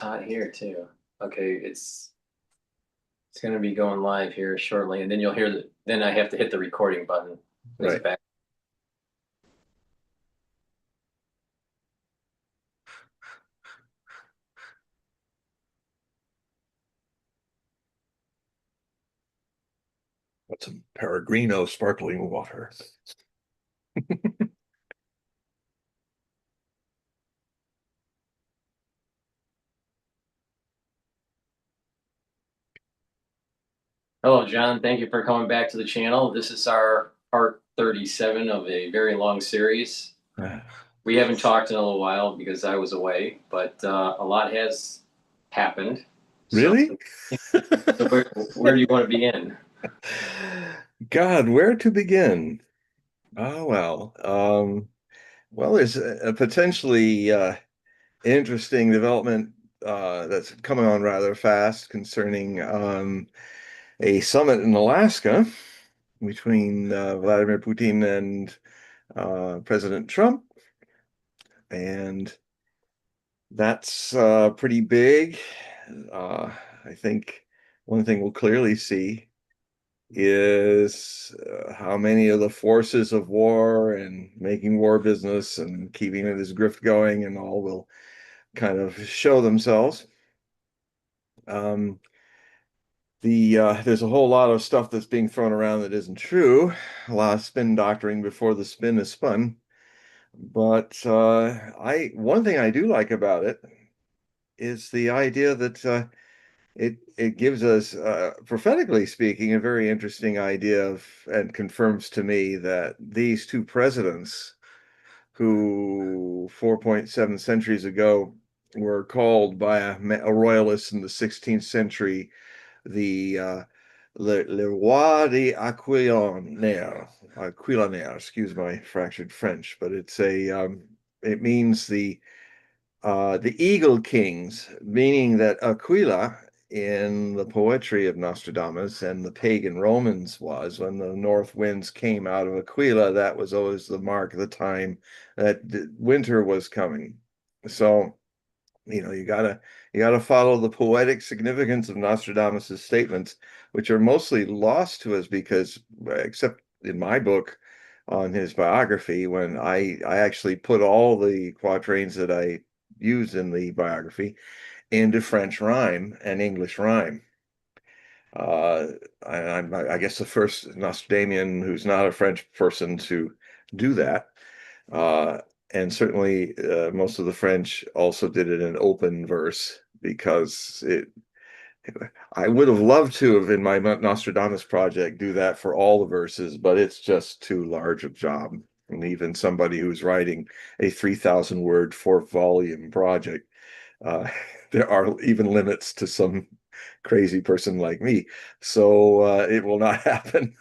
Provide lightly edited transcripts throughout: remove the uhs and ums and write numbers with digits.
Hot here too. Okay, it's gonna be going live here shortly, and then you'll hear the. Then I have to hit the recording button. There's a Right. back. Got some Peregrino sparkling water. Hello, John. Thank you for coming back to the channel. This is our part 37 of a very long series. We haven't talked in a little while because I was away, but a lot has happened. So, Really? so where do you want to begin? God, where to begin? Oh, well. Well, there's a potentially interesting development that's coming on rather fast concerning a summit in Alaska between Vladimir Putin and President Trump. And that's pretty big. I think one thing we'll clearly see is how many of the forces of war and making war business and keeping this grift going and all will kind of show themselves. Um, there's a whole lot of stuff that's being thrown around that isn't true. A lot of spin doctoring before the spin is spun. But I one thing I do like about it is the idea that it gives us, prophetically speaking, a very interesting idea of, and confirms to me that these two presidents, who 4.7 centuries ago were called by a royalist in the 16th century, the le roi de Aquilanaire, excuse my fractured French, but it means the Eagle Kings, meaning that Aquila in the poetry of Nostradamus and the pagan Romans was when the north winds came out of Aquila, that was always the mark of the time that winter was coming. So, you gotta follow the poetic significance of Nostradamus's statements, which are mostly lost to us because, except in my book on his biography, when I actually put all the quatrains that I used in the biography into French rhyme and English rhyme. Uh, I guess the first Nostradamian who's not a French person to do that. Uh, and certainly most of the French also did it in open verse because I would have loved to have in my Nostradamus project do that for all the verses, but it's just too large a job. And even somebody who's writing a 3,000 word 4 volume project, uh, there are even limits to some crazy person like me. So it will not happen.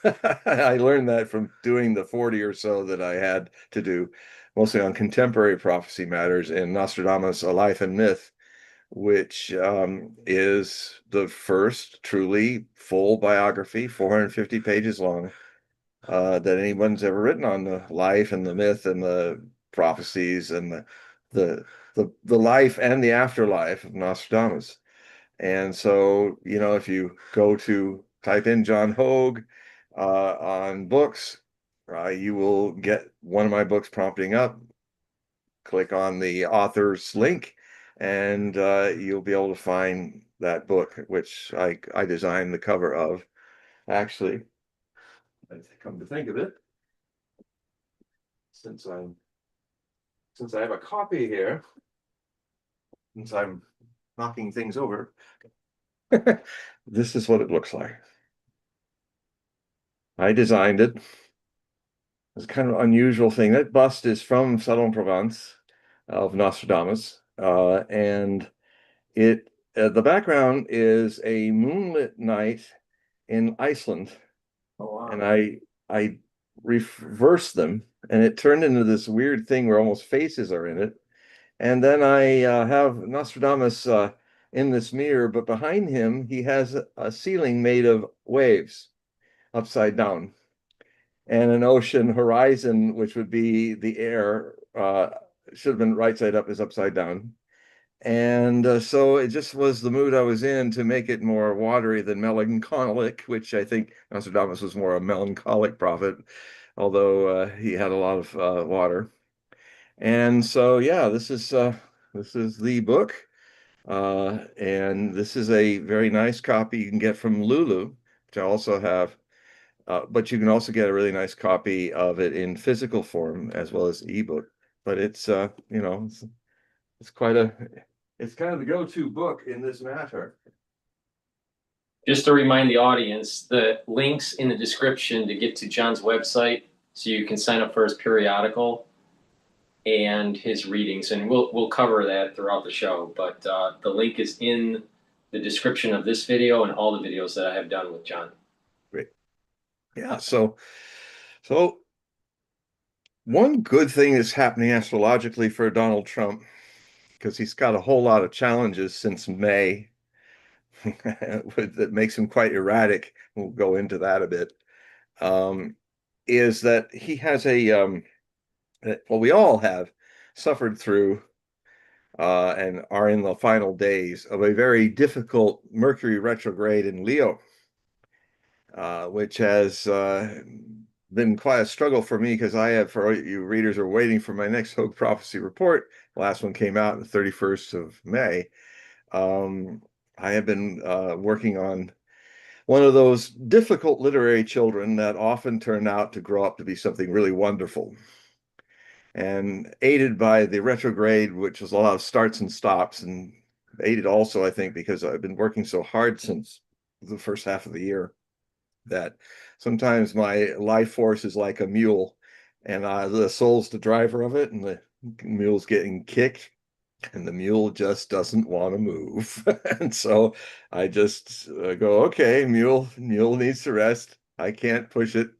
I learned that from doing the 40 or so that I had to do, mostly on contemporary prophecy matters and Nostradamus, A Life and Myth, which is the first truly full biography, 450 pages long, that anyone's ever written on the life and the myth and the prophecies and the the life and the afterlife of Nostradamus. And so, if you go to type in John Hogue on books, you will get one of my books prompting up. Click on the author's link, and you'll be able to find that book, which I designed the cover of. Actually, come to think of it, since I'm since I have a copy here, since I'm knocking things over, this is what it looks like. I designed it. It's kind of an unusual thing. That bust is from Salon-Provence of Nostradamus, and the background is a moonlit night in Iceland, Oh, and wow. I reversed them, and it turned into this weird thing where almost faces are in it. And then I have Nostradamus in this mirror, but behind him he has a ceiling made of waves upside down, and an ocean horizon, which would be the air, should have been right side up, is upside down. And so it just was the mood I was in to make it more watery than melancholic, which I think Nostradamus was more a melancholic prophet, although he had a lot of water. And so, yeah, this is the book, and this is a very nice copy you can get from Lulu, which I also have. But you can also get a really nice copy of it in physical form as well as ebook. But it's quite a, it's kind of the go-to book in this matter. Just to remind the audience, the links in the description to get to John's website so you can sign up for his periodical and his readings, and we'll cover that throughout the show. But the link is in the description of this video and all the videos that I have done with John. Great. Yeah. So one good thing is happening astrologically for Donald Trump, because he's got a whole lot of challenges since May that makes him quite erratic. We'll go into that a bit. Is that he has well, we all have suffered through and are in the final days of a very difficult Mercury retrograde in Leo, which has been quite a struggle for me because I have, for you readers are waiting for my next Hogue prophecy report. The last one came out on the 31st of May. I have been working on one of those difficult literary children that often turn out to grow up to be something really wonderful. And aided by the retrograde, which was a lot of starts and stops, and aided also, I think, because I've been working so hard since the first half of the year that sometimes my life force is like a mule, and the soul's the driver of it, and the mule's getting kicked, and the mule just doesn't want to move. And so I just go, okay, mule needs to rest. I can't push it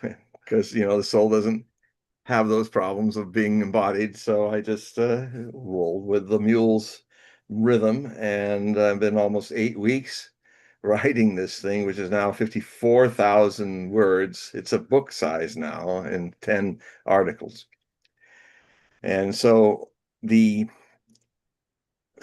because the soul doesn't have those problems of being embodied. So I just roll with the mule's rhythm, and I've been almost 8 weeks writing this thing, which is now 54,000 words. It's a book size now in 10 articles. And the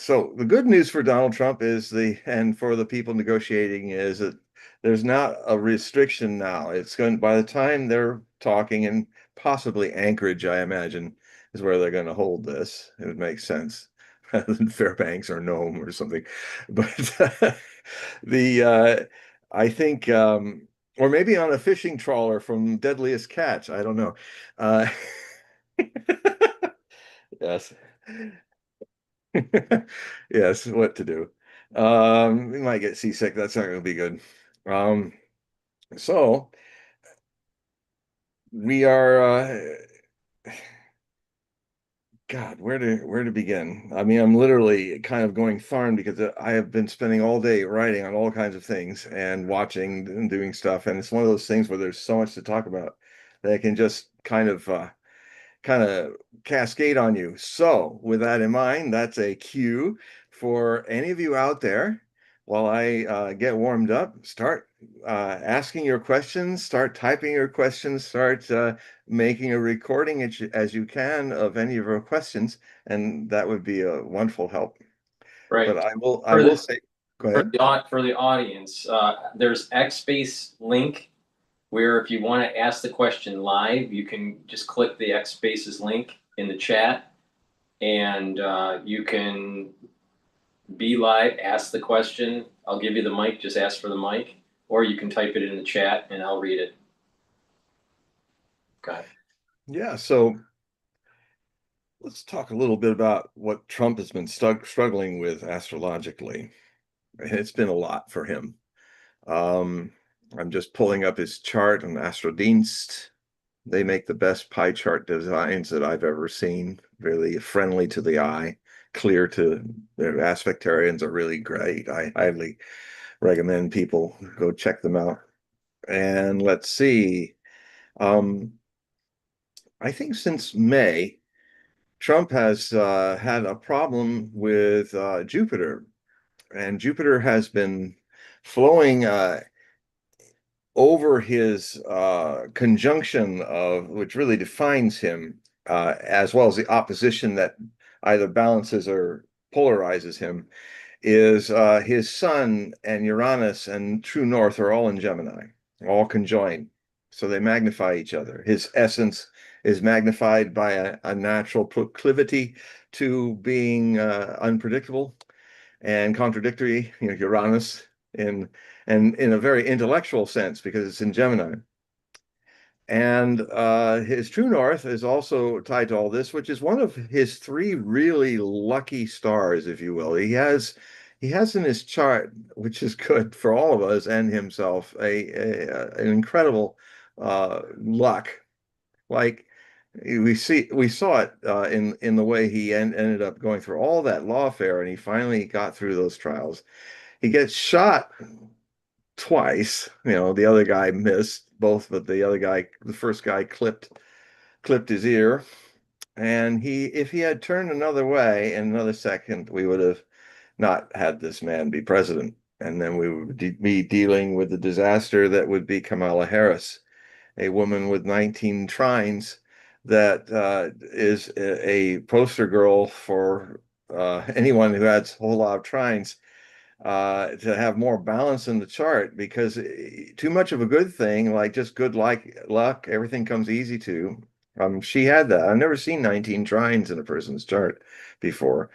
the good news for Donald Trump is and for the people negotiating is that there's not a restriction now. It's going, by the time they're talking, and possibly Anchorage, I imagine, is where they're going to hold this. It would make sense rather than Fairbanks or Nome or something. But the I think or maybe on a fishing trawler from Deadliest Catch. I don't know. Uh, yes. Yes, what to do. We might get seasick. That's not going to be good. Um, so we are, God, where to begin? I mean, I'm literally kind of going thorn because I have been spending all day writing on all kinds of things and watching and doing stuff, and it's one of those things where there's so much to talk about that I can just kind of cascade on you. So, with that in mind, that's a cue for any of you out there. While I get warmed up, start asking your questions, start typing your questions, start making a recording as you can of any of your questions, and that would be a wonderful help. But Right. I For will the say, go ahead. for the audience, there's XSpace link where if you want to ask the question live, you can just click the XSpaces link in the chat, and you can be live, ask the question. I'll give you the mic, just ask for the mic, or you can type it in the chat and I'll read it. Okay. Yeah, so let's talk a little bit about what Trump has been struggling with astrologically. It's been a lot for him. Um, I'm just pulling up his chart on Astrodienst. They make the best pie chart designs that I've ever seen. Really friendly to the eye, clear to their aspectarians are really great. I highly recommend people go check them out. And let's see. Um, I think since May, Trump has had a problem with Jupiter, and Jupiter has been flowing over his conjunction of which really defines him, as well as the opposition that either balances or polarizes him is his sun and Uranus and true north are all in Gemini, all conjoined. So they magnify each other. His essence is magnified by a natural proclivity to being unpredictable and contradictory, Uranus in and in a very intellectual sense because it's in Gemini. And his true north is also tied to all this, which is one of his three really lucky stars, if you will. He has in his chart, which is good for all of us and himself, an incredible luck. Like we saw it in the way he ended up going through all that lawfare, and he finally got through those trials. He gets shot twice. The other guy missed both, but the first guy clipped his ear. And if he had turned another way in another second, we would have not had this man be president. And then we would be dealing with the disaster that would be Kamala Harris, a woman with 19 trines that is a poster girl for anyone who has a whole lot of trines to have more balance in the chart, because too much of a good thing, like just good luck, everything comes easy to. She had that. I've never seen 19 trines in a person's chart before.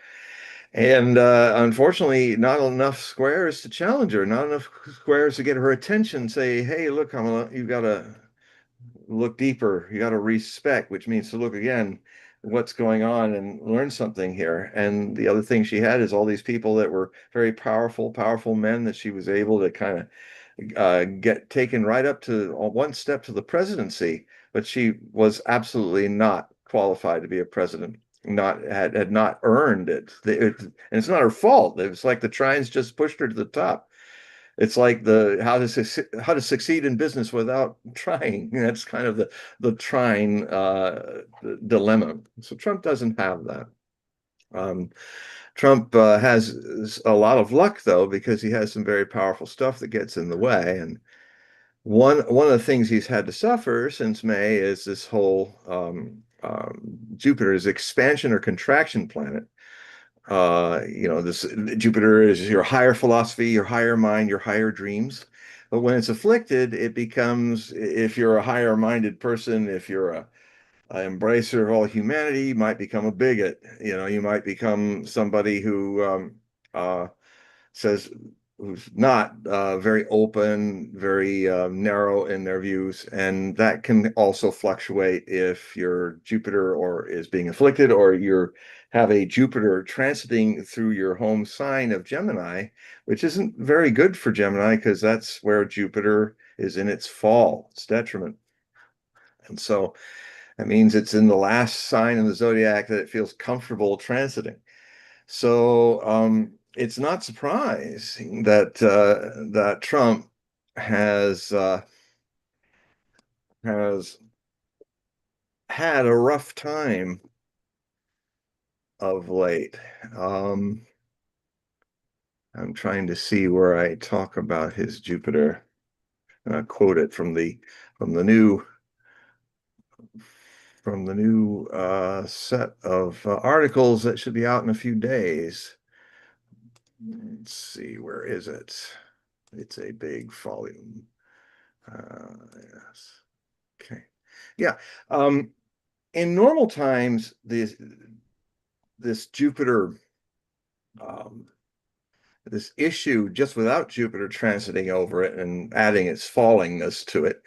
And unfortunately, not enough squares to challenge her, not enough squares to get her attention, say, hey, look, Kamala, you got to look deeper. You got to respect, which means to look again what's going on and learn something here. And the other thing she had is all these people that were very powerful men that she was able to kind of get taken right up to one step to the presidency, but she was absolutely not qualified to be a president. Not had not earned it. And it's not her fault. It was like the trines just pushed her to the top. It's like the how to succeed in business without trying. That's kind of the trying dilemma. So Trump doesn't have that. Um, Trump has a lot of luck though, because he has some very powerful stuff that gets in the way. And one of the things he's had to suffer since May is this whole Jupiter's expansion or contraction planet. This Jupiter is your higher philosophy, your higher mind, your higher dreams. But when it's afflicted, it becomes, if you're a higher minded person, if you're an embracer of all humanity, you might become a bigot. You might become somebody who says, who's not very open, very narrow in their views, and that can also fluctuate if your Jupiter or is being afflicted, or you have a Jupiter transiting through your home sign of Gemini, which isn't very good for Gemini because that's where Jupiter is in its fall, its detriment. And so that means it's in the last sign in the zodiac that it feels comfortable transiting. So it's not surprising that Trump has had a rough time of late. I'm trying to see where I talk about his Jupiter. Quote it from the new set of articles that should be out in a few days. Let's see, where is it? It's a big volume. Yes. Okay. Yeah. In normal times, this Jupiter, um, this issue, just without Jupiter transiting over it and adding its fallingness to it,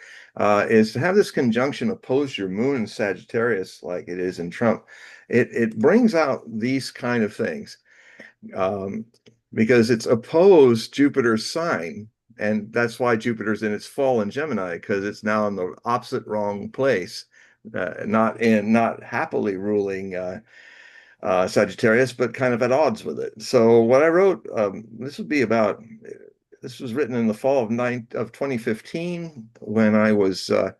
is to have this conjunction oppose your moon in Sagittarius, like it is in Trump. It brings out these kind of things. Because it's opposed Jupiter's sign, and that's why Jupiter's in its fall in Gemini, because it's now in the opposite wrong place, not happily ruling Sagittarius, but kind of at odds with it. So what I wrote, this was written in the fall of 2015 when I was uh,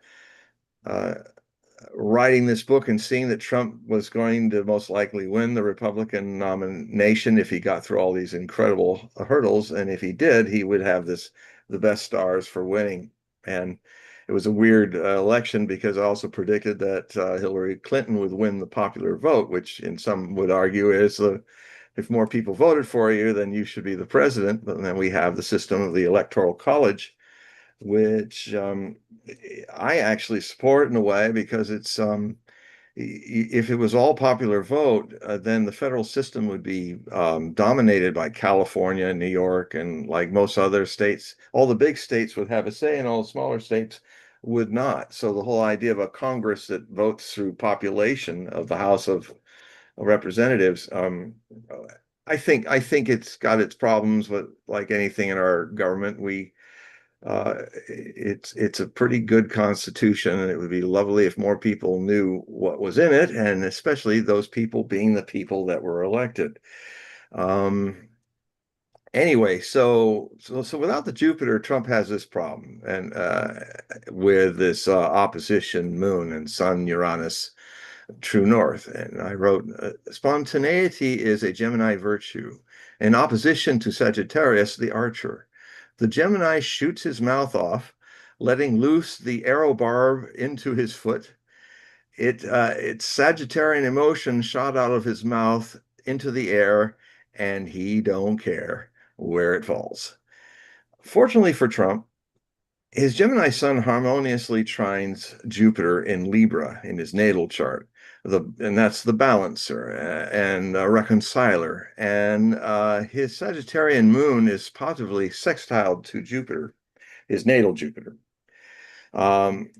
writing this book and seeing that Trump was going to most likely win the Republican nomination if he got through all these incredible hurdles. And if he did, he would have the best stars for winning. And it was a weird election because I also predicted that Hillary Clinton would win the popular vote, which in some would argue is if more people voted for you, then you should be the president. But then we have the system of the Electoral College, which I actually support in a way because it's if it was all popular vote, then the federal system would be dominated by California, New York, and like most other states. All the big states would have a say, and all the smaller states would not. So the whole idea of a Congress that votes through population of the House of Representatives, I think it's got its problems, but like anything in our government, it's a pretty good constitution, and it would be lovely if more people knew what was in it, and especially those people being the people that were elected. Um, anyway, so without the Jupiter, Trump has this problem, and with this opposition moon and Sun Uranus true north. And I wrote, spontaneity is a Gemini virtue, in opposition to Sagittarius, the archer. The Gemini shoots his mouth off, letting loose the arrow barb into his foot. It's Sagittarian emotion shot out of his mouth into the air, and he don't care where it falls. Fortunately for Trump, his Gemini sun harmoniously trines Jupiter in Libra in his natal chart. And that's the balancer and reconciler. And his Sagittarian moon is positively sextiled to Jupiter, his natal Jupiter. Um,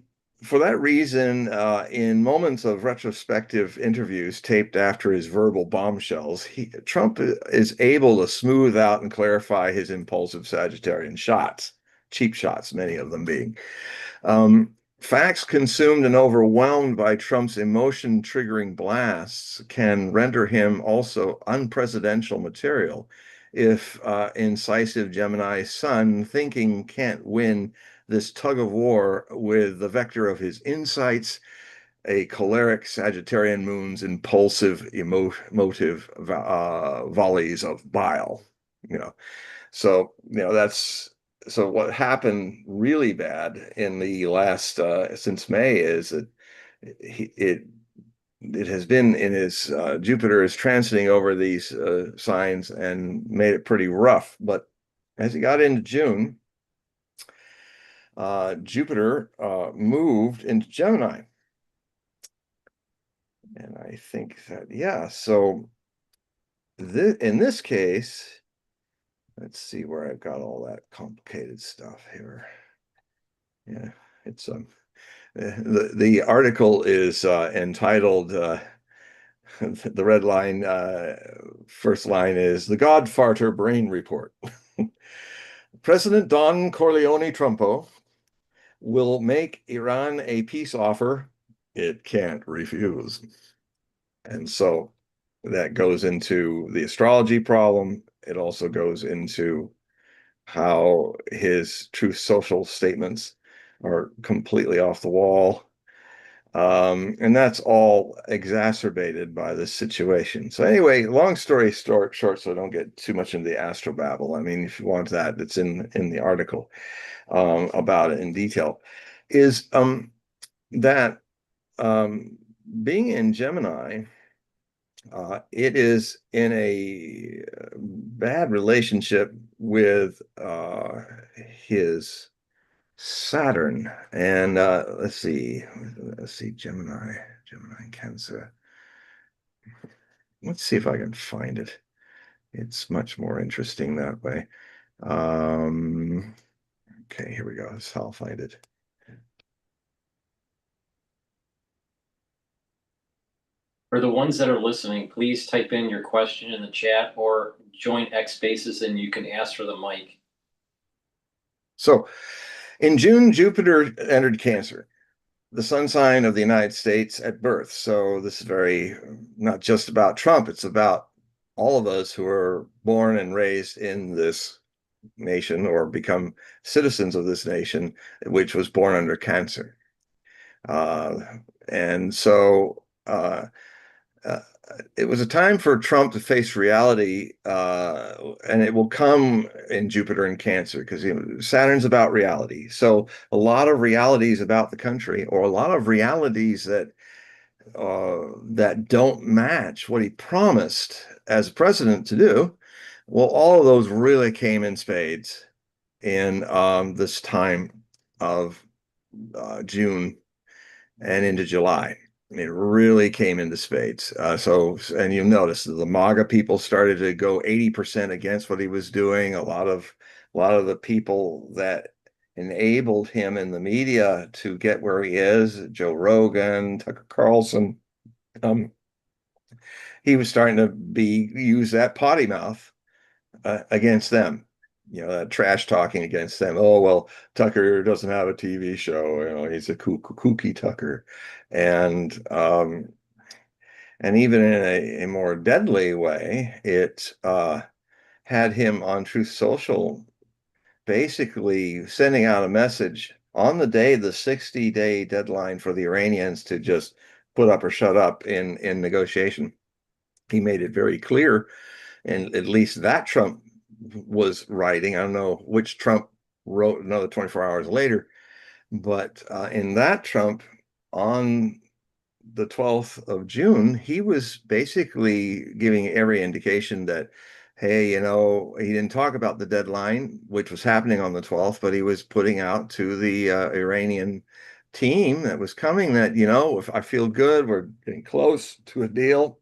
for that reason, in moments of retrospective interviews taped after his verbal bombshells, Trump is able to smooth out and clarify his impulsive Sagittarian shots, cheap shots, many of them being. Facts consumed and overwhelmed by Trump's emotion-triggering blasts can render him also unpresidential material if incisive Gemini sun thinking can't win this tug of war with the vector of his insights, a choleric Sagittarian moon's impulsive emotive volleys of bile. You know, that's so what happened really bad in the last since May is that it has been in his Jupiter is transiting over these signs and made it pretty rough. But as he got into June, Jupiter moved into Gemini. And I think that, yeah, so in this case, let's see where I've got all that complicated stuff here. Yeah, it's the article is entitled the red line first line is the Godfarter Brain Report. President Don Corleone Trumpo will make Iran a peace offer it can't refuse. And so that goes into the astrology problem. It also goes into how his Truth Social statements are completely off the wall. And that's all exacerbated by this situation. So anyway, long story short, so don't get too much into the astrobabble. I mean, if you want that, it's in the article about it in detail. Is that being in Gemini, it is in a bad relationship with his Saturn. And let's see, Gemini, Cancer. Let's see if I can find it. It's much more interesting that way. Okay, here we go. That's how I'll find it. For the ones that are listening, please type in your question in the chat or join X Spaces and you can ask for the mic. So in June, Jupiter entered Cancer, the sun sign of the United States at birth. So this is very not just about Trump, it's about all of us who are born and raised in this nation or become citizens of this nation, which was born under Cancer. And so it was a time for Trump to face reality, and it will come in Jupiter and Cancer because Saturn's about reality. So a lot of realities about the country, or a lot of realities that that don't match what he promised as president to do, well, all of those really came in spades in this time of June and into July. It really came into spades. And you notice the MAGA people started to go 80% against what he was doing. A lot of the people that enabled him in the media to get where he is, Joe Rogan, Tucker Carlson, um, he was starting to use that potty mouth against them. That trash talking against them. Oh, well, Tucker doesn't have a TV show. He's a kooky Tucker. And and even in a more deadly way, it had him on Truth Social basically sending out a message on the day, the 60-day deadline for the Iranians to just put up or shut up in negotiation. He made it very clear, and at least that Trump was writing. I don't know which Trump wrote another 24 hours later, but in that Trump, on the 12th of June, he was basically giving every indication that, hey, he didn't talk about the deadline, which was happening on the 12th, but he was putting out to the Iranian team that was coming that, if I feel good, we're getting close to a deal.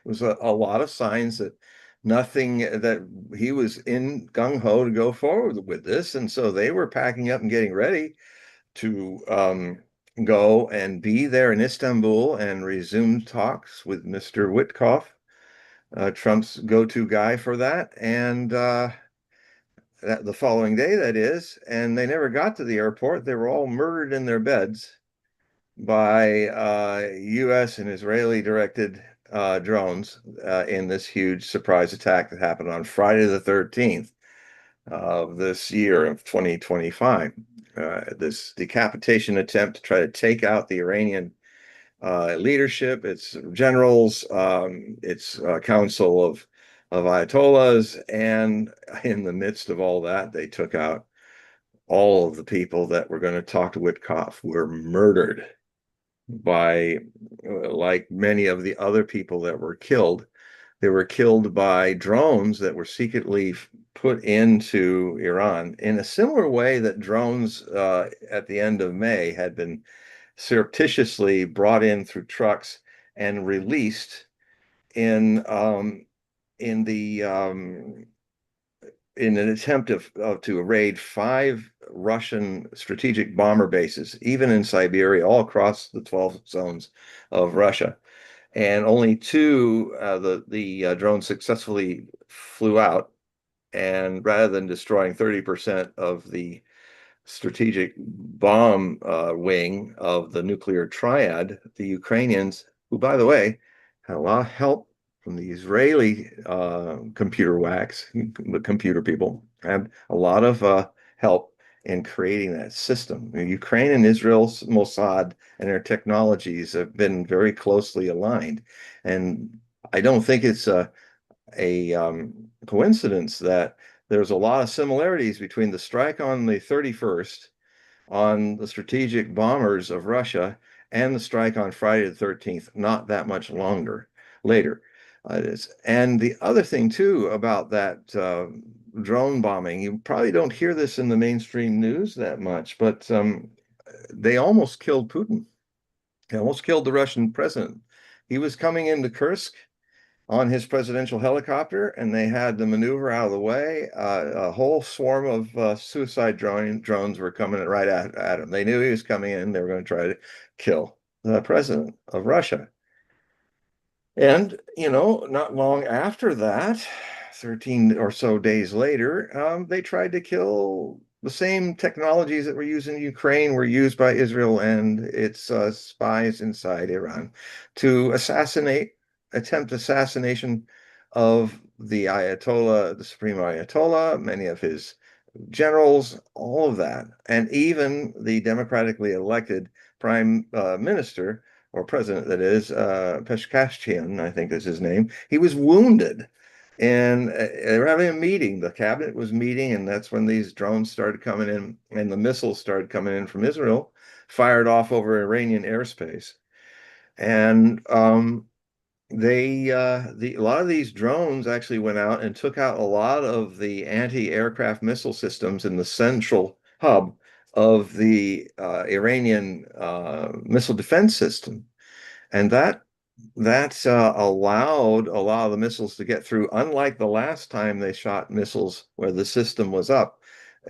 It was a lot of signs that nothing that he was in gung-ho to go forward with this. And so they were packing up and getting ready to go and be there in Istanbul and resume talks with Mr. Witkoff, Trump's go-to guy for that. And the following day, that is, and they never got to the airport. They were all murdered in their beds by U.S. and Israeli directed drones in this huge surprise attack that happened on Friday the 13th of this year of 2025. This decapitation attempt to try to take out the Iranian leadership, its generals, its council of Ayatollahs, and in the midst of all that, they took out all of the people that were going to talk to Witkoff were murdered by, like many of the other people that were killed. They were killed by drones that were secretly put into Iran in a similar way that drones at the end of May had been surreptitiously brought in through trucks and released in in the in an attempt to raid 5 Russian strategic bomber bases, even in Siberia, all across the 12 zones of Russia. And only 2, the drones successfully flew out. And rather than destroying 30% of the strategic bomb wing of the nuclear triad, the Ukrainians, who, by the way, had a lot of help from the Israeli computer whacks, the computer people, had a lot of help in creating that system. Ukraine and Israel's Mossad and their technologies have been very closely aligned. And I don't think it's a coincidence that there's a lot of similarities between the strike on the 31st on the strategic bombers of Russia and the strike on Friday the 13th, not that much longer later. And the other thing, too, about that drone bombing, you probably don't hear this in the mainstream news that much, but they almost killed Putin. They almost killed the Russian president. He was coming into Kursk on his presidential helicopter, and they had the maneuver out of the way. A whole swarm of suicide drones were coming right at him. They knew he was coming in. They were going to try to kill the president of Russia. And, not long after that, 13 or so days later, they tried to kill the same technologies that were used in Ukraine were used by Israel and its spies inside Iran to attempt assassination of the Ayatollah, the Supreme Ayatollah, many of his generals, all of that, and even the democratically elected prime minister or president, that is, Peshkashtian, I think is his name. He was wounded. And they were having a meeting. The cabinet was meeting, and that's when these drones started coming in, and the missiles started coming in from Israel, fired off over Iranian airspace. And a lot of these drones actually went out and took out a lot of the anti-aircraft missile systems in the central hub of the Iranian missile defense system. And that allowed a lot of the missiles to get through, unlike the last time they shot missiles where the system was up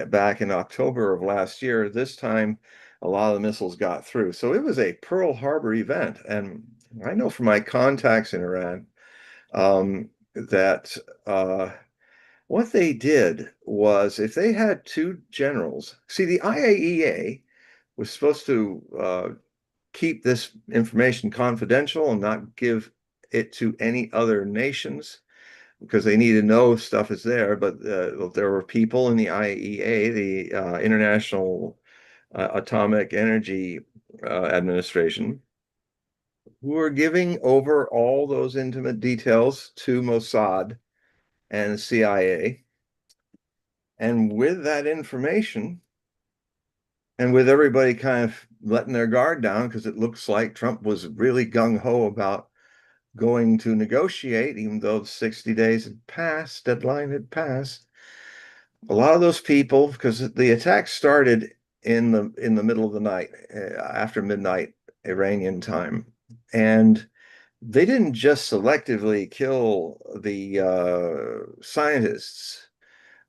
back in October of last year. This time, a lot of the missiles got through. So it was a Pearl Harbor event. And I know from my contacts in Iran that what they did was if they had two generals, see, the IAEA was supposed to keep this information confidential and not give it to any other nations because they need to know stuff is there. But there were people in the IAEA, the International Atomic Energy Administration, who were giving over all those intimate details to Mossad and CIA. And with that information, and with everybody kind of letting their guard down, because it looks like Trump was really gung-ho about going to negotiate, even though the 60 days had passed, deadline had passed. A lot of those people, because the attack started in the middle of the night, after midnight Iranian time, and they didn't just selectively kill the scientists.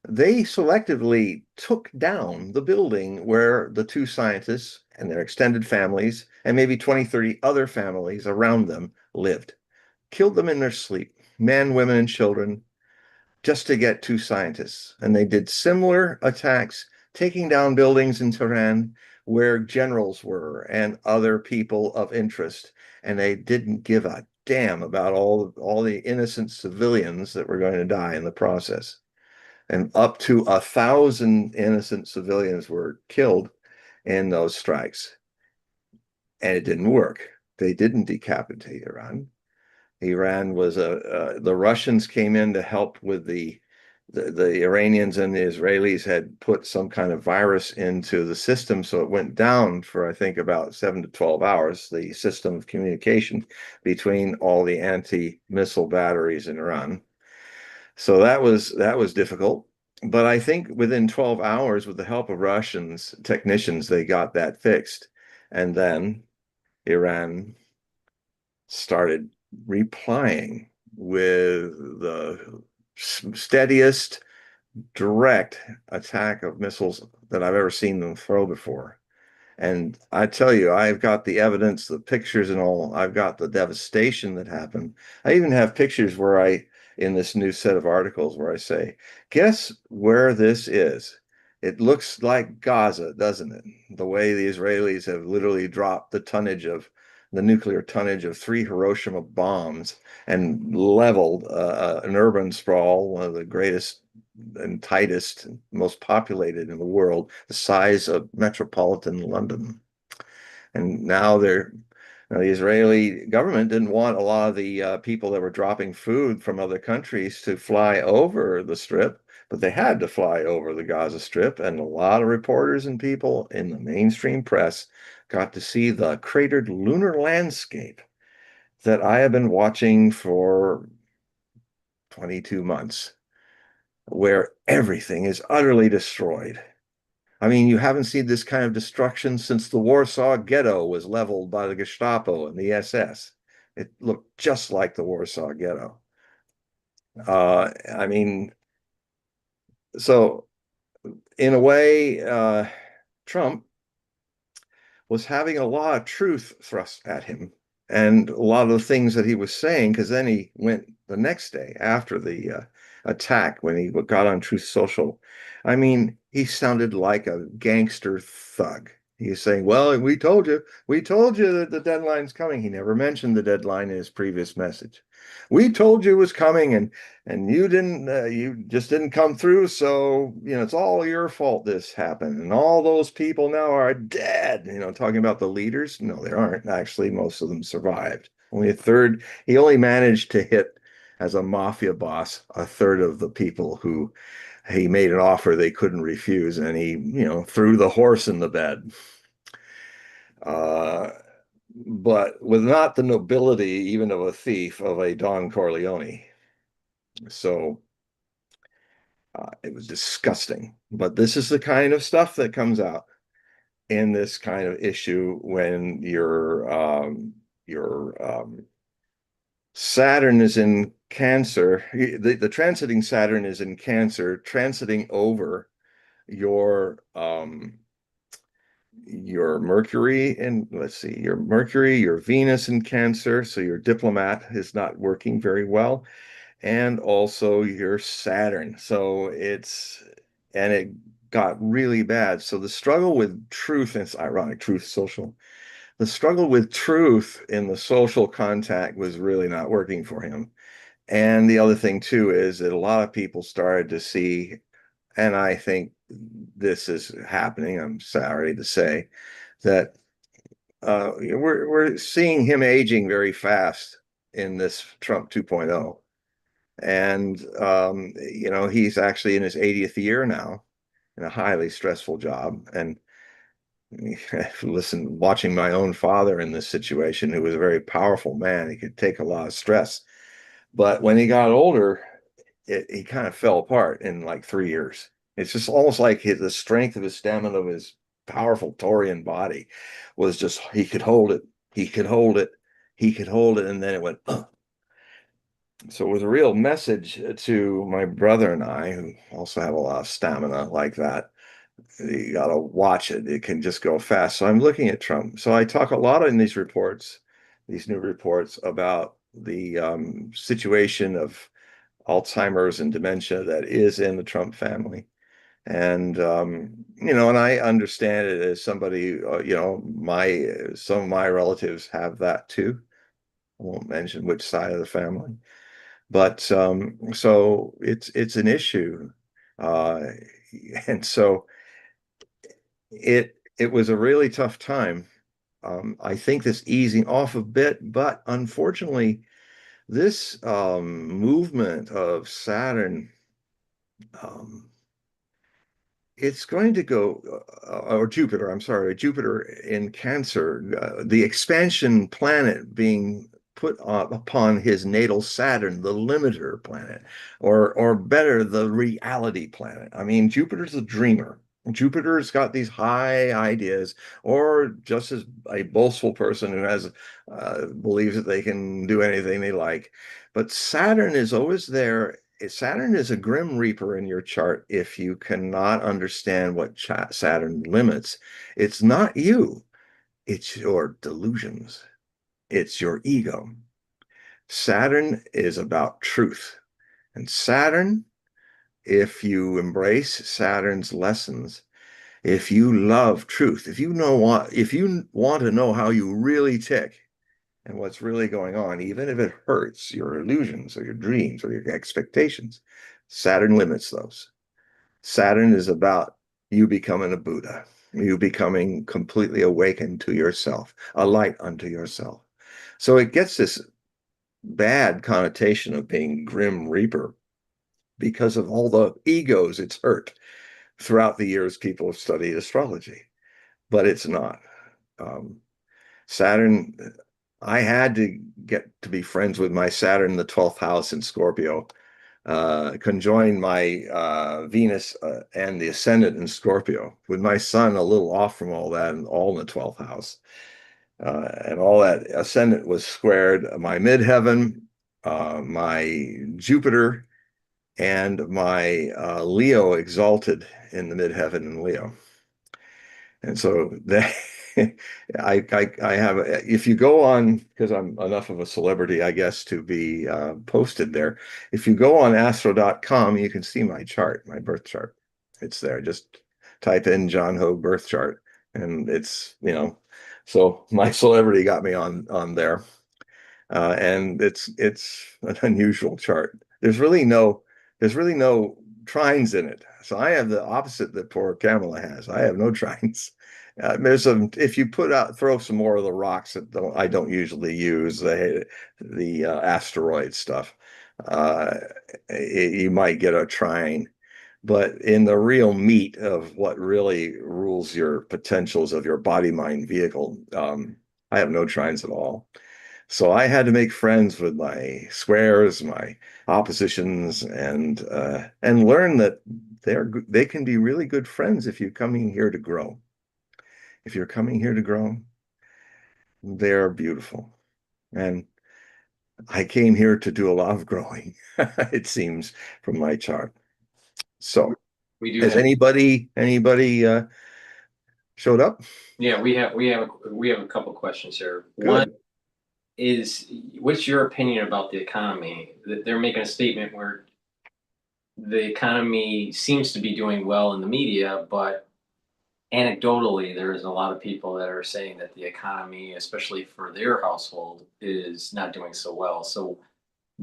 They selectively took down the building where the two scientists and their extended families and maybe 20, 30 other families around them lived. Killed them in their sleep, men, women, and children, just to get two scientists. And they did similar attacks, taking down buildings in Tehran where generals were and other people of interest. And they didn't give a damn about all the innocent civilians that were going to die in the process. And up to 1,000 innocent civilians were killed in those strikes. And it didn't work. They didn't decapitate Iran. Iran was the Russians came in to help with the Iranians, and the Israelis had put some kind of virus into the system, so it went down for I think about 7 to 12 hours, the system of communication between all the anti-missile batteries in Iran. So that was difficult. But I think within 12 hours, with the help of Russians technicians, they got that fixed. And then Iran started replying with the steadiest direct attack of missiles that I've ever seen them throw before. And I tell you, I've got the evidence, the pictures and all. I've got the devastation that happened. I even have pictures where in this new set of articles where I say, guess where this is? It looks like Gaza, doesn't it? The way the Israelis have literally dropped the nuclear tonnage of 3 Hiroshima bombs and leveled an urban sprawl, one of the greatest and tightest, most populated in the world, the size of metropolitan London. And now the Israeli government didn't want a lot of the people that were dropping food from other countries to fly over the Strip, but they had to fly over the Gaza Strip. And a lot of reporters and people in the mainstream press got to see the cratered lunar landscape that I have been watching for 22 months, where everything is utterly destroyed. I mean, you haven't seen this kind of destruction since the Warsaw Ghetto was leveled by the Gestapo and the SS. It looked just like the Warsaw Ghetto. I mean, so in a way, Trump was having a lot of truth thrust at him and a lot of the things that he was saying, because then he went the next day after the attack when he got on Truth Social. I mean, he sounded like a gangster thug. He was saying, well, we told you that the deadline's coming. He never mentioned the deadline in his previous message. We told you it was coming, and you just didn't come through. So, it's all your fault this happened. And all those people now are dead, talking about the leaders. No, they aren't. Actually, most of them survived. Only a third. He only managed to hit, as a mafia boss, a third of the people who he made an offer they couldn't refuse. And he, threw the horse in the bed. Uh, but with not the nobility even of a thief of a Don Corleone. So it was disgusting. But this is the kind of stuff that comes out in this kind of issue when your Saturn is in Cancer. The transiting Saturn is in Cancer, transiting over your your Mercury and let's see, your Mercury, your Venus in Cancer. So your diplomat is not working very well, and also your Saturn. So and it got really bad. So the struggle with truth, and it's ironic, truth social. The struggle with truth in the social contact was really not working for him. And the other thing too is that a lot of people started to see, and I think this is happening, I'm sorry to say, that we're seeing him aging very fast in this Trump 2.0. And he's actually in his 80th year now in a highly stressful job. And listen, watching my own father in this situation, who was a very powerful man, he could take a lot of stress. But when he got older, he kind of fell apart in like 3 years. It's just almost like the strength of his stamina, of his powerful Taurian body, was just he could hold it, he could hold it, he could hold it, and then it went. So it was a real message to my brother and I, who also have a lot of stamina like that. You got to watch it. It can just go fast. So I'm looking at Trump. So I talk a lot in these reports, these new reports about the situation of Alzheimer's and dementia that is in the Trump family. And and I understand it as somebody, my some of my relatives have that too. I won't mention which side of the family, but so it's an issue, uh, and so it was a really tough time. I think this easing off a bit, but unfortunately, this movement of Saturn, um, it's going to go, or Jupiter, I'm sorry, Jupiter in Cancer, the expansion planet being put upon his natal Saturn, the limiter planet, or better, the reality planet. I mean, Jupiter's a dreamer. Jupiter's got these high ideas, or just as a boastful person who has believes that they can do anything they like. But Saturn is always there. Saturn is a grim reaper in your chart if you cannot understand what Saturn limits. It's not you, it's your delusions, it's your ego. Saturn is about truth. And Saturn, if you embrace Saturn's lessons, if you love truth, if you want to know how you really tick and what's really going on, even if it hurts your illusions or your dreams or your expectations, Saturn limits those. Saturn is about you becoming a Buddha, you becoming completely awakened to yourself, a light unto yourself. So it gets this bad connotation of being grim reaper because of all the egos it's hurt throughout the years people have studied astrology. But it's not. Um, Saturn, I had to get to be friends with my Saturn in the 12th house in Scorpio, conjoined my Venus and the ascendant in Scorpio, with my sun a little off from all that and all in the 12th house. And all that ascendant was squared my midheaven, my Jupiter, and my Leo exalted in the midheaven in Leo. And so that I have, if you go on, because I'm enough of a celebrity, I guess, to be posted there. If you go on astro.com, you can see my chart, my birth chart. It's there. Just type in John Hogue birth chart, and so my celebrity got me on there. And it's an unusual chart. There's really no trines in it. So I have the opposite that poor Kamala has. I have no trines. If you throw some more of the rocks that I don't usually use, the asteroid stuff, uh, you might get a trine. But in the real meat of what really rules your potentials of your body mind vehicle, I have no trines at all. So I had to make friends with my squares, my oppositions, and learn that they can be really good friends if you're coming here to grow. If you're coming here to grow, they're beautiful. And I came here to do a lot of growing, it seems, from my chart. So We do has have, anybody showed up? yeah, we have a couple questions here. One Good. is, what's your opinion about the economy? That they're making a statement where the economy seems to be doing well in the media, but anecdotally, there is a lot of people that are saying that the economy, especially for their household, is not doing so well. So,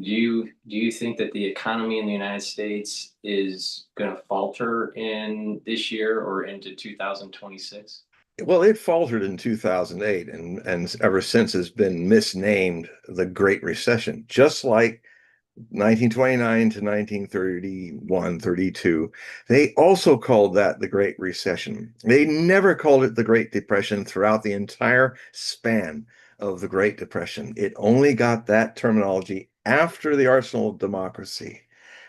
do you think that the economy in the United States is going to falter in this year or into 2026? Well, it faltered in 2008 and ever since has been misnamed the Great Recession, just like 1929 to 1931, 32. They also called that the Great Recession. They never called it the Great Depression throughout the entire span of the Great Depression. It only got that terminology after the arsenal of democracy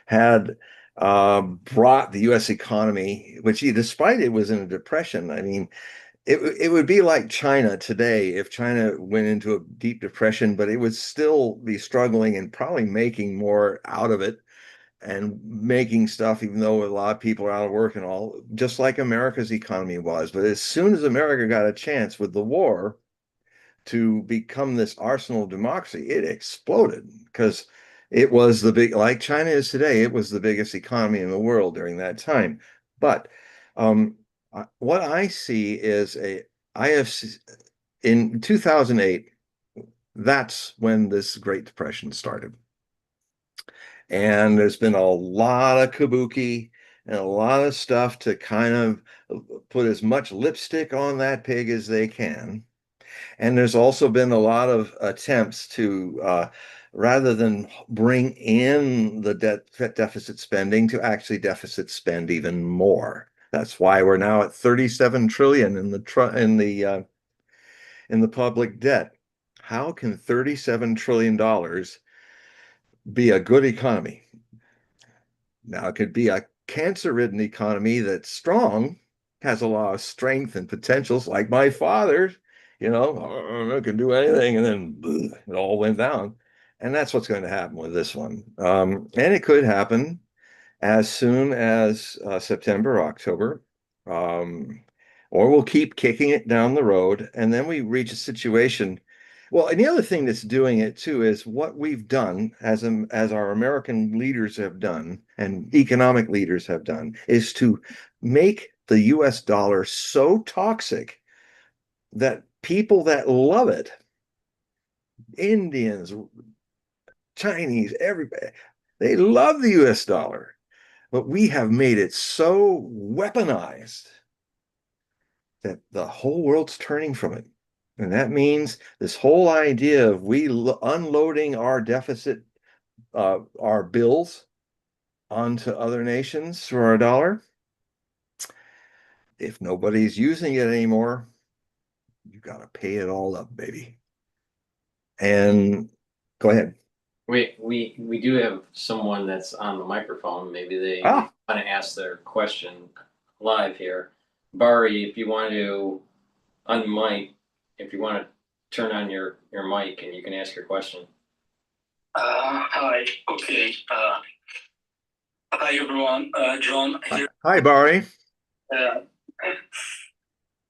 had brought the U.S. economy, which despite it was in a depression, I mean, it would be like China today if China went into a deep depression, but it would still be struggling and probably making more out of it and making stuff, even though a lot of people are out of work and all, just like America's economy was. But as soon as America got a chance with the war to become this arsenal of democracy, it exploded because it was the big, like China is today, it was the biggest economy in the world during that time. But um, what I see is I have in 2008, that's when this Great Depression started. And there's been a lot of kabuki and a lot of stuff to kind of put as much lipstick on that pig as they can. And there's also been a lot of attempts to, rather than bring in the deficit spending, to actually deficit spend even more. That's why we're now at 37 trillion in the public debt. How can 37 trillion dollars be a good economy? Now it could be a cancer-ridden economy that's strong, has a lot of strength and potentials, like my father, I can do anything, and then it all went down. And that's what's going to happen with this one. And it could happen as soon as September, October, um, or we'll keep kicking it down the road, and then we reach a situation. Well, and the other thing that's doing it too is what we've done as our American leaders have done and economic leaders have done is to make the US dollar so toxic that people that love it, Indians, Chinese, everybody, they love the US dollar. But we have made it so weaponized that the whole world's turning from it. And that means this whole idea of we unloading our deficit, our bills onto other nations through our dollar, if nobody's using it anymore, you got to pay it all up, baby. And go ahead. We do have someone that's on the microphone. Maybe they Ah, want to ask their question live here. Bari, if you want to unmic, if you want to turn on your mic and you can ask your question. Hi. Okay. Hi everyone. John here. hi, Barry. Uh,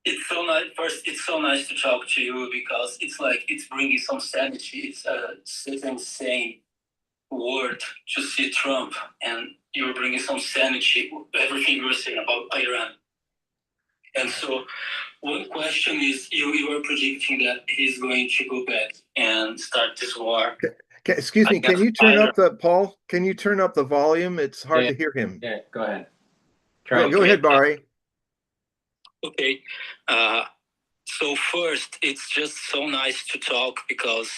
it's so nice. First, it's so nice to talk to you because it's like it's bringing some sanity. It's such insane word to see Trump, and you're bringing some sanity. Everything you're saying about Iran. And so, one question is, you are predicting that he's going to go back and start this war. Excuse me, can you turn Iran. up Paul? Can you turn up the volume? It's hard Yeah, to hear him. yeah, go ahead. Try Go ahead, Barry. Okay. So first, it's just so nice to talk because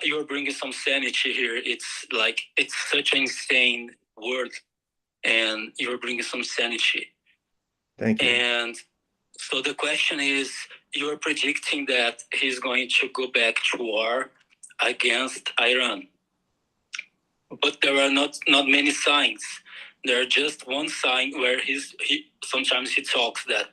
you're bringing some sanity here. It's like it's such an insane word, and you're bringing some sanity. Thank you. And So the question is, you're predicting that he's going to go back to war against Iran. But there are not many signs. There are just one sign where he sometimes he talks that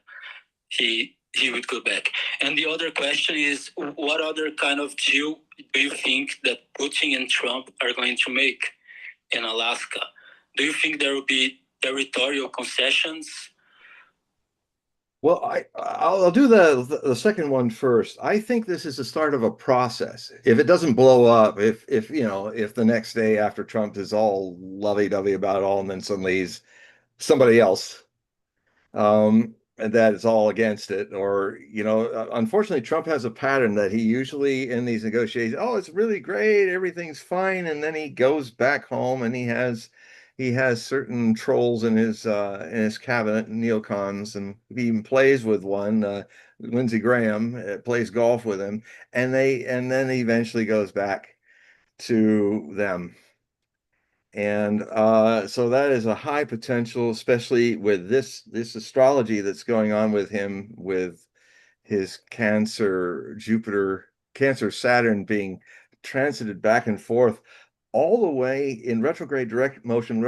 he would go back. And the other question is, what other kind of deal do you think that Putin and Trump are going to make in Alaska? Do you think there will be territorial concessions? Well, I'll do the second one first. I think this is the start of a process. If it doesn't blow up, if you know, if the next day after Trump is all lovey-dovey about it all, and then suddenly he's somebody else, and that is all against it, or you know, unfortunately, Trump has a pattern that he usually in these negotiations, oh, it's really great, everything's fine, and then he goes back home and he has certain trolls in his cabinet, neocons, and he even plays with one, Lindsey Graham, plays golf with him, and then he eventually goes back to them. And so that is a high potential, especially with this astrology that's going on with him, with his Cancer Jupiter, Cancer Saturn being transited back and forth all the way in retrograde direct motion,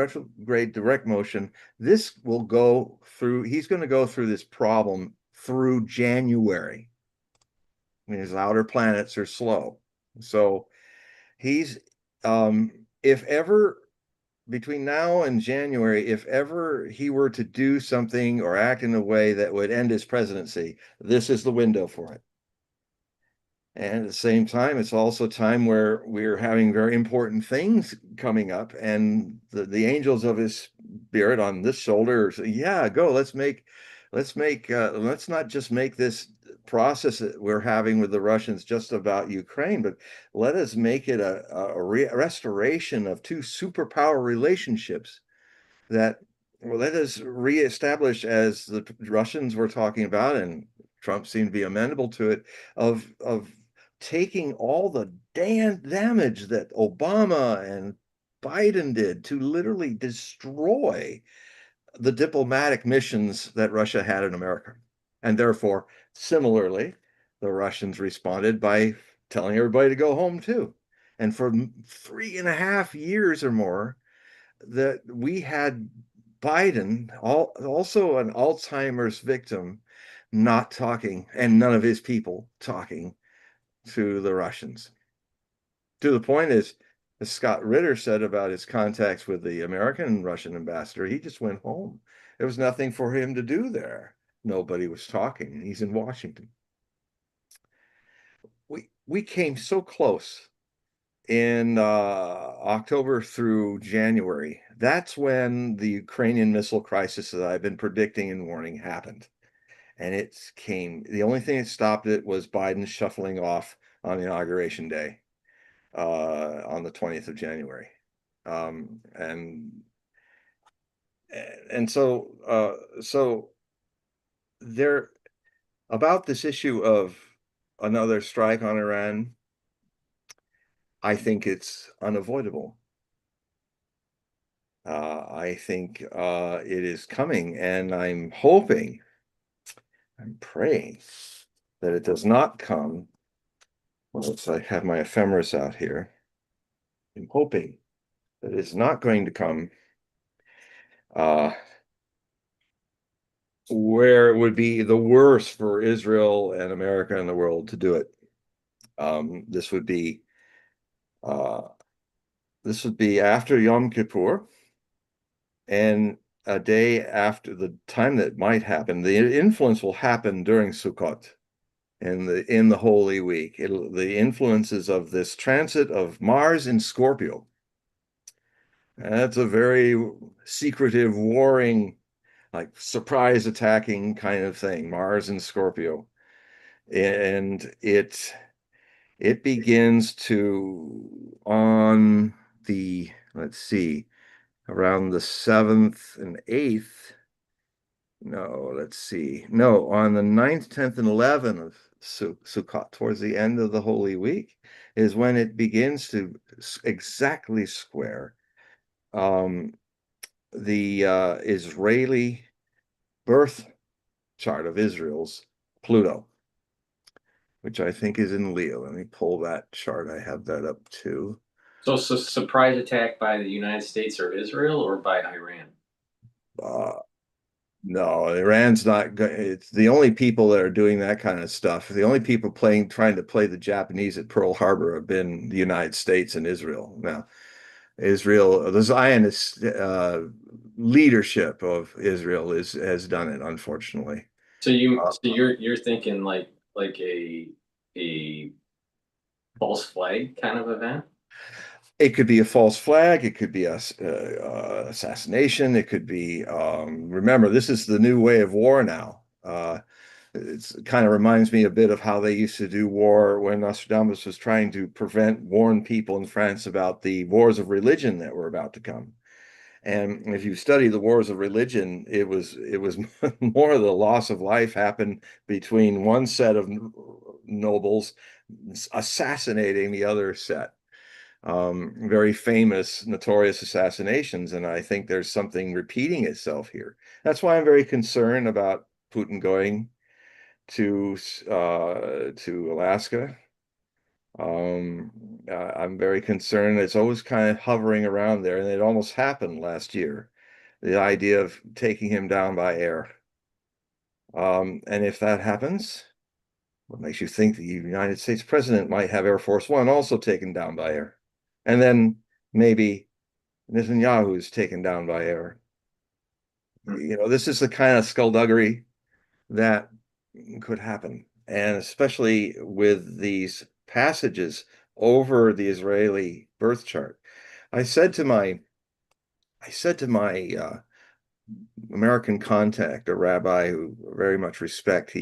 This will go through, he's going to go through this problem through January. I mean, his outer planets are slow. So he's, if ever between now and January, if ever he were to do something or act in a way that would end his presidency, this is the window for it. And at the same time, it's also time where we're having very important things coming up, and the angels of his spirit on this shoulder say, yeah, go, let's not just make this process that we're having with the Russians just about Ukraine, but let us make it a restoration of two superpower relationships that, well, let us reestablish, as the Russians were talking about, and Trump seemed to be amenable to it, of taking all the damage that Obama and Biden did to literally destroy the diplomatic missions that Russia had in America. And therefore, similarly, the Russians responded by telling everybody to go home too. And for 3.5 years or more, that we had Biden, also an Alzheimer's victim, not talking, and none of his people talking to the Russians. To the point is, as Scott Ritter said about his contacts with the American and Russian ambassador, he just went home. There was nothing for him to do there. Nobody was talking. He's in Washington. We came so close in October through January. That's when the Ukrainian missile crisis that I've been predicting and warning happened. And the only thing that stopped it was Biden shuffling off on Inauguration Day, on the 20th of January. And so there, about this issue of another strike on Iran, I think it's unavoidable. I think it is coming, and I'm praying that it does not come. Well, I have my ephemeris out here. I'm hoping that it's not going to come where it would be the worst for Israel and America and the world to do it. This would be after Yom Kippur, and a day after the time that might happen. The influence will happen during Sukkot, in the Holy Week. The influences of this transit of Mars in Scorpio. That's a very secretive, warring, like surprise attacking kind of thing. Mars in Scorpio, and it begins to, on the, let's see, around the 7th and 8th. No, let's see. No, on the 9th, 10th, and 11th of Sukkot, towards the end of the Holy Week, is when it begins to exactly square the Israeli birth chart of Israel's Pluto, which I think is in Leo. Let me pull that chart. I have that up too. So, surprise attack by the United States or Israel or by Iran? No, Iran's not good. It's the only people that are doing that kind of stuff. The only people trying to play the Japanese at Pearl Harbor have been the United States and Israel. Now, Israel, the Zionist leadership of Israel has done it, unfortunately. So you're thinking like a false flag kind of event? It could be a false flag. It could be a assassination. It could be. Remember, this is the new way of war now. It kind of reminds me a bit of how they used to do war when Nostradamus was trying to warn people in France about the wars of religion that were about to come. And if you study the wars of religion, it was more of the loss of life happened between one set of nobles assassinating the other set. Very famous, notorious assassinations, and I think there's something repeating itself here. That's why I'm very concerned about Putin going to Alaska. I'm very concerned. It's always kind of hovering around there, and it almost happened last year. The idea of taking him down by air. And if that happens, what makes you think the United States president might have Air Force One also taken down by air? And then maybe Netanyahu's taken down by air. This is the kind of skullduggery that could happen. And especially with these passages over the Israeli birth chart. I said to my American contact, a rabbi who I very much respect,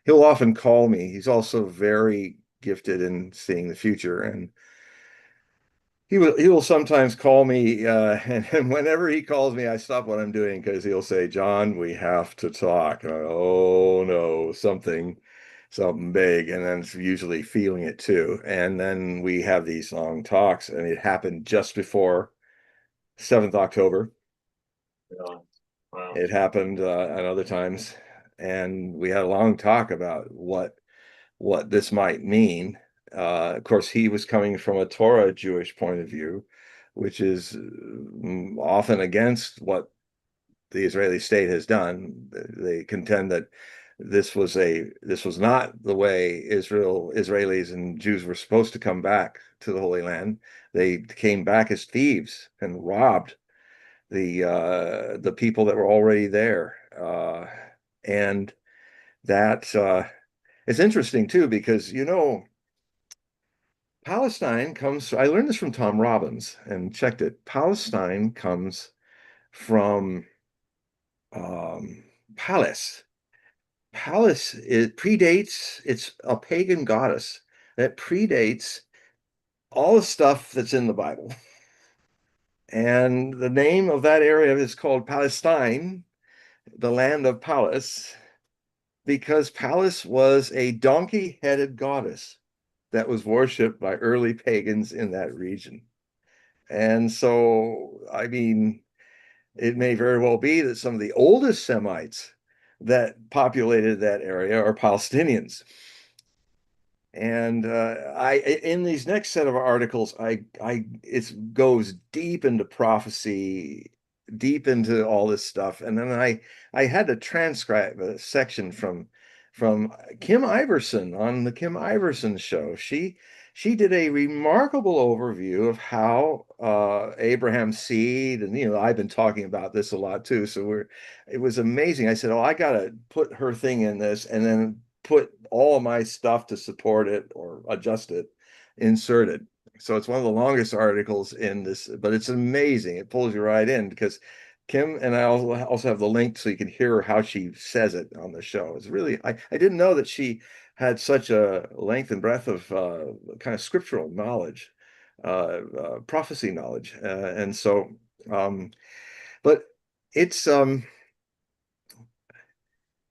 he'll often call me. He's also very gifted in seeing the future, and he will sometimes call me, and whenever he calls me, I stop what I'm doing because he'll say, "John, we have to talk." And oh no, something big, and then it's usually feeling it too. And then we have these long talks, and it happened just before 7th October. Yeah. Wow. It happened at other times, and we had a long talk about what this might mean. Of course, he was coming from a Torah Jewish point of view, which is often against what the Israeli state has done. They contend that this was not the way Israelis and Jews were supposed to come back to the Holy Land. They came back as thieves and robbed the people that were already there, and that it's interesting too because Palestine comes. I learned this from Tom Robbins and checked it. Palestine comes from Pallas. Pallas predates. It's a pagan goddess that predates all the stuff that's in the Bible. And the name of that area is called Palestine, the land of Pallas, because Pallas was a donkey-headed goddess that was worshipped by early pagans in that region. And so, I mean, it may very well be that some of the oldest Semites that populated that area are Palestinians. And in these next set of articles, it goes deep into prophecy, deep into all this stuff, and then I had to transcribe a section from Kim Iverson on the Kim Iverson show. She did a remarkable overview of how Abraham's seed, and I've been talking about this a lot too. So it was amazing. I said, "Oh, I got to put her thing in this, and then put all my stuff to support it or adjust it, inserted." So it's one of the longest articles in this, but it's amazing. It pulls you right in because Kim, and I also have the link so you can hear how she says it on the show. It's really, I didn't know that she had such a length and breadth of kind of scriptural knowledge, prophecy knowledge. And so, but it's,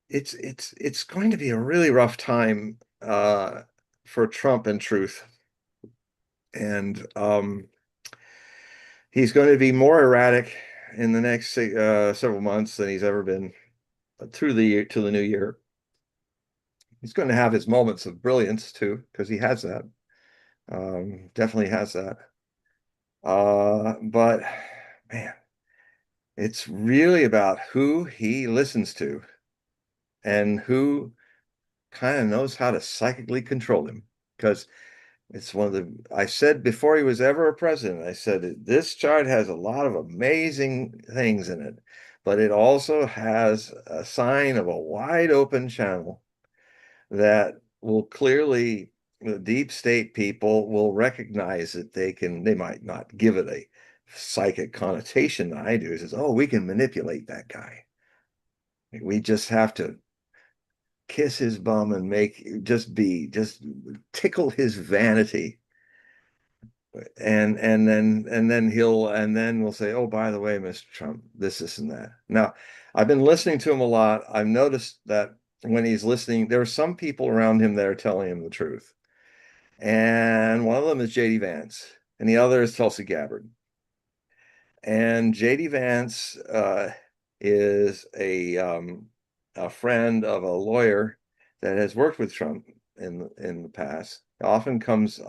it's going to be a really rough time for Trump and truth, and he's going to be more erratic in the next several months than he's ever been. through the year to the new year. He's going to have his moments of brilliance too, because he has that. Definitely has that. But man, it's really about who he listens to and who kind of knows how to psychically control him. Because it's one of the, I said before he was ever a president, I said this chart has a lot of amazing things in it, but it also has a sign of a wide open channel that will clearly, the deep state people will recognize that they might not give it a psychic connotation that I do. It says, oh, we can manipulate that guy. We just have to kiss his bum and just tickle his vanity. And then we'll say, oh, by the way, Mr. Trump, this and that. Now, I've been listening to him a lot. I've noticed that when he's listening, there are some people around him that are telling him the truth. And one of them is J.D. Vance, and the other is Tulsi Gabbard. And J.D. Vance is a friend of a lawyer that has worked with Trump in the past. Often comes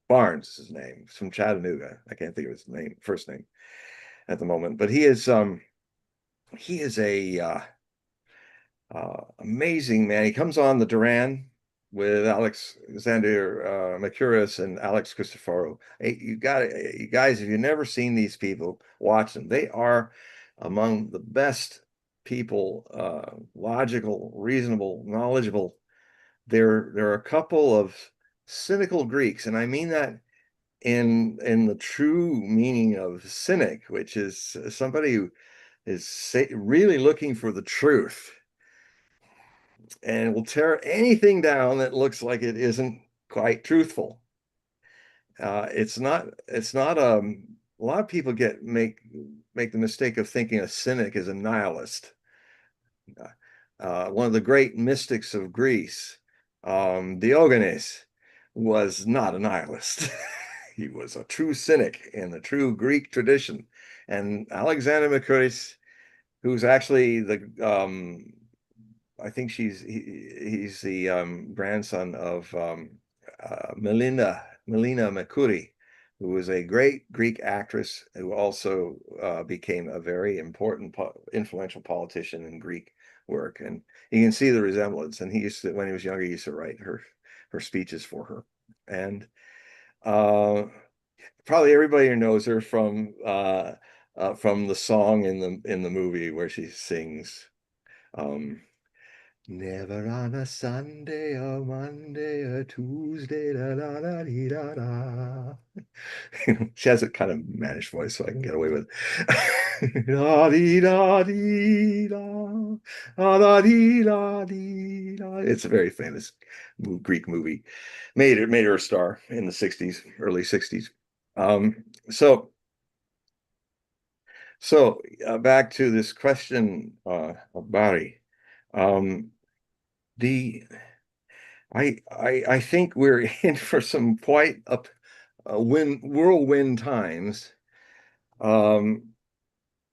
Barnes is his name, from Chattanooga. I can't think of his first name at the moment, but he is a amazing man. He comes on the Duran with Alexander Mercouris and Alex Christoforou. Hey, you guys, if you've never seen these people, watch them. They are among the best people, logical, reasonable, knowledgeable. There are a couple of cynical Greeks, and I mean that in the true meaning of cynic, which is somebody who is really looking for the truth and will tear anything down that looks like it isn't quite truthful. It's not a lot of people make the mistake of thinking a cynic is a nihilist. One of the great mystics of Greece, Diogenes, was not a nihilist. He was a true cynic in the true Greek tradition. And Alexander Mercouris, who's actually I think he's the grandson of Melina Mercouri, who was a great Greek actress who also became a very important, influential politician in Greek work. And you can see the resemblance. And he used to, when he was younger, he used to write her speeches for her. And probably everybody knows her from the song in the movie where she sings, never on a Sunday or Monday or Tuesday, da da da dee, da da. She has a kind of mannish voice, so I can get away with it. Da dee da dee da, da dee da dee da. It's a very famous Greek movie. Made her a star in the 60s, early 60s. So back to this question of Barry. I think we're in for some quite whirlwind times,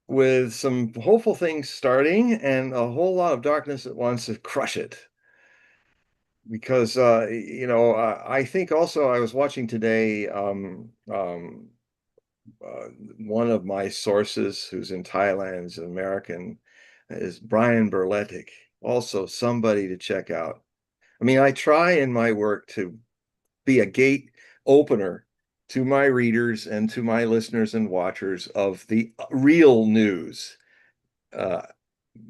with some hopeful things starting and a whole lot of darkness that wants to crush it. Because I think also I was watching today, one of my sources who's in Thailand is an American, is Brian Berletic, also somebody to check out. I mean, I try in my work to be a gate opener to my readers and to my listeners and watchers of the real news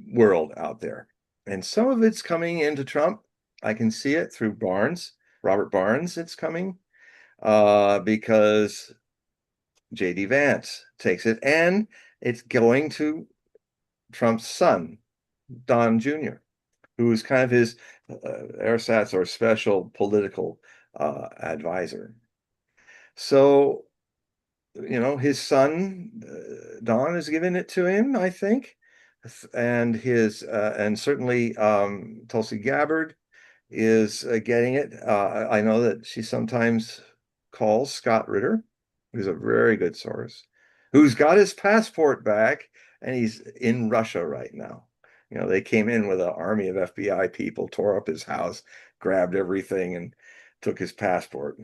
world out there. And some of it's coming into Trump. I can see it through Robert Barnes, it's coming because J.D. Vance takes it, and it's going to Trump's son, Don Jr., who is kind of his ersatz or special political advisor. So, his son, Don, is giving it to him, I think. And and certainly Tulsi Gabbard is getting it. I know that she sometimes calls Scott Ritter, who's a very good source, who's got his passport back and he's in Russia right now. You know, they came in with an army of FBI people, tore up his house, grabbed everything, and took his passport.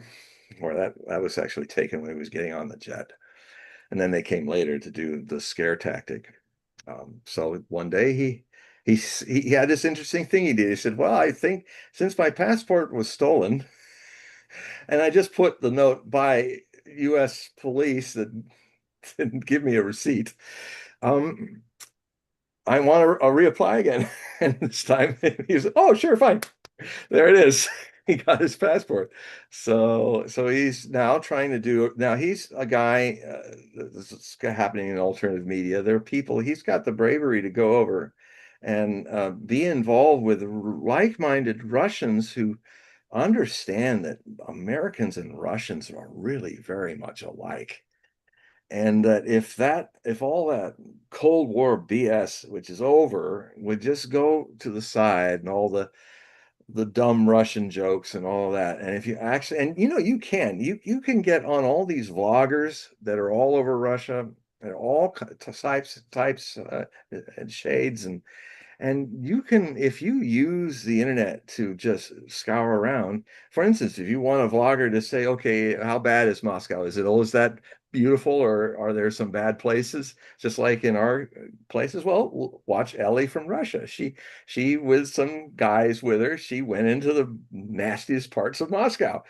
Or that was actually taken when he was getting on the jet. And then they came later to do the scare tactic. So one day he had this interesting thing he did. He said, "Well, I think since my passport was stolen, and I just put the note by U.S. police that didn't give me a receipt, um, I want to reapply again." And this time he said, "Oh, sure, fine." There it is. He got his passport. So he's now trying to do, now he's a guy, this is happening in alternative media. There are people, he's got the bravery to go over and be involved with like-minded Russians who understand that Americans and Russians are really very much alike. And that if all that Cold War BS, which is over, would just go to the side, and all the dumb Russian jokes and all that. And if you actually, and you know, you can get on all these vloggers that are all over Russia and all types and shades, and you can, if you use the internet to just scour around, for instance, if you want a vlogger to say, okay, how bad is Moscow? Is it, oh, is that beautiful, or are there some bad places? Just like in our places, well, watch Ellie from Russia. She with some guys with her, she went into the nastiest parts of Moscow.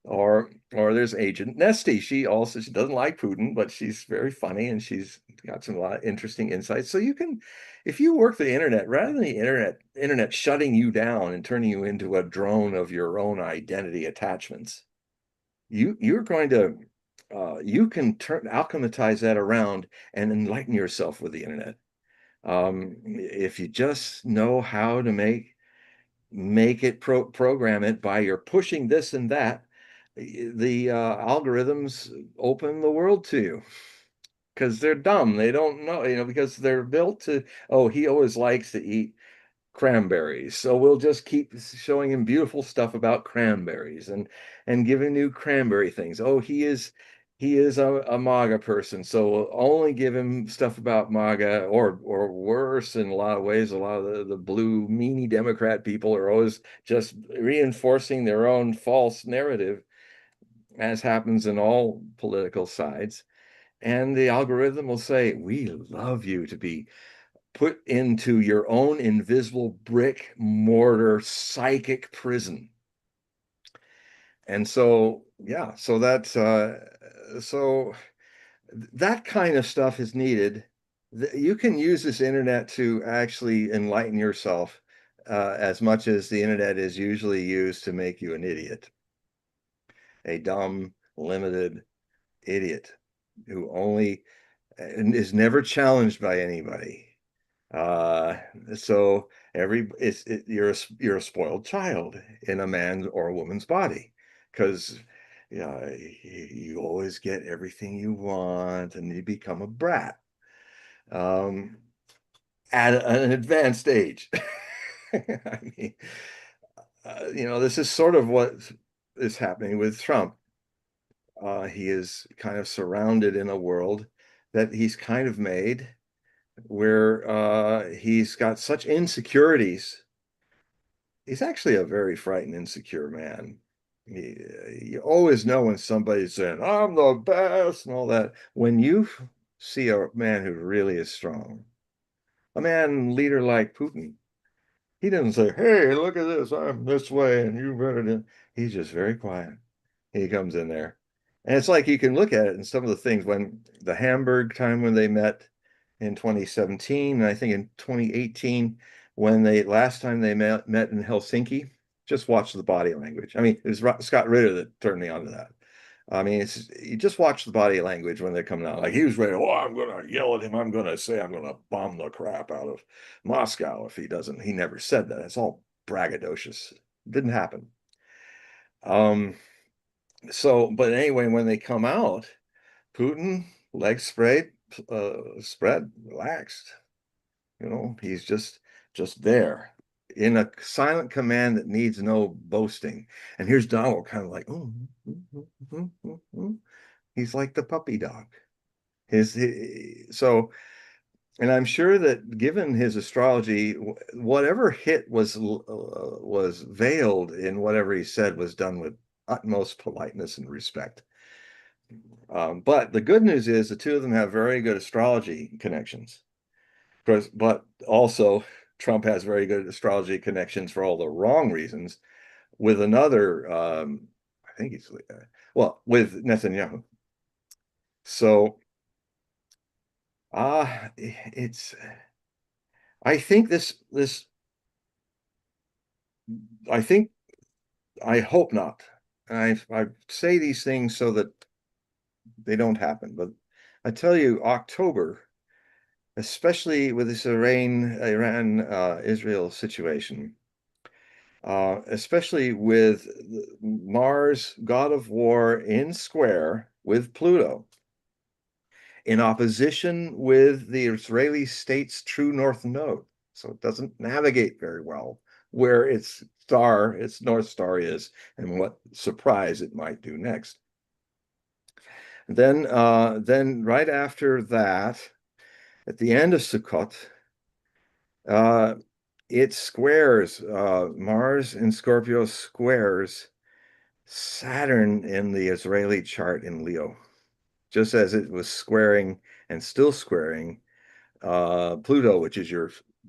Or there's Agent Nesty. She doesn't like Putin, but she's very funny and she's got some a lot of interesting insights. So you can, if you work the internet, rather than the internet shutting you down and turning you into a drone of your own identity attachments, you're going to you can alchemize that around and enlighten yourself with the internet. If you just know how to make it program it by you're pushing this and that, the algorithms open the world to you because they're dumb. They don't know, because they're built to, oh, he always likes to eat cranberries, so we'll just keep showing him beautiful stuff about cranberries and giving new cranberry things. Oh, he is a MAGA person, so we'll only give him stuff about MAGA, or worse in a lot of ways. A lot of the blue meanie Democrat people are always just reinforcing their own false narrative, as happens in all political sides. And the algorithm will say, we love you to be put into your own invisible brick mortar psychic prison. And so, yeah, so that's so that kind of stuff is needed. You can use this internet to actually enlighten yourself as much as the internet is usually used to make you an idiot, a dumb, limited idiot who only is never challenged by anybody. So you're a spoiled child in a man's or a woman's body, because you always get everything you want and you become a brat at an advanced age. I mean, this is sort of what is happening with Trump. He is kind of surrounded in a world that he's kind of made, where he's got such insecurities. He's actually a very frightened, insecure man. You always know when somebody's saying, I'm the best and all that. When you see a man who really is strong, a man leader like Putin, he doesn't say, hey, look at this, I'm this way and you better do. He's just very quiet. He comes in there. And it's like you can look at it in some of the things, when the Hamburg time when they met in 2017, and I think in 2018, when last time they met in Helsinki, just watch the body language. I mean, it was Scott Ritter that turned me on to that. I mean, you just watch the body language when they're coming out. Like he was ready, oh, I'm going to yell at him. I'm going to say I'm going to bomb the crap out of Moscow if he doesn't. He never said that. It's all braggadocious. It didn't happen. But anyway, when they come out, Putin, legs spread, relaxed. He's just there in a silent command that needs no boasting. And here's Donald kind of like, oh, he's like the puppy dog. So And I'm sure that given his astrology, whatever hit was veiled in whatever he said was done with utmost politeness and respect. But the good news is the two of them have very good astrology connections. But also, Trump has very good astrology connections for all the wrong reasons with another, I think he's, with Netanyahu. So, it's, I think I think, I hope not. I say these things so that they don't happen, but I tell you, October, especially with this Iran Israel situation, especially with Mars, god of war, in square with Pluto, in opposition with the Israeli state's true north node. So it doesn't navigate very well where its North Star is, and what surprise it might do next. Then right after that, at the end of Sukkot, it squares, Mars in Scorpio squares Saturn in the Israeli chart in Leo, just as it was squaring and still squaring Pluto, which is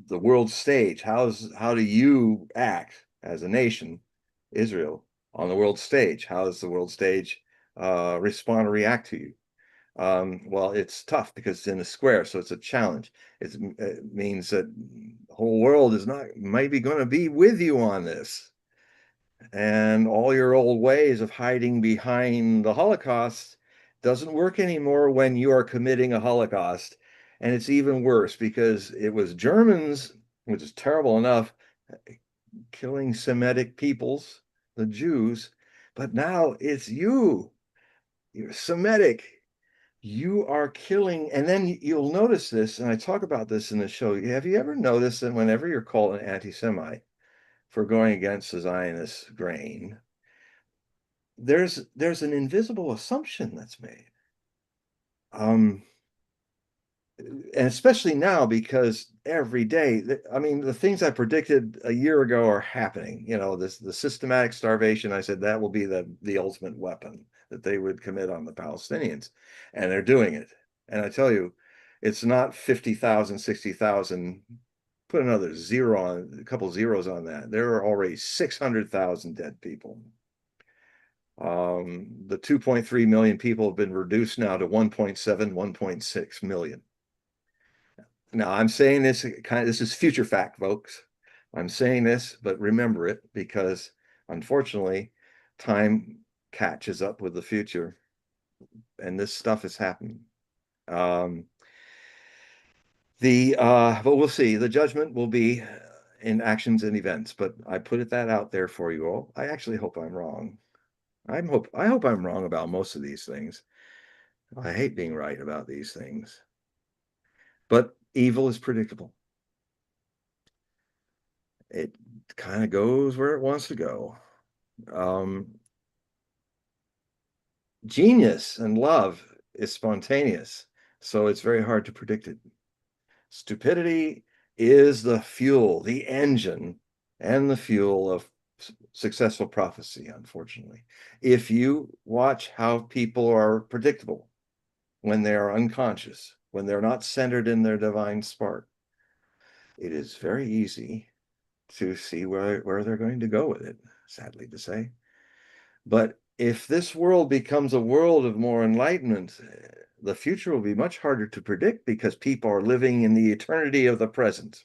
the world stage. How do you act as a nation, Israel, on the world stage? How does the world stage respond or react to you? Well, it's tough because it's in a square, so it's a challenge. It means that the whole world is not maybe going to be with you on this. And all your old ways of hiding behind the Holocaust doesn't work anymore when you are committing a Holocaust. And it's even worse because it was Germans, which is terrible enough, killing Semitic peoples, the Jews, but now it's you're Semitic. You are killing, and then you'll notice this, and I talk about this in the show. Have you ever noticed that whenever you're called an anti-Semite for going against the Zionist grain, there's an invisible assumption that's made. And especially now, because every day, I mean, the things I predicted a year ago are happening. You know, the systematic starvation, I said that will be the ultimate weapon that they would commit on the Palestinians, and they're doing it. And I tell you, it's not 50,000, 60,000. Put another zero on, a couple zeros on that. There are already 600,000 dead people. The 2.3 million people have been reduced now to 1.7, 1.6 million. Now, I'm saying this this is future fact, folks. I'm saying this, but remember it, because unfortunately, time catches up with the future, and this stuff is happening. But we'll see. The judgment will be in actions and events, but I put that out there for you all. I actually hope I'm wrong. I hope I'm wrong about most of these things. I hate being right about these things. But evil is predictable. It kind of goes where it wants to go. Genius and love is spontaneous, so it's very hard to predict it. Stupidity is the fuel, the engine, and the fuel of successful prophecy, unfortunately. If you watch how people are predictable when they are unconscious, when they're not centered in their divine spark, it is very easy to see where they're going to go with it, sadly to say. But if this world becomes a world of more enlightenment, the future will be much harder to predict, because people are living in the eternity of the present,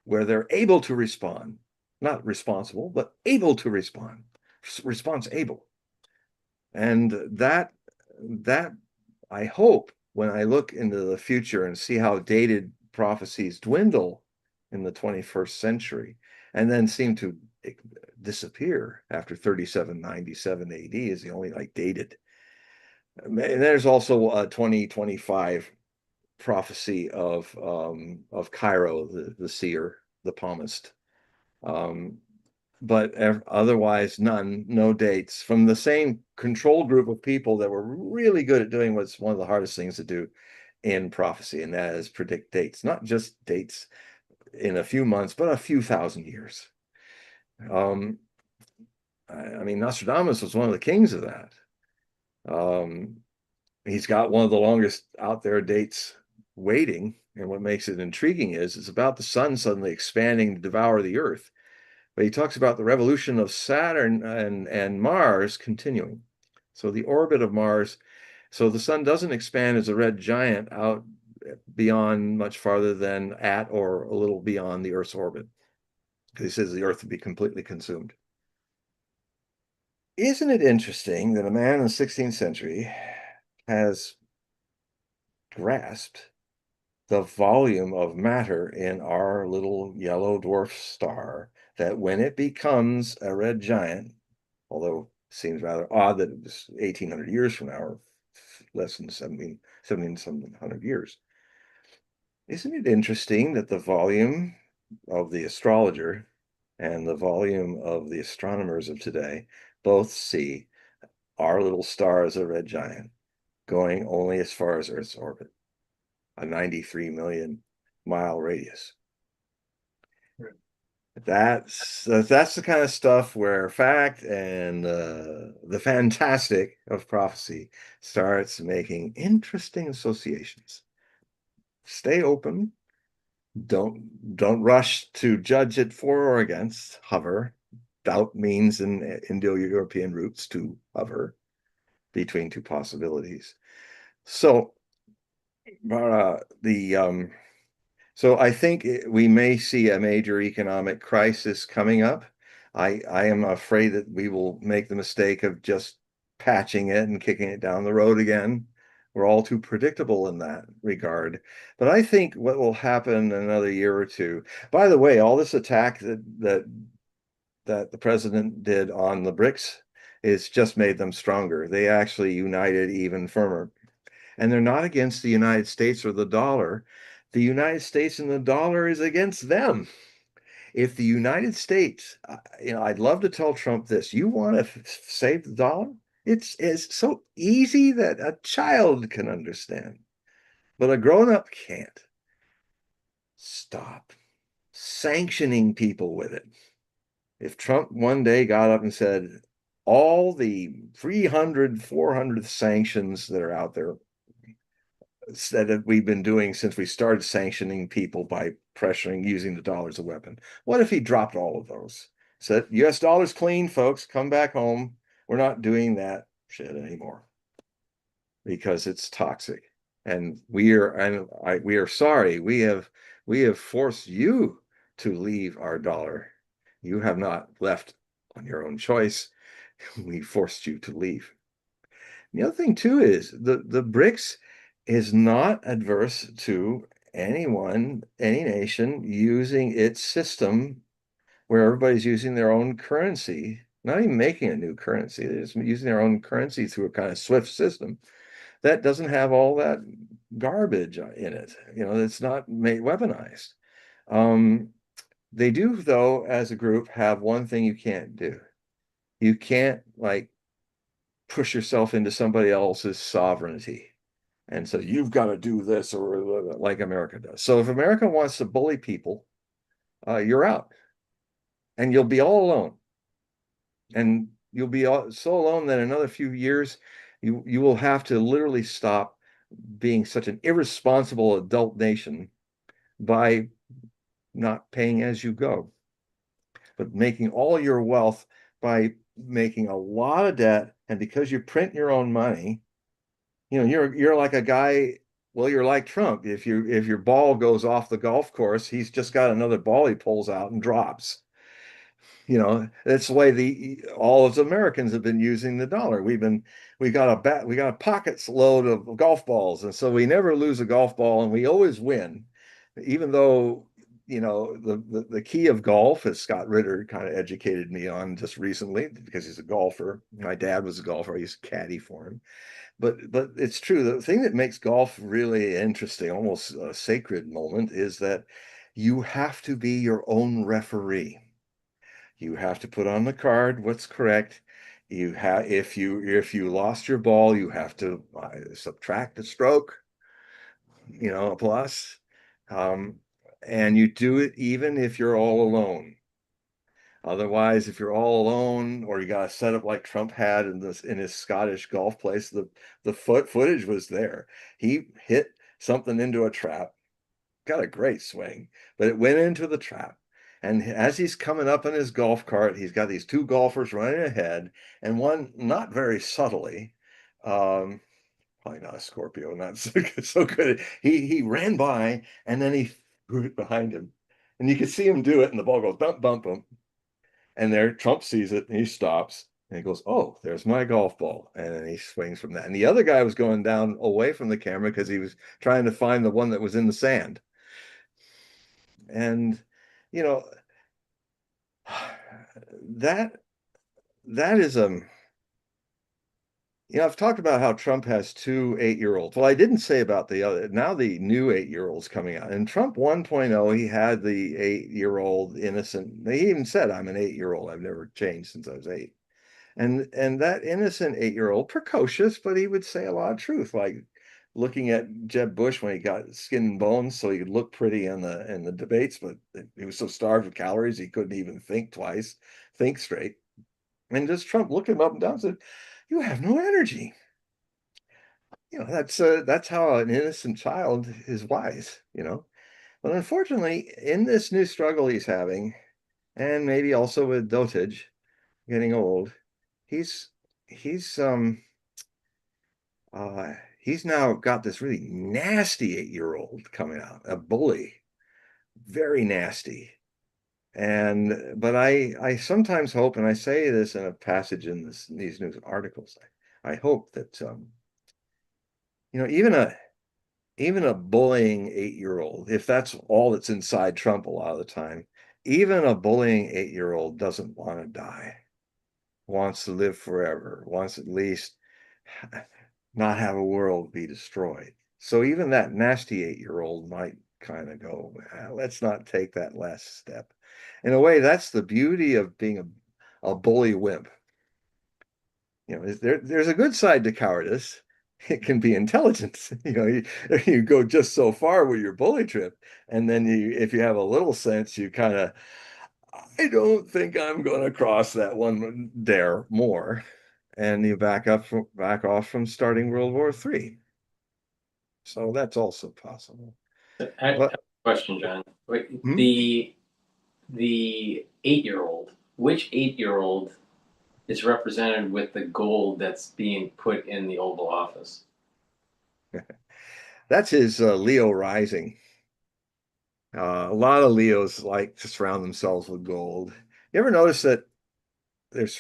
where they're able to respond, not responsible, but able to respond, response able. And that I hope, when I look into the future and see how dated prophecies dwindle in the 21st century and then seem to disappear after 3797 AD is the only dated. And there's also a 2025 prophecy of Cairo, the seer, the palmist. But otherwise no dates from the same control group of people that were really good at doing what's one of the hardest things to do, in prophecy, and that is predict dates, not just dates in a few months, but a few thousand years. I mean, Nostradamus was one of the kings of that. He's got one of the longest out there dates waiting, and what makes it intriguing is it's about the sun suddenly expanding to devour the earth. But he talks about the revolution of Saturn and Mars continuing. So the orbit of Mars, so the sun doesn't expand as a red giant out beyond much farther than at or a little beyond the Earth's orbit, because he says the Earth would be completely consumed. Isn't it interesting that a man in the 16th century has grasped the volume of matter in our little yellow dwarf star, that when it becomes a red giant, although it seems rather odd that it was 1,800 years from now, or less than 1,700 years. Isn't it interesting that the volume of the astrologer and the volume of the astronomers of today both see our little star as a red giant going only as far as Earth's orbit, a 93 million mile radius? Right. That's the kind of stuff where fact and the fantastic of prophecy starts making interesting associations. Stay open. Don't rush to judge it for or against. Hover. Doubt means in Indo-European roots to hover between two possibilities. So so I think we may see a major economic crisis coming up. I am afraid that we will make the mistake of just patching it and kicking it down the road again. We're all too predictable in that regard. But I think what will happen in another year or two, by the way, all this attack that the president did on the BRICS is just made them stronger. They actually united even firmer. And they're not against the United States or the dollar. The United States and the dollar is against them. If the United States, I'd love to tell Trump this: you want to save the dollar? It's so easy that a child can understand, but a grown-up can't. Stop sanctioning people with it. If Trump one day got up and said, all the 300, 400 sanctions that are out there that we've been doing since we started sanctioning people by pressuring, using the dollar as a weapon. What if he dropped all of those? Said, US dollar's clean, folks, come back home. We're not doing that shit anymore because it's toxic. And we are sorry. We have forced you to leave our dollar. You have not left on your own choice. We forced you to leave. The other thing too is the BRICS is not adverse to anyone, any nation using its system where everybody's using their own currency, not even making a new currency. They're just using their own currency through a kind of SWIFT system that doesn't have all that garbage in it. It's not weaponized. They do, though, as a group, have one thing you can't do. You can't push yourself into somebody else's sovereignty. And so you've got to do this, or like America does. So if America wants to bully people, you're out. And you'll be all alone. And you'll be so alone that in another few years, you will have to literally stop being such an irresponsible adult nation by not paying as you go, but making all your wealth by making a lot of debt. And because you print your own money, you're like a guy. Well, you're like Trump. If your ball goes off the golf course, he's just got another ball he pulls out and drops. That's the way all of us Americans have been using the dollar. We got a pockets load of golf balls, and so we never lose a golf ball, and we always win, even though the key of golf, as Scott Ritter kind of educated me on just recently, because he's a golfer. My dad was a golfer. I used to caddy for him. But it's true. The thing that makes golf really interesting, almost a sacred moment, is that you have to be your own referee. You have to put on the card what's correct. If you lost your ball, you have to subtract a stroke. a plus. And you do it even if you're all alone. Otherwise, if you're all alone or you got a setup like Trump had in his Scottish golf place, the footage was there. He hit something into a trap, got a great swing, but it went into the trap. And as he's coming up in his golf cart, he's got these two golfers running ahead, and one not very subtly, probably not a Scorpio, not so good. He ran by and then he threw it behind him. And you could see him do it, and the ball goes bump, bump, bump. And there, Trump sees it and he stops and he goes, "Oh, there's my golf ball." And then he swings from that. And the other guy was going down away from the camera because he was trying to find the one that was in the sand. And, you know, that is I've talked about how Trump has two 8-year-olds. Well, I didn't say about the other. Now the new 8-year-olds coming out. In Trump 1.0, he had the 8-year-old innocent. He even said, "I'm an 8-year-old. I've never changed since I was 8." And that innocent 8-year-old, precocious, but he would say a lot of truth, like looking at Jeb Bush when he got skin and bones so he could look pretty in the debates, but he was so starved of calories he couldn't even think twice, think straight. And just Trump looked him up and down and said, "You have no energy." That's how an innocent child is wise. But unfortunately, in this new struggle he's having, and maybe also with dotage, getting old, he's he's he's now got this really nasty 8-year-old coming out, a bully, very nasty. But I sometimes hope, and I say this in a passage in these news articles, I hope that even a bullying 8-year-old, if that's all that's inside Trump a lot of the time, even a bullying 8-year-old doesn't want to die, wants to live forever, wants at least not have a world be destroyed. So even that nasty 8-year-old might kind of go, let's not take that last step. In a way, that's the beauty of being a bully wimp. There's a good side to cowardice. It can be intelligence. You go just so far with your bully trip, and then if you have a little sense, you kind of, I don't think I'm going to cross that one dare more, and you back off from starting World War III. So that's also possible. I have a question, John. The 8-year-old, which 8-year-old is represented with the gold that's being put in the Oval Office? That's his Leo rising. A lot of Leos like to surround themselves with gold. You ever notice that there's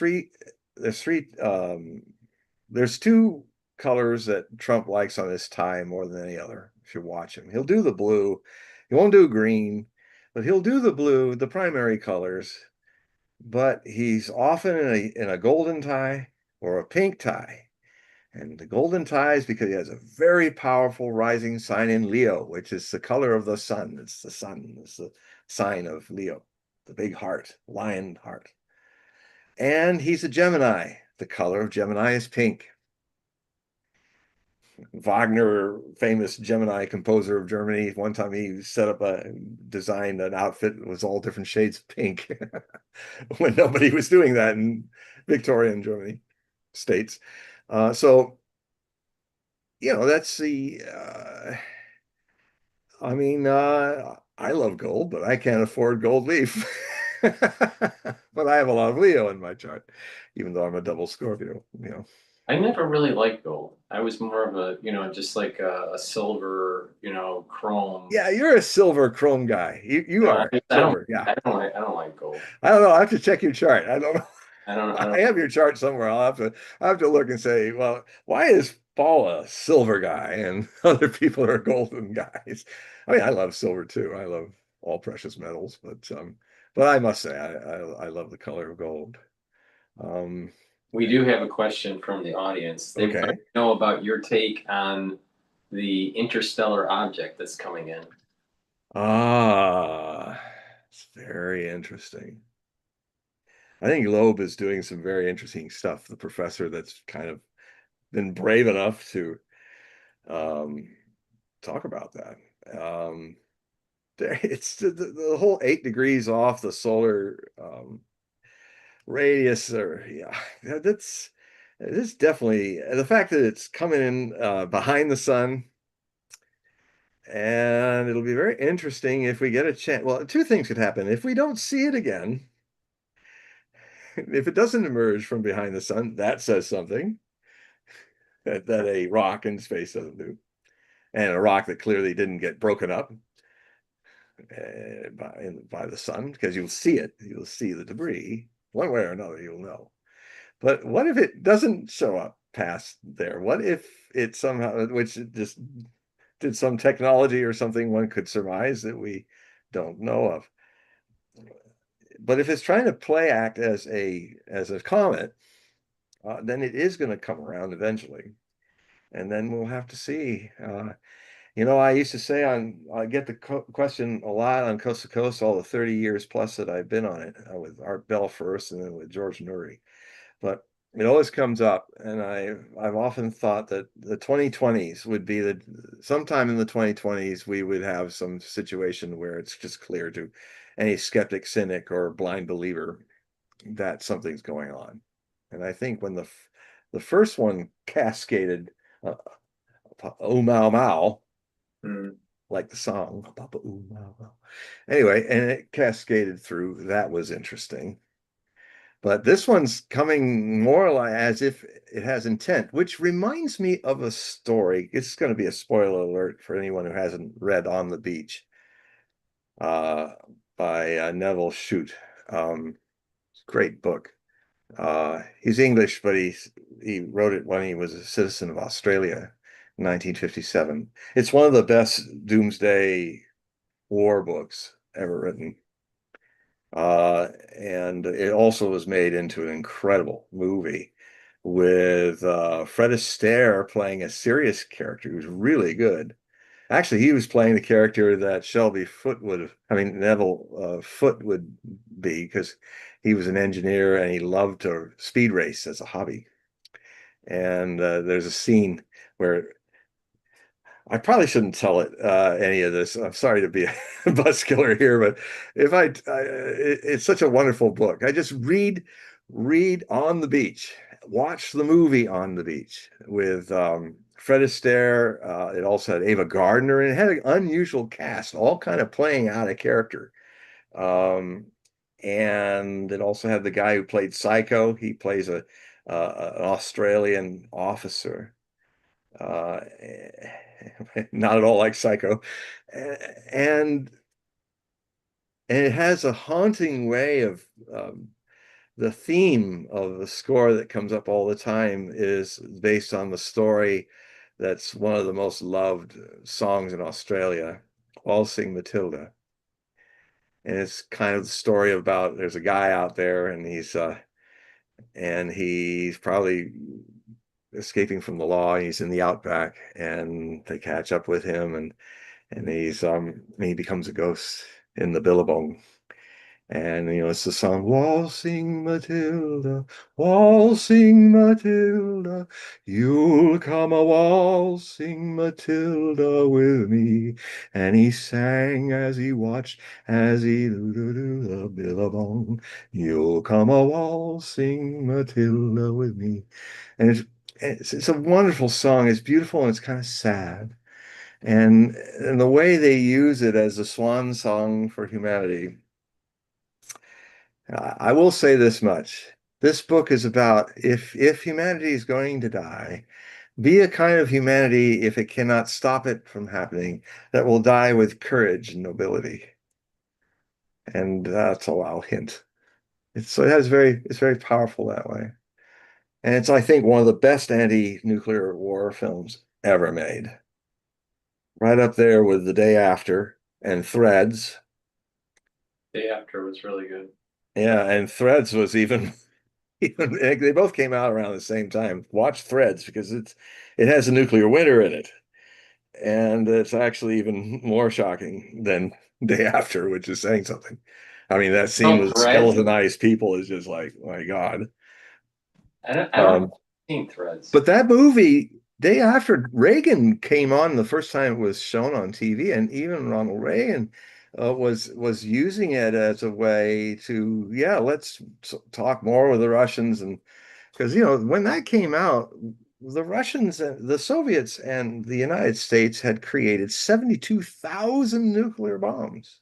two colors that Trump likes on his tie more than any other? If you watch him, he'll do the blue. He won't do green, but he'll do the blue, the primary colors. But he's often in a golden tie or a pink tie. And the golden tie is because he has a very powerful rising sign in Leo, which is the color of the sun. It's the sun. It's the sign of Leo, the big heart, lion heart. And he's a Gemini. The color of Gemini is pink. Wagner, famous Gemini composer of Germany, one time he designed an outfit that was all different shades of pink when nobody was doing that in Victorian Germany states. So that's I love gold, but I can't afford gold leaf. But I have a lot of Leo in my chart, even though I'm a double Scorpio. I never really liked gold. I was more of a, just like a silver, chrome. Yeah, you're a silver chrome guy. You are silver. I don't like gold. I don't know. I have to check your chart. I don't know. I don't. I have your chart somewhere. I have to look and say, well, why is Paul a silver guy and other people are golden guys? I mean, I love silver too. I love all precious metals, but I must say I love the color of gold. We do have a question from the audience. They want to know about your take on the interstellar object that's coming in. It's very interesting. I think Loeb is doing some very interesting stuff. The professor that's kind of been brave enough to talk about that. It's the whole 8 degrees off the solar radius, or yeah, that's definitely the fact that it's coming in behind the sun. And it'll be very interesting if we get a chance. Well, two things could happen. If we don't see it again, if it doesn't emerge from behind the sun, that says something that a rock in space doesn't do. And a rock that clearly didn't get broken up by the sun, because you'll see it. You'll see the debris. One way or another, you'll know. But what if it doesn't show up past there? What if it somehow, which just did some technology or something one could surmise that we don't know of. But if it's trying to play act as a comet, then it is going to come around eventually, and then we'll have to see. I used to say I get the question a lot on Coast to Coast, all the 30 years plus that I've been on it, with Art Bell first and then with George Nuri. But it always comes up, and I've often thought that the 2020s would be sometime in the 2020s we would have some situation where it's just clear to any skeptic, cynic, or blind believer that something's going on. And I think when the first one cascaded, oh mau mau, like the song, Papa ooh mau mau. Anyway, and it cascaded through. That was interesting. But this one's coming more like as if it has intent, which reminds me of a story. It's going to be a spoiler alert for anyone who hasn't read On the Beach by Neville Shute. Great book. He's English, but he wrote it when he was a citizen of Australia in 1957. It's one of the best doomsday war books ever written. And it also was made into an incredible movie with Fred Astaire playing a serious character who's really good. Actually, he was playing the character that Neville Foote would be, because he was an engineer and he loved to speed race as a hobby. And there's a scene where I probably shouldn't tell any of this. I'm sorry to be a buzzkiller here, but it's such a wonderful book. I just read On the Beach, watch the movie On the Beach with Fred Astaire. It also had Ava Gardner, and it had an unusual cast, all kind of playing out of character. And it also had the guy who played Psycho. He plays an Australian officer. Not at all like Psycho, and it has a haunting way of the theme of the score that comes up all the time is based on the story that's one of the most loved songs in Australia, Waltzing Matilda. And it's kind of the story about there's a guy out there, and he's probably escaping from the law. He's in the outback, and they catch up with him, and he becomes a ghost in the billabong. And it's the song Waltzing Matilda, Waltzing Matilda, you'll come a waltzing Matilda with me. And he sang as he watched, as he do the billabong, you'll come a waltzing Matilda with me. And it's a wonderful song. It's beautiful and it's kind of sad. And the way they use it as a swan song for humanity, I will say this much. This book is about if humanity is going to die, be a kind of humanity, if it cannot stop it from happening, that will die with courage and nobility. And that's all I'll hint. It's very powerful that way. And it's, I think, one of the best anti-nuclear war films ever made. Right up there with The Day After and Threads. Day After was really good. Yeah, and Threads was even they both came out around the same time. Watch Threads because it has a nuclear winter in it. And it's actually even more shocking than Day After, which is saying something. I mean, that scene with skeletonized people is just like, my God. I don't seen Threads. But that movie day after Reagan came on, the first time it was shown on TV, and even Ronald Reagan was using it as a way to, yeah, let's talk more with the Russians. And because, when that came out, the Russians, the Soviets, and the United States had created 72,000 nuclear bombs.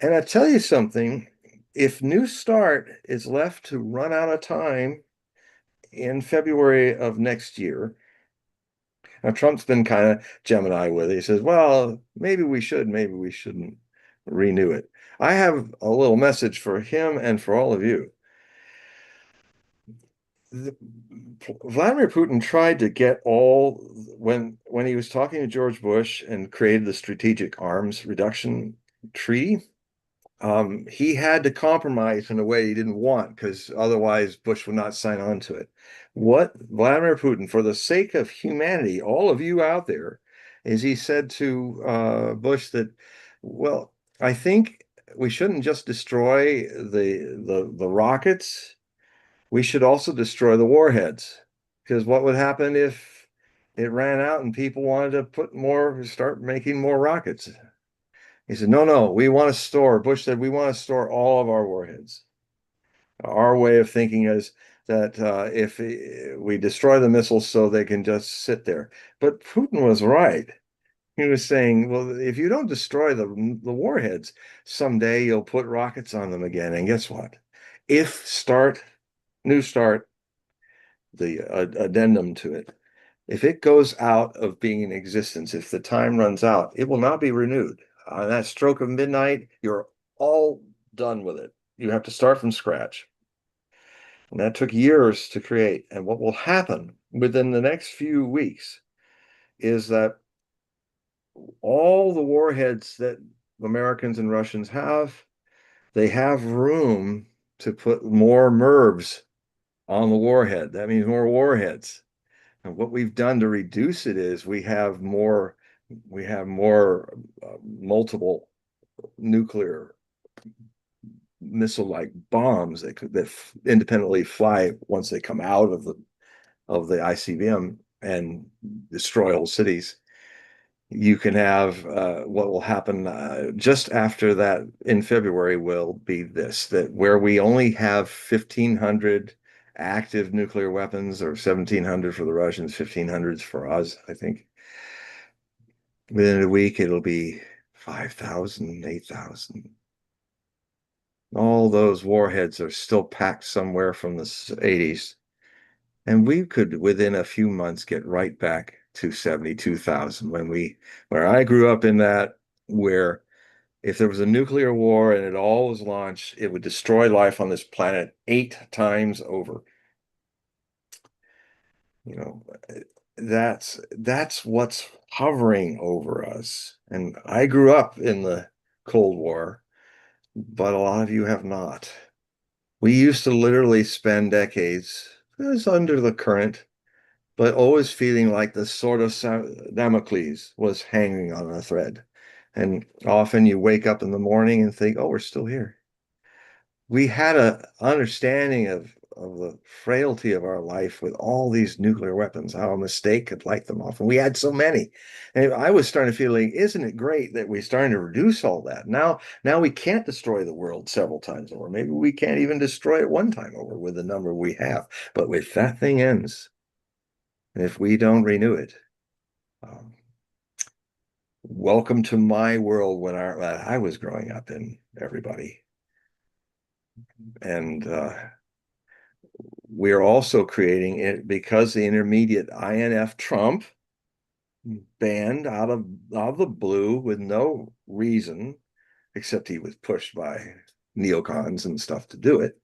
And I tell you something, if New START is left to run out of time in February of next year, now Trump's been kind of Gemini with it. He says, well, maybe we should, maybe we shouldn't renew it. I have a little message for him and for all of you. Vladimir Putin tried to get when he was talking to George Bush and created the Strategic Arms Reduction Treaty. He had to compromise in a way he didn't want, because otherwise Bush would not sign on to it. What Vladimir Putin, for the sake of humanity, all of you out there, is he said to Bush that, well, I think we shouldn't just destroy the rockets. We should also destroy the warheads, because what would happen if it ran out and people wanted to start making more rockets? He said, no, we want to store, Bush said, we want to store all of our warheads. Our way of thinking is that if we destroy the missiles so they can just sit there. But Putin was right. He was saying, well, if you don't destroy the warheads, someday you'll put rockets on them again. And guess what? New START, the addendum to it, if it goes out of being in existence, if the time runs out, it will not be renewed. On that stroke of midnight, you're all done with it. You have to start from scratch. And that took years to create. And what will happen within the next few weeks is that all the warheads that Americans and Russians have, they have room to put more MIRVs on the warhead. That means more warheads. And what we've done to reduce it is we have more multiple nuclear missile-like bombs that independently fly once they come out of the ICBM and destroy whole cities. You can have what will happen just after that in February will be that where we only have 1,500 active nuclear weapons, or 1,700 for the Russians, 1,500 for us, I think. Within a week, it'll be 5,000, 8,000. All those warheads are still packed somewhere from the 80s. And we could, within a few months, get right back to 72,000 where I grew up in that, where if there was a nuclear war and it all was launched, it would destroy life on this planet 8 times over. That's what's hovering over us. And I grew up in the Cold War, but a lot of you have not. We used to literally spend decades, it was under the current, but always feeling like the sword of Damocles was hanging on a thread. And often you wake up in the morning and think, oh, we're still here. We had an understanding of the frailty of our life with all these nuclear weapons, how a mistake could light them off. And we had so many. And I was starting to feel like, isn't it great that we're starting to reduce all that? Now we can't destroy the world several times over. Maybe we can't even destroy it one time over with the number we have. But if that thing ends, and if we don't renew it, welcome to my world when I was growing up in, everybody. And we're also creating it because the intermediate INF Trump banned out of the blue with no reason, except he was pushed by neocons and stuff to do it.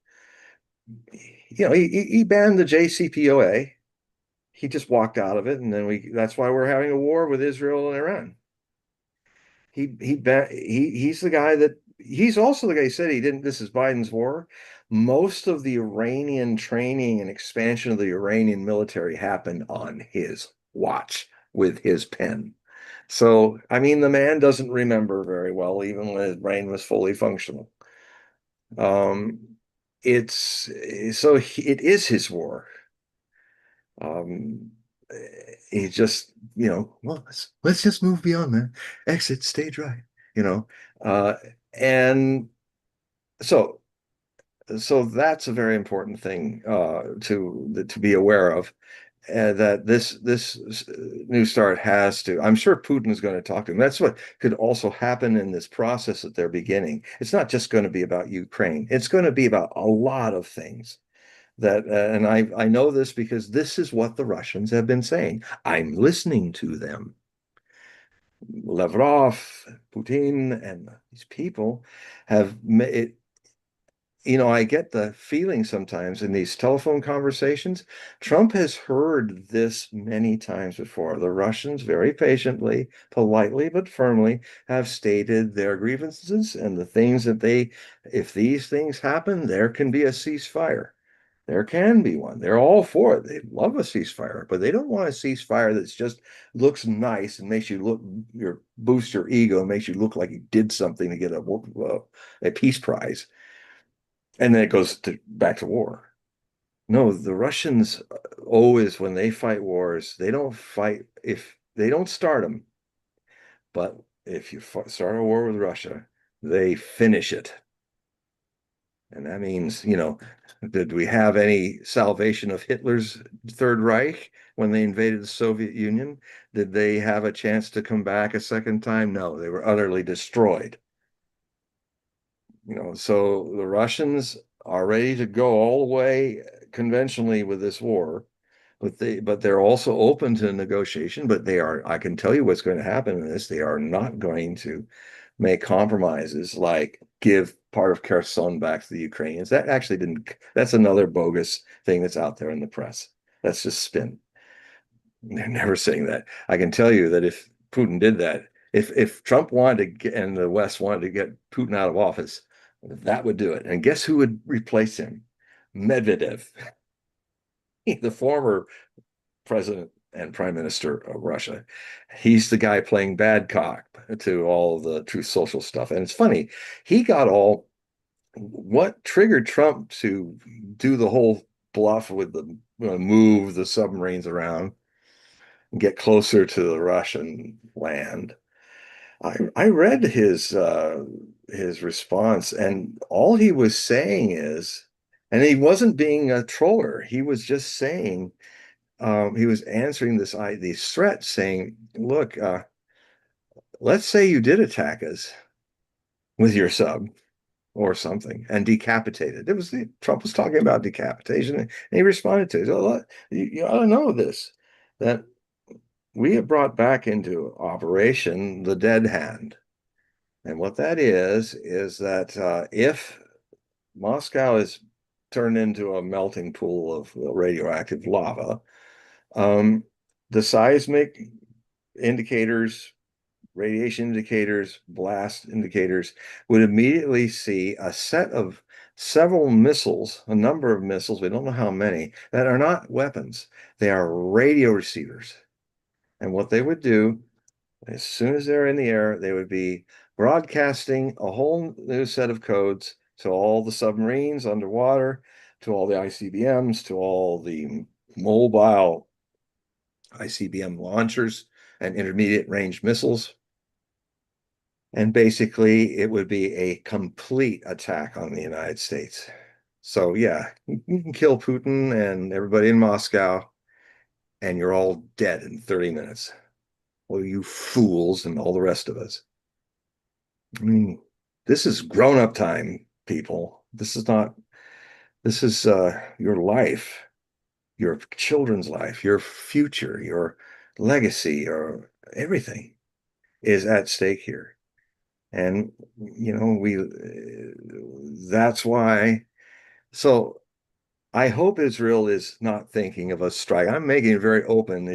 He banned the JCPOA. He just walked out of it, and then that's why we're having a war with Israel and Iran. He's the guy that he's also the guy who said he didn't. This is Biden's war. Most of the Iranian training and expansion of the Iranian military happened on his watch with his pen. So, I mean, the man doesn't remember very well, even when his brain was fully functional. It is his war. he just, well, let's just move beyond that. Exit stage right, you know. And so that's a very important thing to be aware of. That this new start has to. I'm sure Putin is going to talk to him. That's what could also happen in this process that they're beginning. It's not just going to be about Ukraine. It's going to be about a lot of things. That and I know this because this is what the Russians have been saying. I'm listening to them. Lavrov, Putin, and these people have made. I get the feeling sometimes in these telephone conversations, Trump has heard this many times before. The Russians very patiently, politely, but firmly have stated their grievances and the things that if these things happen, there can be a ceasefire. There can be one. They're all for it. They love a ceasefire, but they don't want a ceasefire that's just looks nice and makes you boost your ego and makes you look like you did something to get a peace prize. And then it goes back to war. No, the Russians always, when they fight wars, they don't fight if they don't start them. But if you start a war with Russia, they finish it. And that means, did we have any salvation of Hitler's Third Reich when they invaded the Soviet Union? Did they have a chance to come back a second time? No, they were utterly destroyed. So the Russians are ready to go all the way conventionally with this war, but they're also open to negotiation. But I can tell you what's going to happen in this. They are not going to make compromises like give part of Kherson back to the Ukrainians. That's another bogus thing that's out there in the press. That's just spin. They're never saying that. I can tell you that if Putin did that, if Trump wanted to and the West wanted to get Putin out of office, that would do it. And guess who would replace him? Medvedev, the former president and prime minister of Russia. He's the guy playing bad cop to all the Truth Social stuff. And it's funny, he got what triggered Trump to do the whole bluff with the move the submarines around and get closer to the Russian land. I read his response, and all he was saying is, and he wasn't being a troller. He was just saying, he was answering these threats, saying, "Look, let's say you did attack us with your sub or something and decapitated." Trump was talking about decapitation, and he responded to it. So, you ought to know this, that we have brought back into operation the dead hand. And what that is that if Moscow is turned into a melting pool of radioactive lava, the seismic indicators, radiation indicators, blast indicators would immediately see a set of several missiles, a number of missiles, we don't know how many, that are not weapons. They are radio receivers. And what they would do, as soon as they're in the air, they would be broadcasting a whole new set of codes to all the submarines underwater, to all the ICBMs, to all the mobile ICBM launchers and intermediate range missiles. And basically, it would be a complete attack on the United States. So, yeah, you can kill Putin and everybody in Moscow, and you're all dead in 30 minutes. Well, you fools and all the rest of us. I mean, this is grown-up time, people. This is your life, your children's life, your future, your legacy, your everything is at stake here. And, that's why. So I hope Israel is not thinking of a strike. I'm making it very open.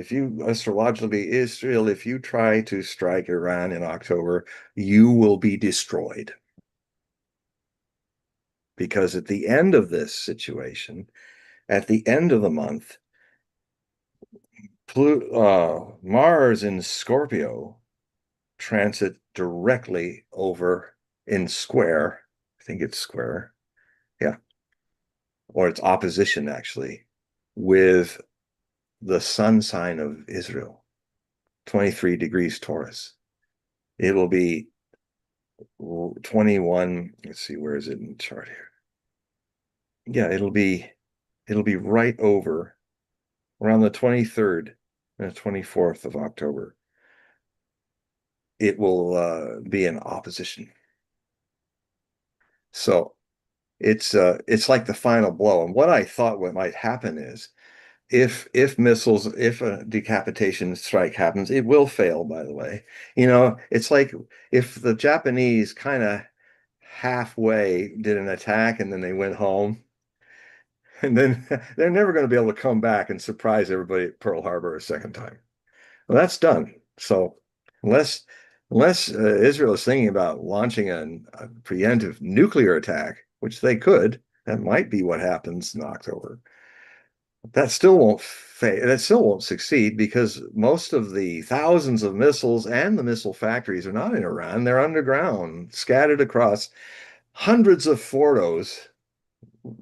Astrologically, Israel, if you try to strike Iran in October, you will be destroyed. Because at the end of this situation, at the end of the month, Mars in Scorpio transit directly over in square. I think it's square. Yeah. Or it's opposition actually with the sun sign of Israel, 23 degrees Taurus. It will be 21. Let's see, where is it in the chart here? Yeah, it'll be right over around the 23rd and the 24th of October. It will be in opposition. So it's like the final blow. And what I thought what might happen is if a decapitation strike happens, it will fail, by the way. It's like if the Japanese kind of halfway did an attack and then they went home, and then they're never going to be able to come back and surprise everybody at Pearl Harbor a second time. Well, that's done. So unless Israel is thinking about launching a preemptive nuclear attack, which they could, that might be what happens in October. That still won't fail. That still won't succeed because most of the thousands of missiles and the missile factories are not in Iran. They're underground, scattered across hundreds of fordos,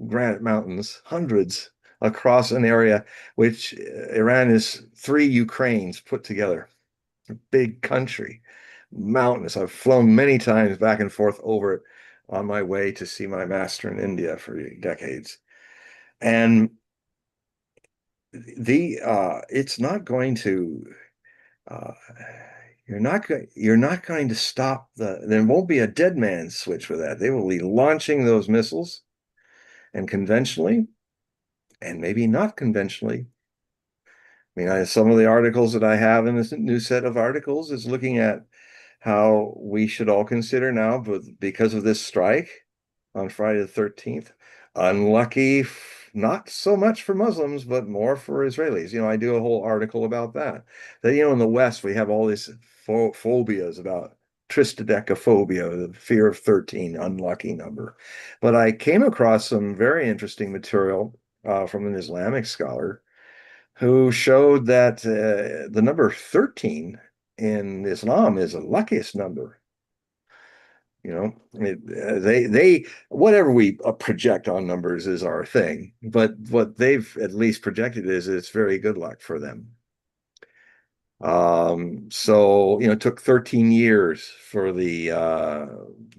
granite mountains, hundreds across an area which Iran is 3 Ukraines put together. A big country, mountainous. I've flown many times back and forth over it on my way to see my master in India for decades. And it's not going to uh, you're not going to stop there won't be a dead man's switch with that. They will be launching those missiles, and conventionally and maybe not conventionally. I mean, some of the articles that I have in this new set of articles is looking at how we should all consider now, but because of this strike on Friday the 13th, unlucky, not so much for Muslims, but more for Israelis. I do a whole article about that. That, in the West, we have all these phobias about triskaidekaphobia, the fear of 13, unlucky number. But I came across some very interesting material from an Islamic scholar who showed that the number 13 in Islam is the luckiest number. They whatever we project on numbers is our thing, but what they've at least projected is it's very good luck for them. So it took 13 years for the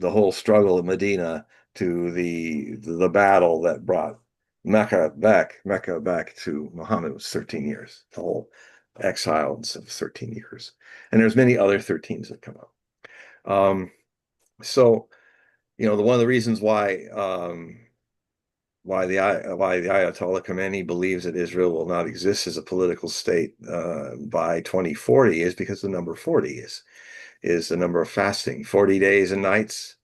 whole struggle of Medina to the battle that brought Mecca back to Muhammad was 13 years. The whole exile of 13 years, and there's many other 13s that come up. So one of the reasons why the Ayatollah Khamenei believes that Israel will not exist as a political state by 2040 is because the number 40 is the number of fasting, 40 days and nights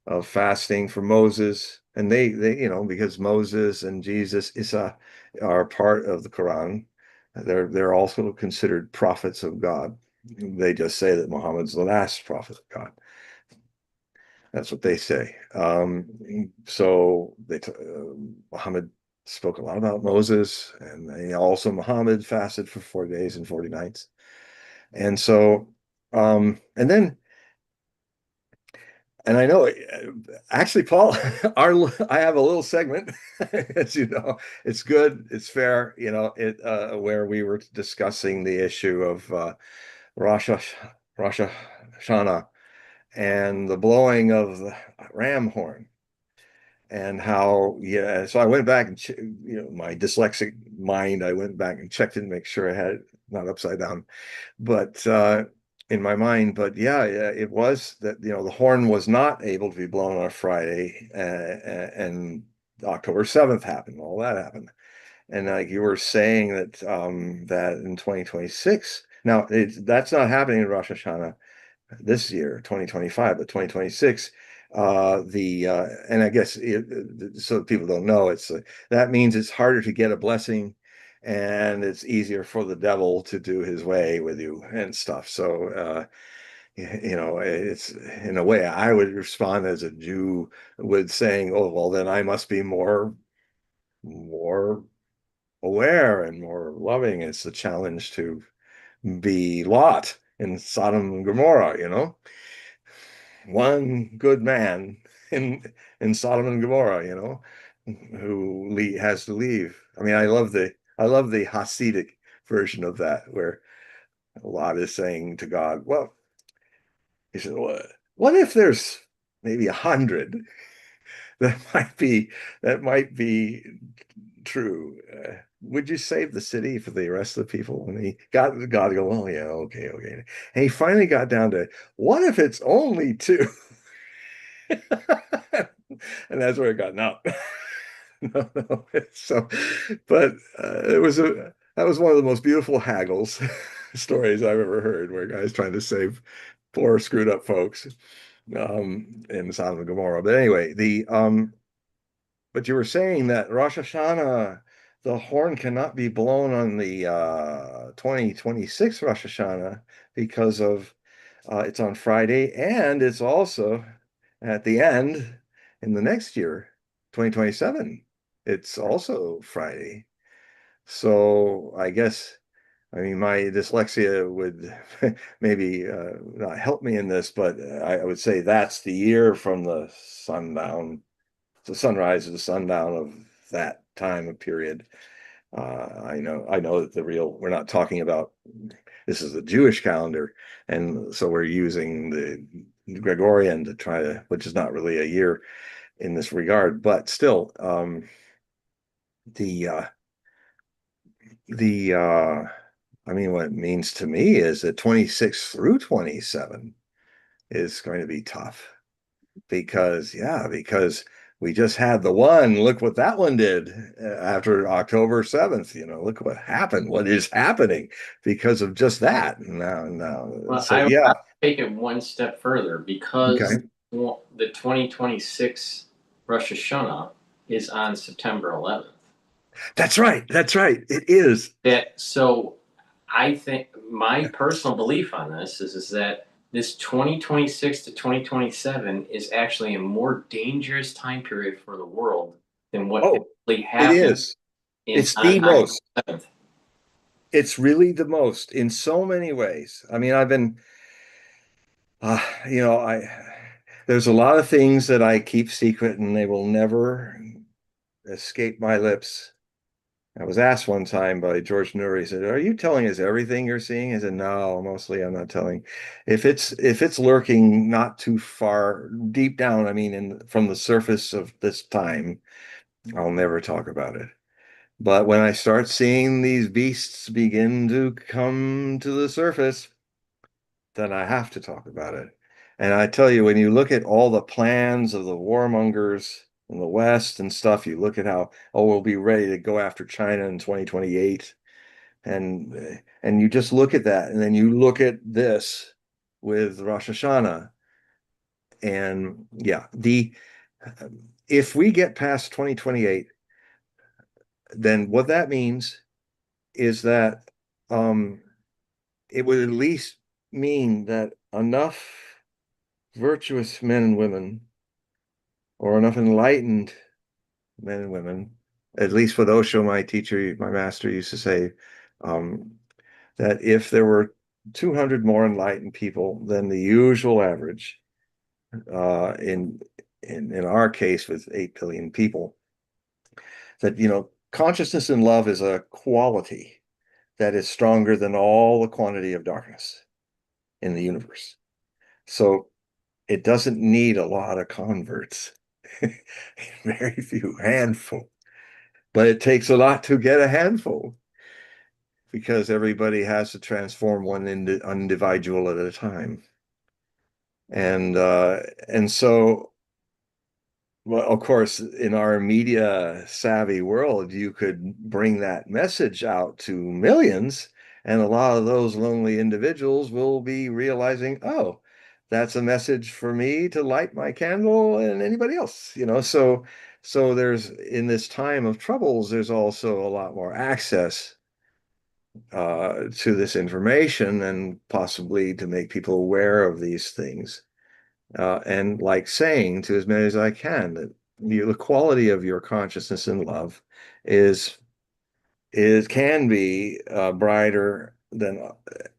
of fasting for Moses. And they because Moses and Jesus are part of the Quran, they're also considered prophets of God. They just say that Muhammad's the last prophet of God. That's what they say. So Muhammad spoke a lot about Moses, and also Muhammad fasted for 40 days and 40 nights. And so, and I know, actually, Paul, I have a little segment, as you know, it's good, it's fair, where we were discussing the issue of Rosh Hashanah and the blowing of the ram horn, and how, so I went back and my dyslexic mind, I went back and checked it to make sure I had it not upside down, but in my mind. But yeah, it was that the horn was not able to be blown on a Friday, and October 7th happened, all that happened. And like you were saying that that in 2026, now that's not happening in Rosh Hashanah this year, 2025, but 2026, and I guess so people don't know, that means it's harder to get a blessing, and it's easier for the devil to do his way with you and stuff. So it's, in a way, I would respond as a Jew with saying, oh, well, then I must be more aware and more loving. It's the challenge to be Lot in Sodom and Gomorrah, one good man in Sodom and Gomorrah, who has to leave. I mean, I love the Hasidic version of that, where a lot is saying to God, well, he said, what if there's maybe 100 that might be true? Would you save the city for the rest of the people? And he got God to go, oh yeah, okay, okay. And he finally got down to, what if it's only 2? And that's where it got, no. No. So, but that was one of the most beautiful haggles stories I've ever heard, where guys trying to save poor screwed up folks in Sodom and Gomorrah. But anyway, but you were saying that Rosh Hashanah, the horn cannot be blown on the 2026 Rosh Hashanah because of it's on Friday, and it's also at the end in the next year, 2027. It's also Friday. So I guess, I mean, my dyslexia would maybe not help me in this, but I would say that's the year from the sundown, the sunrise to the sundown of that time of period. I know that we're not talking about, this is the Jewish calendar, and so we're using the Gregorian to try to, which is not really a year in this regard, but still, the I mean, what it means to me is that 26 through 27 is going to be tough because we just had the one. Look what that one did after October 7th. Look what happened. What is happening because of just that? Now. Well, So I yeah. would take it one step further because Okay. the 2026 Rosh Hashanah is on September 11th. That's right. That's right. It is. So I think my personal belief on this is that this 2026 to 2027 is actually a more dangerous time period for the world than what typically It happens is. It's the most. It's really the most in so many ways. I mean, I've been, there's a lot of things that I keep secret and they will never escape my lips. I was asked one time by George Noory, he said, are you telling us everything you're seeing? I said, no, mostly I'm not telling. If it's lurking not too far deep down, I mean, from the surface of this time, I'll never talk about it. But when I start seeing these beasts begin to come to the surface, then I have to talk about it. And I tell you, when you look at all the plans of the warmongers in the West and stuff, you look at how, we'll be ready to go after China in 2028. And you just look at that, and then you look at this with Rosh Hashanah. And yeah, if we get past 2028, then what that means is that it would at least mean that enough virtuous men and women, or enough enlightened men and women, at least with Osho, my teacher, my master, used to say, that if there were 200 more enlightened people than the usual average, in our case with 8 billion people, that consciousness and love is a quality that is stronger than all the quantity of darkness in the universe. So it doesn't need a lot of converts, very few, handful, but it takes a lot to get a handful because everybody has to transform one individual at a time. And so, well, of course, in our media savvy world, you could bring that message out to millions, and a lot of those lonely individuals will be realizing, oh, that's a message for me to light my candle and anybody else, so there's, in this time of troubles, there's also a lot more access to this information, and possibly to make people aware of these things. And like saying to as many as I can that the quality of your consciousness and love can be brighter than,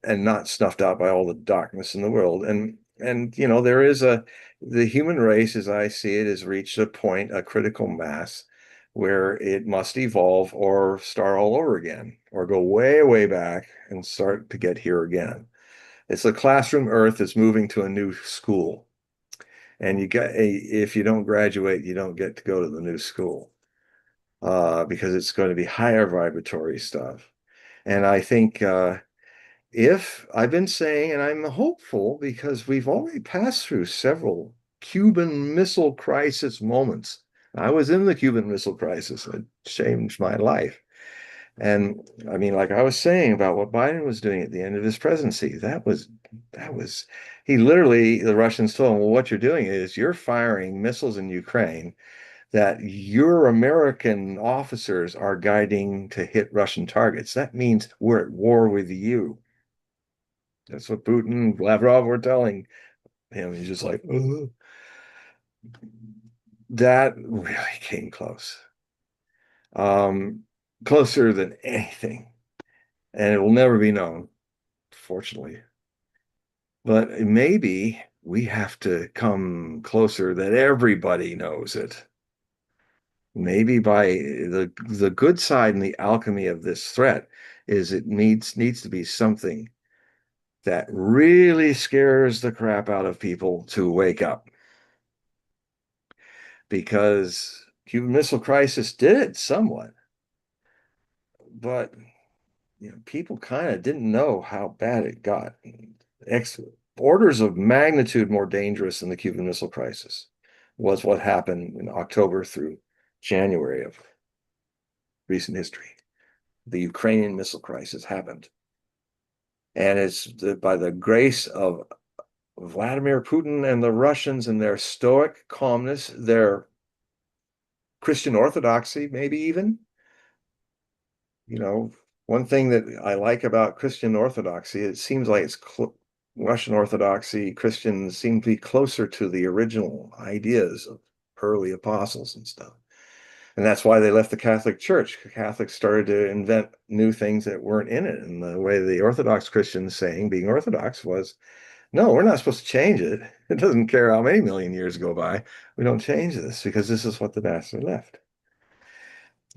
and not snuffed out by all the darkness in the world. And there is the human race, as I see it, has reached a critical mass where it must evolve or start all over again, or go way, way back and start to get here again. It's a classroom Earth that's moving to a new school. And if you don't graduate, you don't get to go to the new school because it's going to be higher vibratory stuff. And I think if I've been saying, and I'm hopeful because we've already passed through several Cuban Missile Crisis moments. I was in the Cuban Missile Crisis. It changed my life. And I mean, like I was saying about what Biden was doing at the end of his presidency, he literally, the Russians told him, well, what you're doing is you're firing missiles in Ukraine that your American officers are guiding to hit Russian targets. That means we're at war with you. That's what Putin and Lavrov were telling him. He's just like, ugh. That really came close. Closer than anything. And it will never be known, fortunately. But maybe we have to come closer that everybody knows it. Maybe by the good side and the alchemy of this threat is it needs to be something that really scares the crap out of people to wake up. Because Cuban Missile Crisis did it somewhat. But people kind of didn't know how bad it got. Orders of magnitude more dangerous than the Cuban Missile Crisis was what happened in October through January of recent history. The Ukrainian missile crisis happened. And it's by the grace of Vladimir Putin and the Russians and their stoic calmness, their Christian orthodoxy, maybe even. One thing that I like about Christian orthodoxy, it seems like Russian Orthodoxy Christians seem to be closer to the original ideas of early apostles and stuff. And that's why they left the Catholic Church. Catholics started to invent new things that weren't in it. And the way the Orthodox Christians saying, being Orthodox, was, no, we're not supposed to change it. It doesn't care how many million years go by. We don't change this because this is what the master left.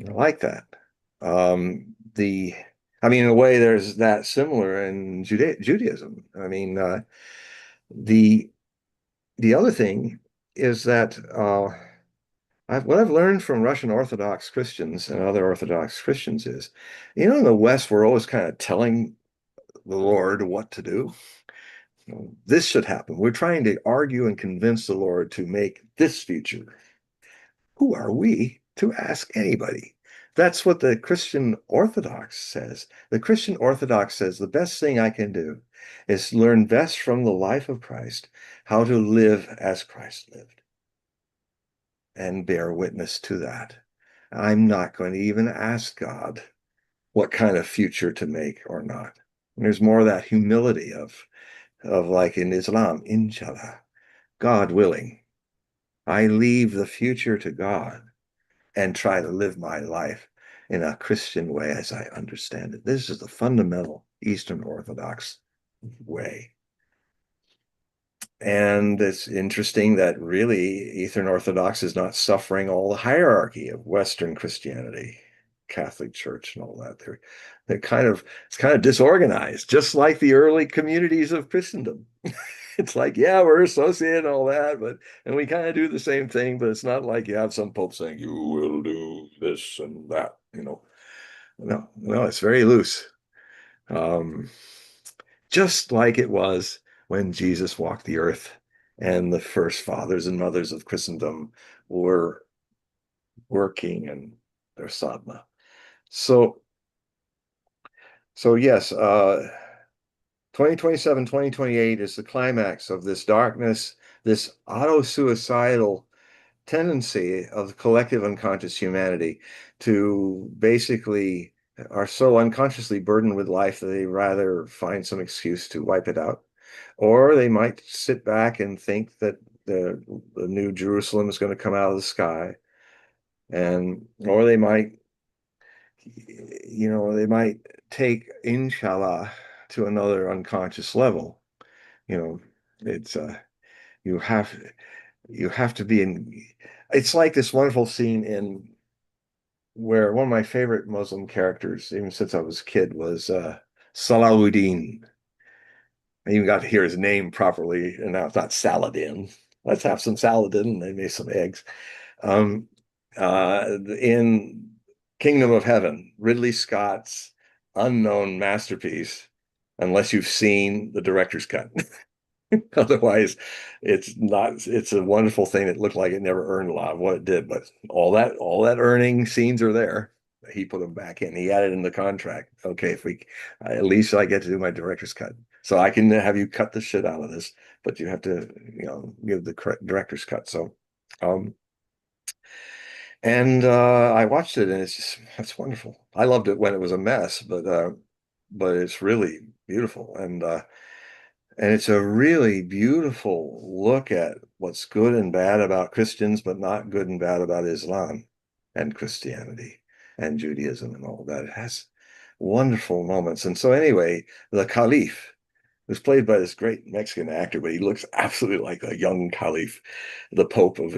I like that. In a way, there's that similar in Judaism. The other thing is that what I've learned from Russian Orthodox Christians and other Orthodox Christians is, in the West, we're always kind of telling the Lord what to do. This should happen. We're trying to argue and convince the Lord to make this future. Who are we to ask anybody? That's what the Christian Orthodox says. The Christian Orthodox says the best thing I can do is learn best from the life of Christ how to live as Christ lived and bear witness to that. I'm not going to even ask God what kind of future to make or not. And there's more of that humility of like in Islam, inshallah, God willing. I leave the future to God and try to live my life in a Christian way as I understand it. This is the fundamental Eastern Orthodox way. And it's interesting that really Eastern Orthodox is not suffering all the hierarchy of Western Christianity, Catholic Church and all that. It's kind of disorganized, just like the early communities of Christendom. It's like, yeah, we're associated and all that, and we kind of do the same thing, but it's not like you have some pope saying, you will do this and that, No, it's very loose. Just like it was when Jesus walked the earth and the first fathers and mothers of Christendom were working in their sadhana. So yes, 2027, 2028 is the climax of this darkness, this auto-suicidal tendency of the collective unconscious humanity to basically are so unconsciously burdened with life that they rather find some excuse to wipe it out. Or they might sit back and think that the new Jerusalem is going to come out of the sky. Or they might take inshallah to another unconscious level. It's you have to be in. It's like this wonderful scene in where one of my favorite Muslim characters, even since I was a kid, was Salahuddin. I even got to hear his name properly, and now it's not Saladin. Let's have some Saladin, and they made some eggs. Um, in Kingdom of Heaven, Ridley Scott's unknown masterpiece, unless you've seen the director's cut. Otherwise, it's a wonderful thing that looked like it never earned a lot of what it did, but all that earning scenes are there. He put them back in. He added in the contract. Okay, if we at least I get to do my director's cut. So I can have you cut the shit out of this, but you have to, give the correct director's cut. So um and I watched it, and it's wonderful. I loved it when it was a mess, but it's really beautiful. And it's a really beautiful look at what's good and bad about Christians, but not good and bad about Islam and Christianity and Judaism and all that. It has wonderful moments. And so anyway, the Caliph was played by this great Mexican actor, but he looks absolutely like a young Caliph, the Pope of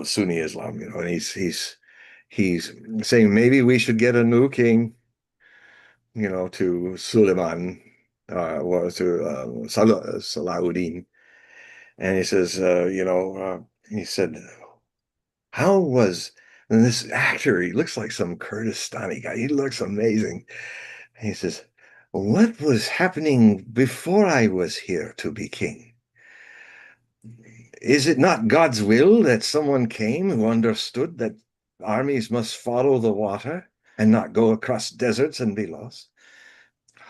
Sunni Islam, and he's saying maybe we should get a new king, to Suleiman, Salahuddin. And he says, he said, how was, and this actor, he looks like some Kurdistani guy. He looks amazing. And he says, what was happening before I was here to be king? Is it not God's will that someone came who understood that armies must follow the water and not go across deserts and be lost?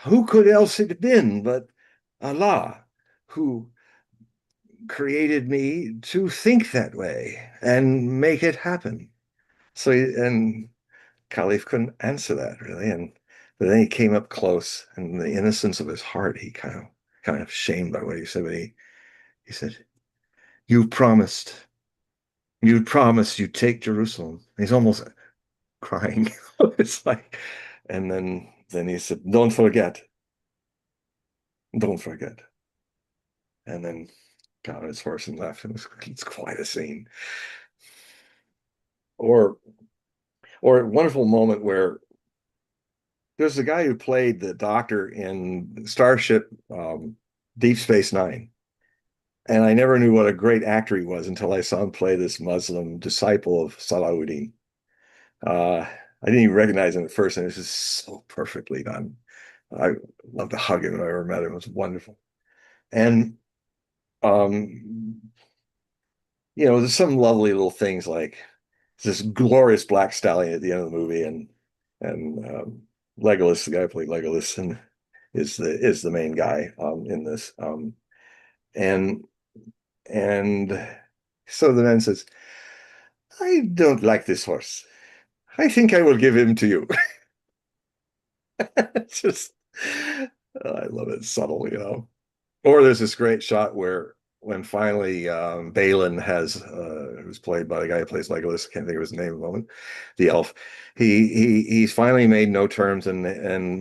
Who could else it have been but Allah, who created me to think that way and make it happen? So, and Caliph couldn't answer that really, but then he came up close, and the innocence of his heart, he kind of shamed by what he said, but he said, "You promised, you'd take Jerusalem." He's almost crying. It's like, and then he said, don't forget." And then got on his horse and left. It's quite a scene. Or a wonderful moment where there's a guy who played the doctor in Starship Deep Space Nine. And I never knew what a great actor he was until I saw him play this Muslim disciple of Salahuddin. I didn't even recognize him at first, and it was just so perfectly done. I love to hug him if I ever met him. It was wonderful. And there's some lovely little things like this glorious black stallion at the end of the movie, and Legolas, the guy who played Legolas, and is the main guy in this. And so the man says, "I don't like this horse. I think I will give him to you." It's just, I love it. It's subtle. Or there's this great shot where when finally Balin who's played by the guy who plays Legolas, I can't think of his name at the moment, the elf, he's finally made no terms, and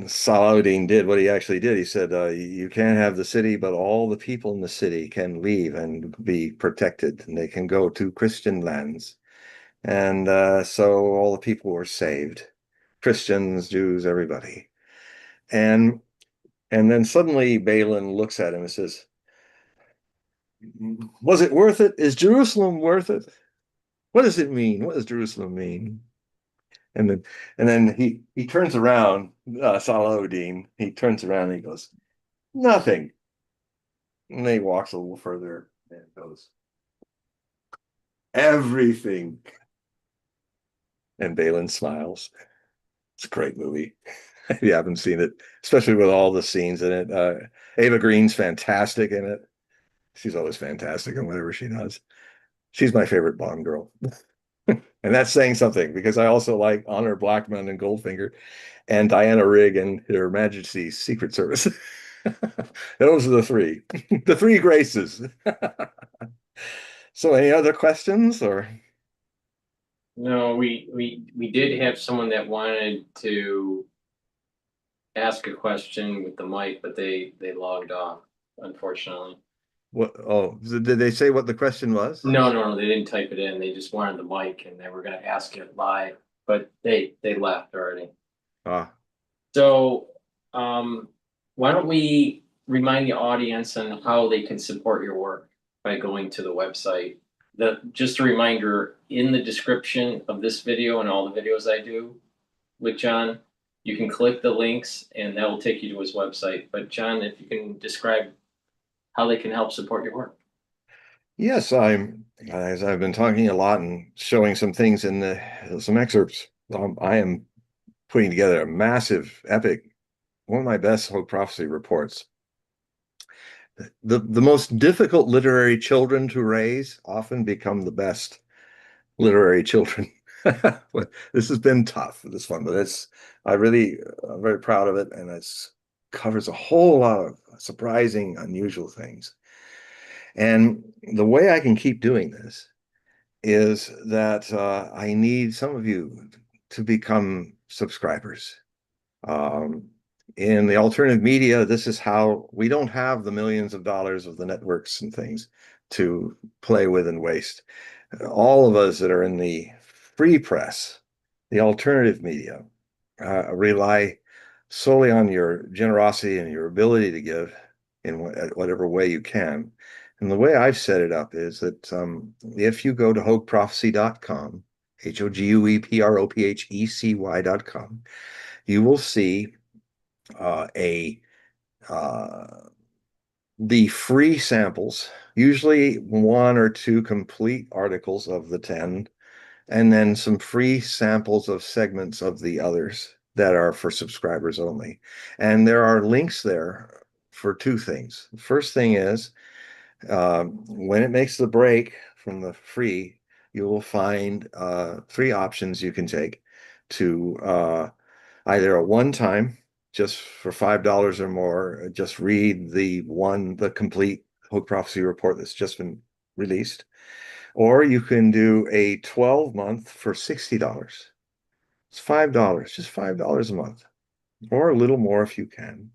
Salahuddin did what he actually did. He said, you can't have the city, but all the people in the city can leave and be protected, and they can go to Christian lands. And so all the people were saved, Christians, Jews, everybody. And then suddenly Balin looks at him and says, was it worth it? Is Jerusalem worth it? What does it mean? What does Jerusalem mean? And then he turns around, Salahuddin, he turns around and he goes, nothing. And then he walks a little further and goes, everything. And Balin smiles. It's a great movie. If you haven't seen it, especially with all the scenes in it. Ava Green's fantastic in it. She's always fantastic in whatever she does. She's my favorite Bond girl. And that's saying something, because I also like Honor Blackman and Goldfinger and Diana Rigg and Her Majesty's Secret Service. Those are the three. The three graces. So any other questions or? No, we did have someone that wanted to ask a question with the mic, but they logged off, unfortunately. What? Oh, did they say what the question was? No, they didn't type it in. They just wanted the mic, and they were going to ask it live. but they left already. Ah, So, why don't we remind the audience on how they can support your work by going to the website? Just a reminder, in the description of this video and all the videos I do with John, you can click the links and that will take you to his website. But John, if you can describe how they can help support your work. yes, as I've been talking a lot and showing some things in some excerpts, I am putting together a massive, epic, one of my best Hogue prophecy reports. The most difficult literary children to raise often become the best literary children. This has been tough, this one, but I'm very proud of it, and it's covers a whole lot of surprising, unusual things. And the way I can keep doing this is that I need some of you to become subscribers. Um, in the alternative media, this is how we don't have the millions of dollars of the networks and things to play with and waste. All of us that are in the free press, the alternative media, rely solely on your generosity and your ability to give in whatever way you can. And the way I've set it up is that if you go to hogueprophesy.com, HOGUEPROPHECY.com, you will see the free samples, usually one or two complete articles of the 10, and then some free samples of segments of the others that are for subscribers only. And there are links there for two things. The first thing is when it makes the break from the free, you will find three options you can take to either a one-time, just for $5 or more, just read the complete Hogue Prophecy report that's just been released. Or you can do a 12-month for $60. It's $5, just $5 a month, or a little more if you can.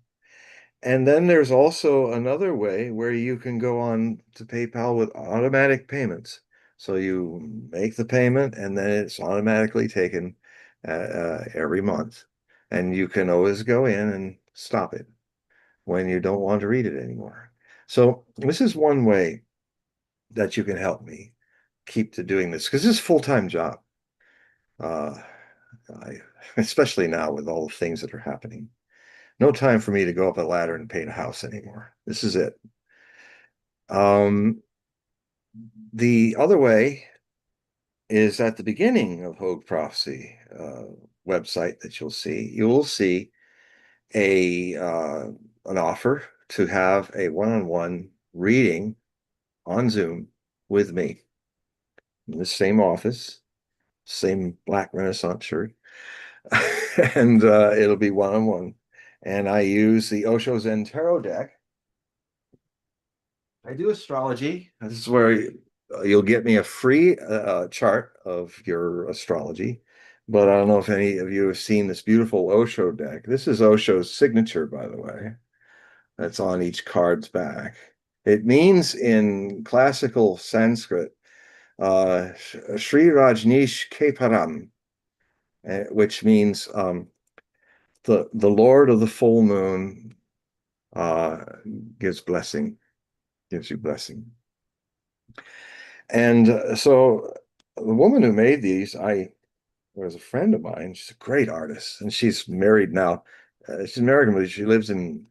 And then there's also another way where you can go on to PayPal with automatic payments. So you make the payment and then it's automatically taken every month. And you can always go in and stop it when you don't want to read it anymore. So this is one way that you can help me keep to doing this, because this is a full-time job. Especially now with all the things that are happening. No time for me to go up a ladder and paint a house anymore. This is it. The other way is at the beginning of Hogue Prophecy website that you will see an offer to have a one-on-one reading on Zoom with me in the same office, same black Renaissance shirt, and it'll be one-on-one. And I use the Osho Zen Tarot deck. I do astrology. This is where you'll get me a free chart of your astrology. But I don't know if any of you have seen this beautiful Osho deck. This is Osho's signature, by the way. That's on each card's back. It means in classical Sanskrit, Sri Rajneesh Keparam, which means the Lord of the full moon gives you blessing. And so the woman who made these, was a friend of mine. She's a great artist, and she's married now. She's American, but she lives in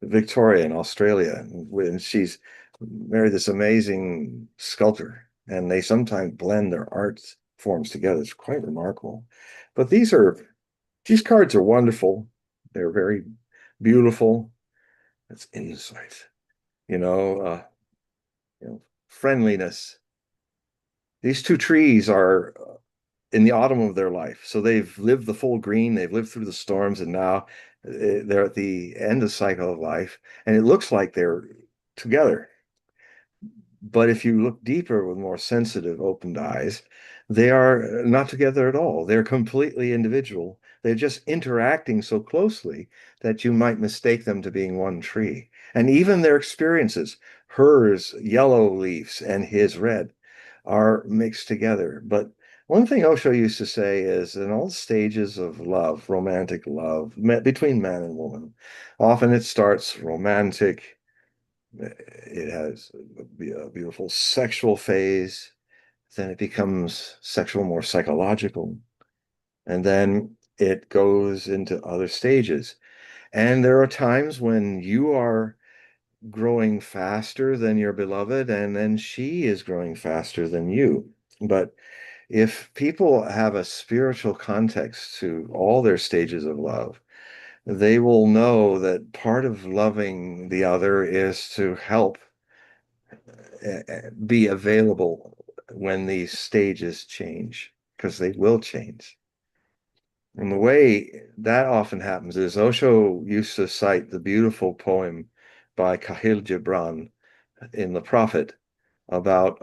Victoria in Australia, and she's married this amazing sculptor, and they sometimes blend their art forms together. It's quite remarkable. But these cards are wonderful. They're very beautiful. It's insight, you know, friendliness. These two trees are in the autumn of their life. So they've lived the full green, they've lived through the storms, and now they're at the end of the cycle of life. And it looks like they're together. But if you look deeper with more sensitive, opened eyes, they are not together at all. They're completely individual. They're just interacting so closely that you might mistake them to being one tree. And even their experiences, hers yellow leaves and his red, are mixed together. But One thing Osho used to say is in all stages of love, romantic love, between man and woman, often it starts romantic. It has a beautiful sexual phase. Then it becomes sexual, more psychological. And then it goes into other stages. And there are times when you are growing faster than your beloved, and then she is growing faster than you. But if people have a spiritual context to all their stages of love, they will know that part of loving the other is to help be available when these stages change, because they will change. And the way that often happens is Osho used to cite the beautiful poem by Khalil Gibran in The Prophet about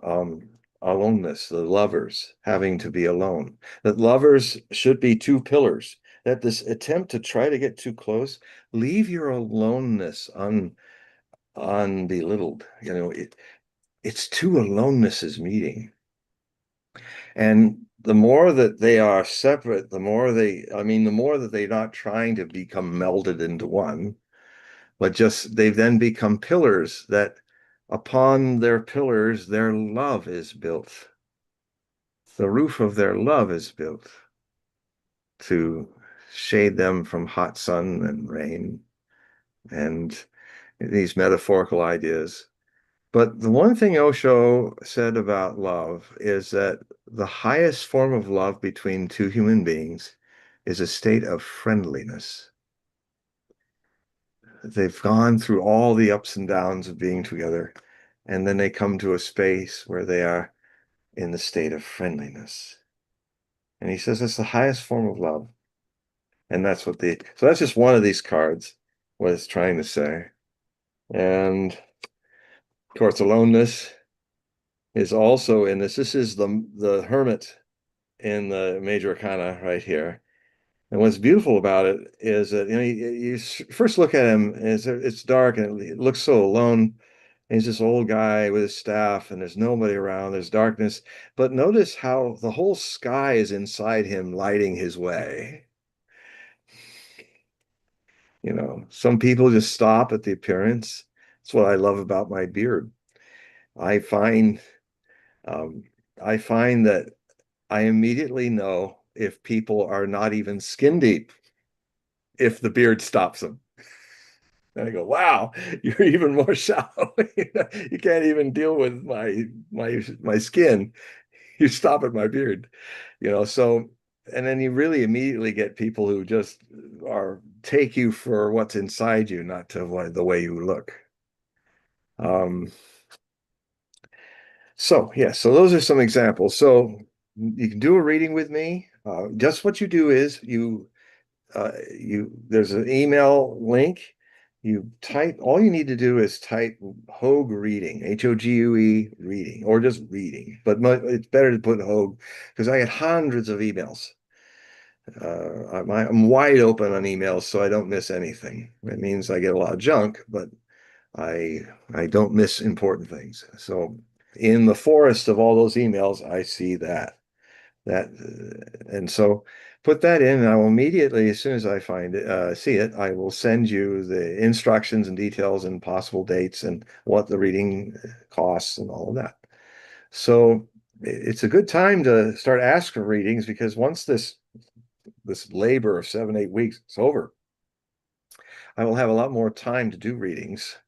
aloneness, the lovers having to be alone, that lovers should be two pillars, that this attempt to try to get too close, leave your aloneness unbelittled. It's two alonenesses meeting. And the more that they are separate, the more that they're not trying to become melded into one, but just they've then become pillars that upon their pillars, their love is built. The roof of their love is built to shade them from hot sun and rain and these metaphorical ideas. But the one thing Osho said about love is that the highest form of love between two human beings is a state of friendliness. They've gone through all the ups and downs of being together, and then they come to a space where they are in the state of friendliness. And he says it's the highest form of love. And that's so that's just one of these cards, what it's trying to say. And of course, aloneness is also in this. This is the hermit in the major arcana right here. And what's beautiful about it is that you first look at him, and it's dark and it looks so alone. And he's this old guy with his staff, and there's nobody around. There's darkness, but notice how the whole sky is inside him, lighting his way. Some people just stop at the appearance. That's what I love about my beard. I find um, I find that I immediately know if people are not even skin deep if the beard stops them. And I go, wow, you're even more shallow. You can't even deal with my skin. You stop at my beard, so and then you really immediately get people who just take you for what's inside you, not to the way you look. So those are some examples. So you can do a reading with me. Just what you do is there's an email link. All you need to do is type Hogue reading, Hogue reading, or just reading. But it's better to put Hogue because I get hundreds of emails. I'm wide open on emails, so I don't miss anything. It means I get a lot of junk, but I don't miss important things. So in the forest of all those emails, I see that and so put that in, and I will immediately, as soon as I see it, I will send you the instructions and details and possible dates and what the reading costs and all of that. So it's a good time to start asking for readings, because once this labor of 7-8 weeks is over, I will have a lot more time to do readings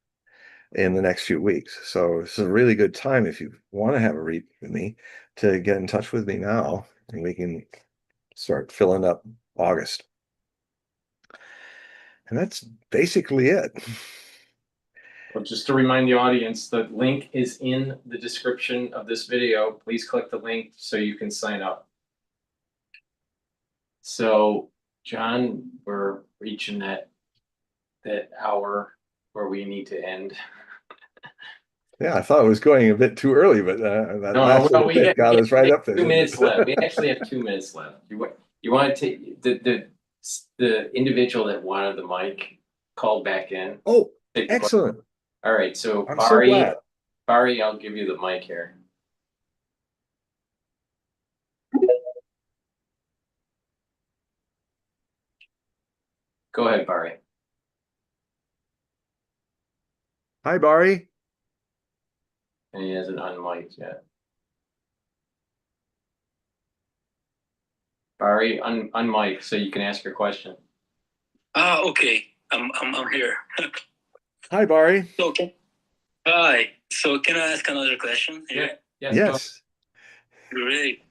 in the next few weeks. So it's a really good time if you want to have a read with me to get in touch with me now, and we can start filling up August. And that's basically it. Well, just to remind the audience, the link is in the description of this video. Please click the link so you can sign up. So, John, we're reaching that hour where we need to end. Yeah, I thought it was going a bit too early, but that last little bit got us right up there. 2 minutes left. We actually have 2 minutes left. You want to take the individual that wanted the mic called back in? Oh, excellent. All right, so I'm so glad. Bari, I'll give you the mic here. Go ahead, Barry. Hi, Barry. And he hasn't unmiked yet. Barry, unmic so you can ask your question. Okay. I'm here. Hi, Barry. Okay. Hi. So can I ask another question here? Yes. Great.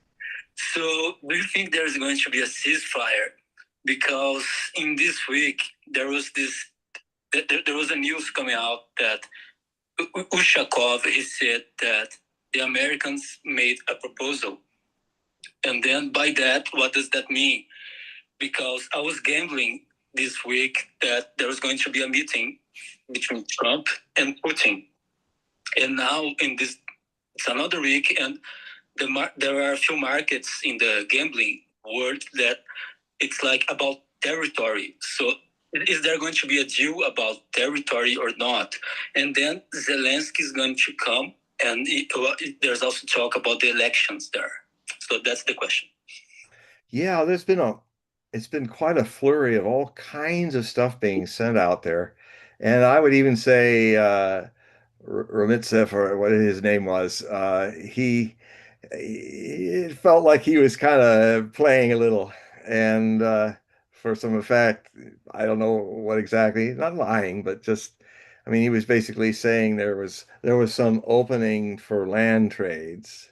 So do you think there's going to be a ceasefire? Because in this week there was a news coming out that Ushakov, he said that the Americans made a proposal. And then by that, what does that mean? Because I was gambling this week that there was going to be a meeting between Trump and Putin. And now it's another week, and there are a few markets in the gambling world that it's like about territory. So is there going to be a deal about territory or not? And then Zelensky is going to come, and there's also talk about the elections there. So that's the question. Yeah, it's been quite a flurry of all kinds of stuff being sent out there. And I would even say Ramitsev, or what his name was, it felt like he was kind of playing a little. And for some effect, I don't know what exactly, not lying, but just, I mean, he was basically saying there was some opening for land trades,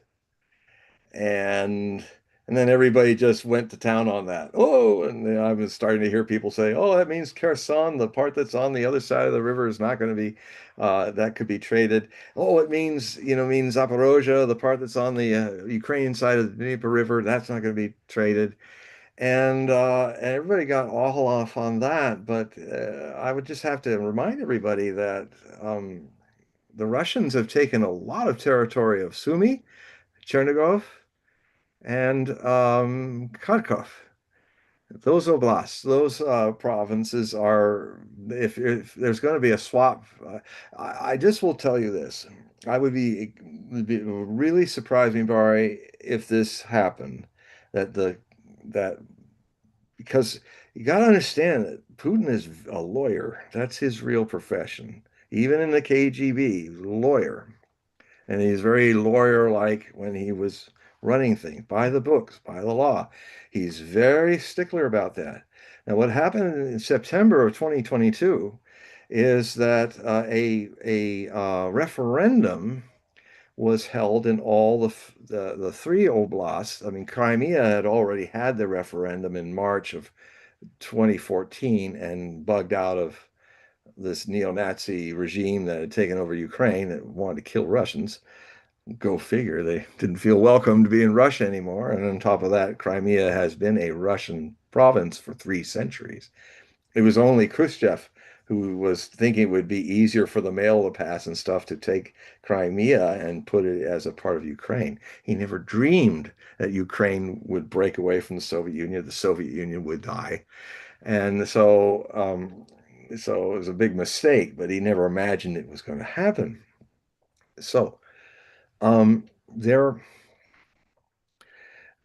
and then everybody just went to town on that. Oh, and then I was starting to hear people say, "Oh, that means Kherson, the part that's on the other side of the river, is not going to be that could be traded. Oh, it means Zaporozhye, the part that's on the Ukrainian side of the Dnieper River, that's not going to be traded." And everybody got all off on that. But I would just have to remind everybody that the Russians have taken a lot of territory of Sumy, Chernigov, and Kharkov. Those oblasts, those provinces are, if there's going to be a swap, I just will tell you this. I would be really surprised me, Barry, if this happened, that that because you got to understand that Putin is a lawyer. That's his real profession. Even in the KGB, he's a lawyer. And he's very lawyer-like when he was running things by the books, by the law. He's very stickler about that. Now, what happened in September of 2022 is that a referendum was held in all the three oblasts. I mean, Crimea had already had the referendum in March of 2014 and bugged out of this neo-Nazi regime that had taken over Ukraine that wanted to kill Russians. Go figure. They didn't feel welcome to be in Russia anymore. And on top of that, Crimea has been a Russian province for 3 centuries. It was only Khrushchev who was thinking it would be easier for the mail to pass and stuff to take Crimea and put it as a part of Ukraine. He never dreamed that Ukraine would break away from the Soviet Union would die. And so it was a big mistake, but he never imagined it was going to happen. So um, there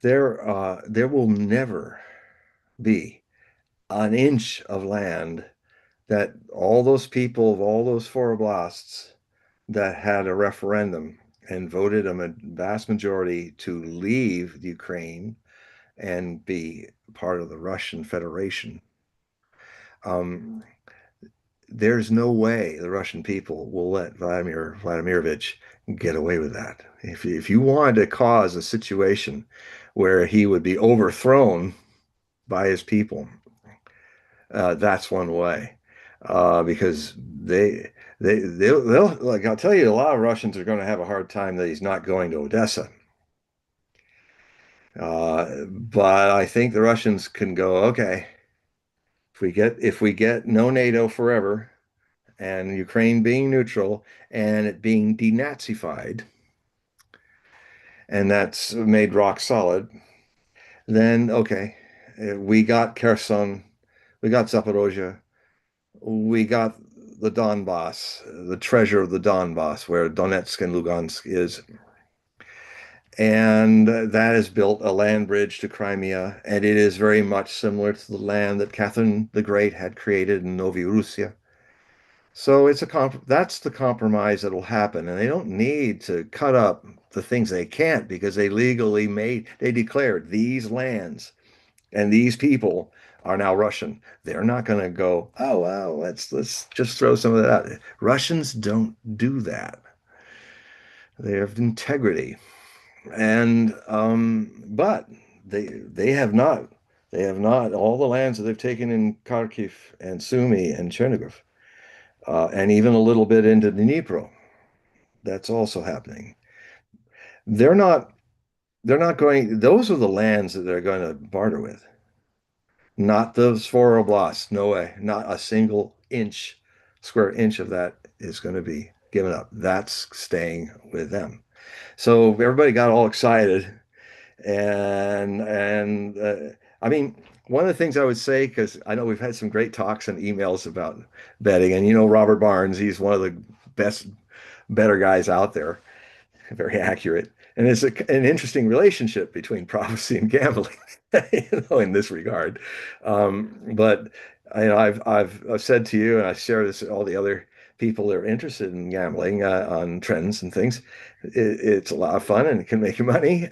there will never be an inch of land that all those people of all those four oblasts that had a referendum and voted a vast majority to leave Ukraine and be part of the Russian Federation. Um, there's no way the Russian people will let Vladimir Vladimirovich get away with that. If you wanted to cause a situation where he would be overthrown by his people, that's one way. Because they'll like I'll tell you, a lot of Russians are going to have a hard time that he's not going to Odessa. But I think the Russians can go, okay, if we get no NATO forever, and Ukraine being neutral and it being denazified, and that's made rock solid, then okay, we got Kherson, we got Zaporozhye, we got the Donbass, the treasure of the Donbass, where Donetsk and Lugansk is. And that has built a land bridge to Crimea, and it is very much similar to the land that Catherine the Great had created in Novi Russia. So that's the compromise that'll happen, and they don't need to cut up the things they can't because they declared these lands and these people are now Russian. They're not going to go, oh well, let's just throw some of that out. Russians don't do that. They have integrity, and but they have not. They have not all the lands that they've taken in Kharkiv and Sumy and Chernihiv, and even a little bit into Dnipro. That's also happening. They're not. They're not going. Those are the lands that they're going to barter with. Not the Svoroblasts. No way. Not a single square inch of that is going to be given up. That's staying with them. So everybody got all excited, and I mean, one of the things I would say, because I know we've had some great talks and emails about betting, and Robert Barnes, he's one of the best better guys out there, very accurate. And it's an interesting relationship between prophecy and gambling, in this regard. But I've said to you, and I share this with all the other people that are interested in gambling on trends and things. It's a lot of fun and it can make you money.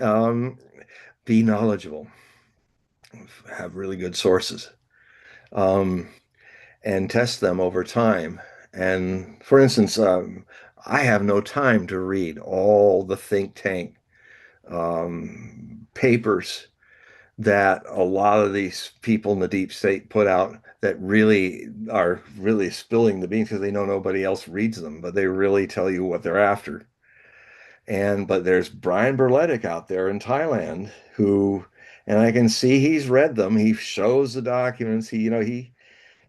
Be knowledgeable, have really good sources, um, and test them over time. And for instance, I have no time to read all the think tank papers that a lot of these people in the deep state put out that really are really spilling the beans because they know nobody else reads them, but they really tell you what they're after. But there's Brian Berletic out there in Thailand who, and I can see he's read them. He shows the documents.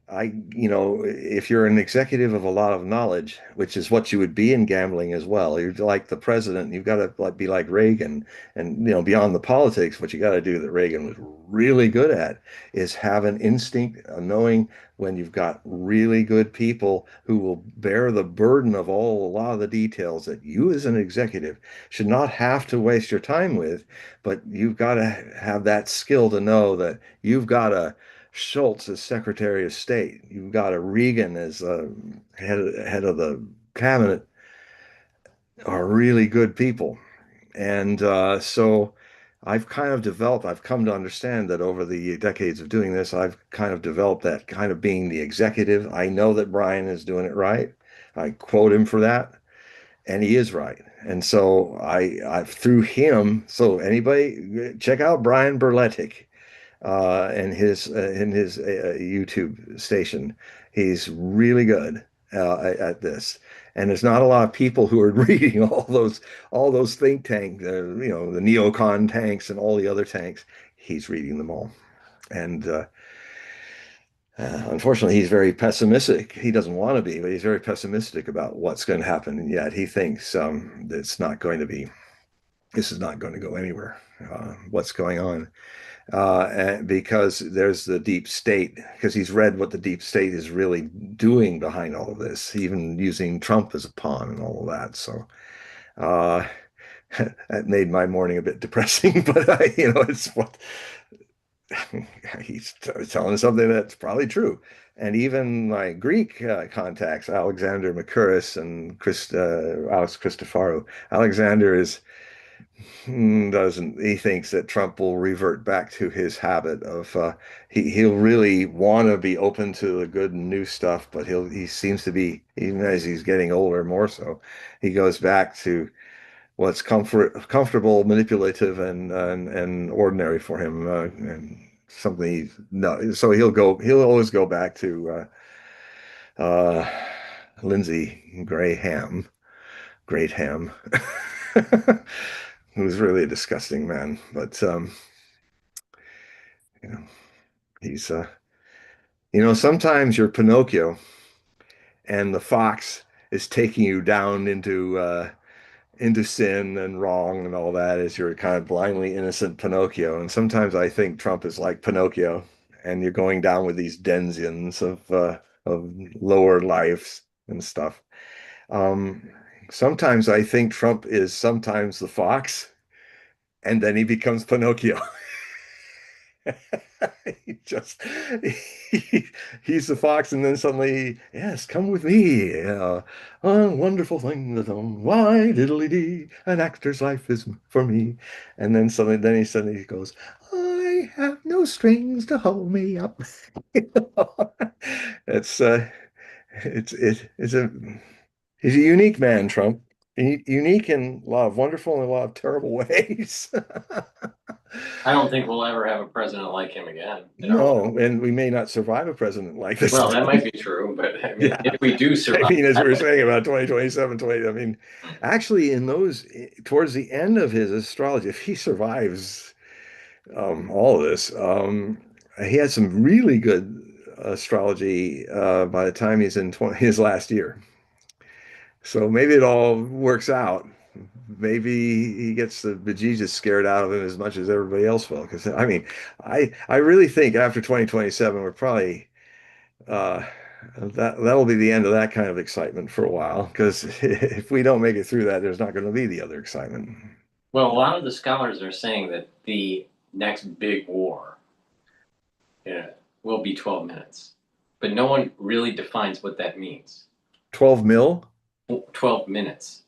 If you're an executive of a lot of knowledge, which is what you would be in gambling as well, you're like the president. You've got to be like Reagan, and beyond the politics, what you got to do that Reagan was really good at is have an instinct, a knowing when you've got really good people who will bear the burden of a lot of the details that you as an executive should not have to waste your time with, but you've got to have that skill to know that you've got to Schultz as Secretary of State. You've got a Reagan as head of the cabinet are really good people. And so I've come to understand that over the decades of doing this, I've kind of developed that kind of being the executive. I know that Brian is doing it right. I quote him for that, and he is right. And so I've through him. So anybody check out Brian Berletic in his YouTube station. He's really good at this, and there's not a lot of people who are reading all those think tanks, the neocon tanks and all the other tanks. He's reading them all, and unfortunately, he's very pessimistic. He doesn't want to be, but he's very pessimistic about what's going to happen, and yet he thinks it's not going to be. This is not going to go anywhere. What's going on? And because there's the deep state, because he's read what the deep state is really doing behind all of this, even using Trump as a pawn and all of that. So uh, that made my morning a bit depressing, but it's what he's telling us something that's probably true. And even my Greek contacts, Alexander Makuris and Alex Christoforou, Alexander is doesn't he thinks that Trump will revert back to his habit of he'll really want to be open to the good and new stuff, but he seems to be, even as he's getting older, more so he goes back to what's comfortable, manipulative, and ordinary for him, and something he's no. So he'll always go back to Lindsey Graham, who's really a disgusting man. But you know, he's sometimes you're Pinocchio, and the fox is taking you down into sin and wrong and all that as you're kind of blindly innocent Pinocchio. And sometimes I think Trump is like Pinocchio, and you're going down with these denizens of lower lives and stuff. Um, Sometimes I think Trump is sometimes the fox, and then he becomes Pinocchio. He just he, he's the fox, and then suddenly, yes, come with me. A wonderful thing that why diddly dee, an actor's life is for me. And then suddenly he goes, I have no strings to hold me up. It's it's a he's a unique man, Trump. Unique in a lot of wonderful and a lot of terrible ways. I don't think we'll ever have a president like him again in our life. No, and we may not survive a president like this. Well, that might be true, but I mean, Yeah. if we do I survive, mean, as we were saying about 2027, 20, I mean, actually, in those, towards the end of his astrology, if he survives all of this, he had some really good astrology by the time he's in his last year. So maybe it all works out. Maybe he gets the bejesus scared out of him as much as everybody else will. Because I mean, I really think after 2027, we're probably uh, that'll be the end of that kind of excitement for a while. Because if we don't make it through that, there's not going to be the other excitement. well, a lot of the scholars are saying that the next big war, yeah, will be 12 minutes, but no one really defines what that means. 12 mil? 12 minutes.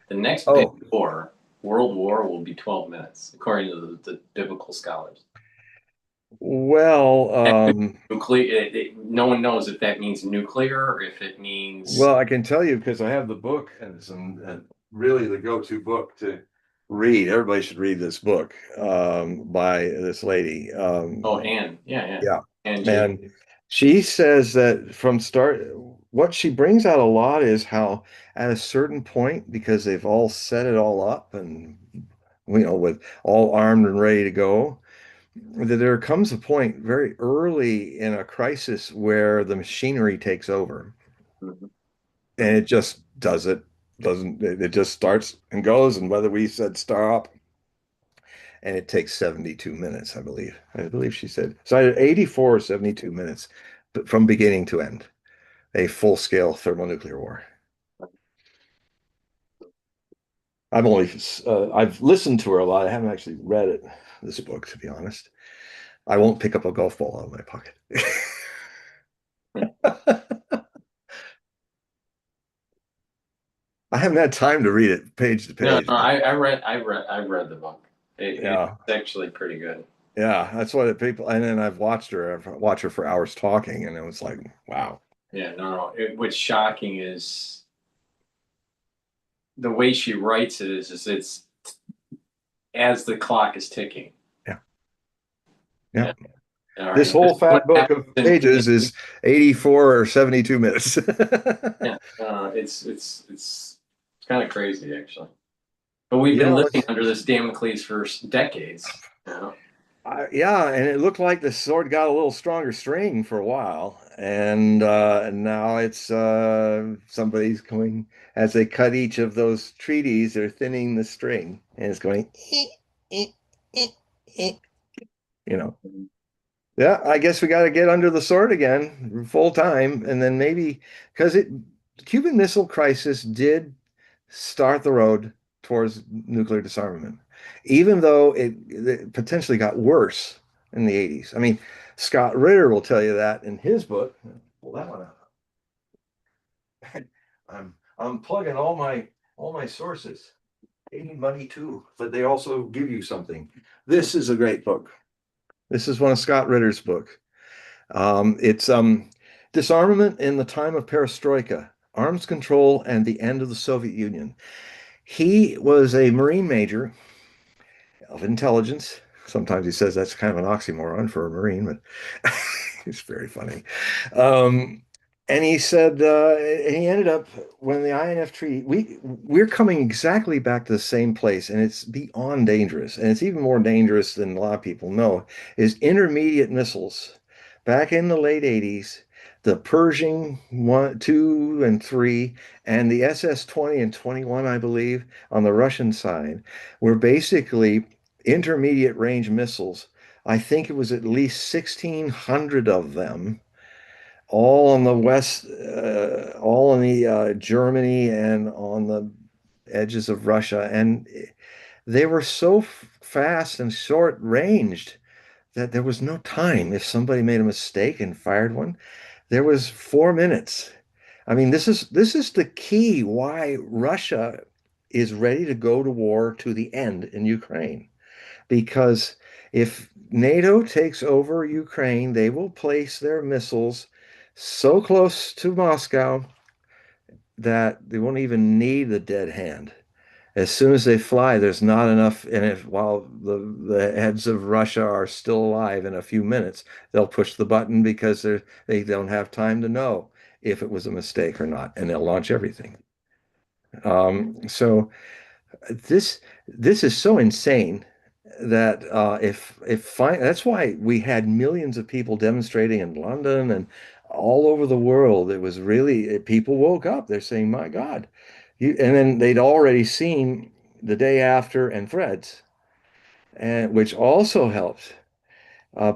The next big Oh, war, World War, will be 12 minutes, according to the biblical scholars. well, Nuclear. No one knows if that means nuclear or if it means. well, I can tell you because I have the book, and it's really the go-to book to read. Everybody should read this book by this lady. Oh, Anne. Yeah. Yeah. And J. And she says that from start, what she brings out a lot is how at a certain point, because they've all set it all up and, with all armed and ready to go, that there comes a point very early in a crisis where the machinery takes over Mhm. and it just doesn't, it just starts and goes. And whether we said stop, and it takes 72 minutes, I believe. I believe she said. So either 84 or 72 minutes from beginning to end, a full-scale thermonuclear war. I've listened to her a lot. I haven't actually read it, this book, to be honest. I won't pick up a golf ball out of my pocket. I haven't had time to read it page to No, page. I read the book. Yeah, It's actually pretty good. yeah, that's what people. And then I've watched her for hours talking, and it was like, wow. Yeah, no. What's shocking is the way she writes it is it's as the clock is ticking. Yeah, yeah. All This right. whole This is what fat book of happens pages is 84 or 72 minutes. yeah. It's kind of crazy actually. But we've been Yeah, living under this Damocles for decades. You know? yeah, and it looked like the sword got a little stronger string for a while, and now it's somebody's going as they cut each of those treaties, they're thinning the string, and it's going, eh, eh, eh, you know. Yeah, I guess we got to get under the sword again, full time, and then maybe because Cuban Missile Crisis did start the road towards nuclear disarmament, even though it potentially got worse in the 80s. I mean, Scott Ritter will tell you that in his book. Pull that one out. I'm plugging all my sources. They need money too, but they also give you something. This is a great book. This is one of Scott Ritter's book. It's Disarmament in the Time of Perestroika, Arms Control and the End of the Soviet Union. He was a Marine major of intelligence. Sometimes he says that's kind of an oxymoron for a Marine, but it's very funny. Um, and he said, and he ended up when the INF treaty, we're coming exactly back to the same place, and it's beyond dangerous, and it's even more dangerous than a lot of people know, is intermediate missiles. Back in the late 80s, the Pershing 1, 2, and 3, and the SS-20 and 21, I believe, on the Russian side, were basically intermediate range missiles. I think it was at least 1,600 of them, all on the west, all in the Germany and on the edges of Russia. And they were so fast and short ranged that there was no time. If somebody made a mistake and fired one, there was 4 minutes. I mean, this is the key why Russia is ready to go to war to the end in Ukraine. Because if NATO takes over Ukraine, they will place their missiles so close to Moscow that they won't even need the dead hand. As soon as they fly, there's not enough. And if while the heads of Russia are still alive in a few minutes, they'll push the button because they don't have time to know if it was a mistake or not, and they'll launch everything. So this is so insane that that's why we had millions of people demonstrating in London and all over the world. It was really people woke up. They're saying, "My God." And then they'd already seen the day after and threads, and which also helped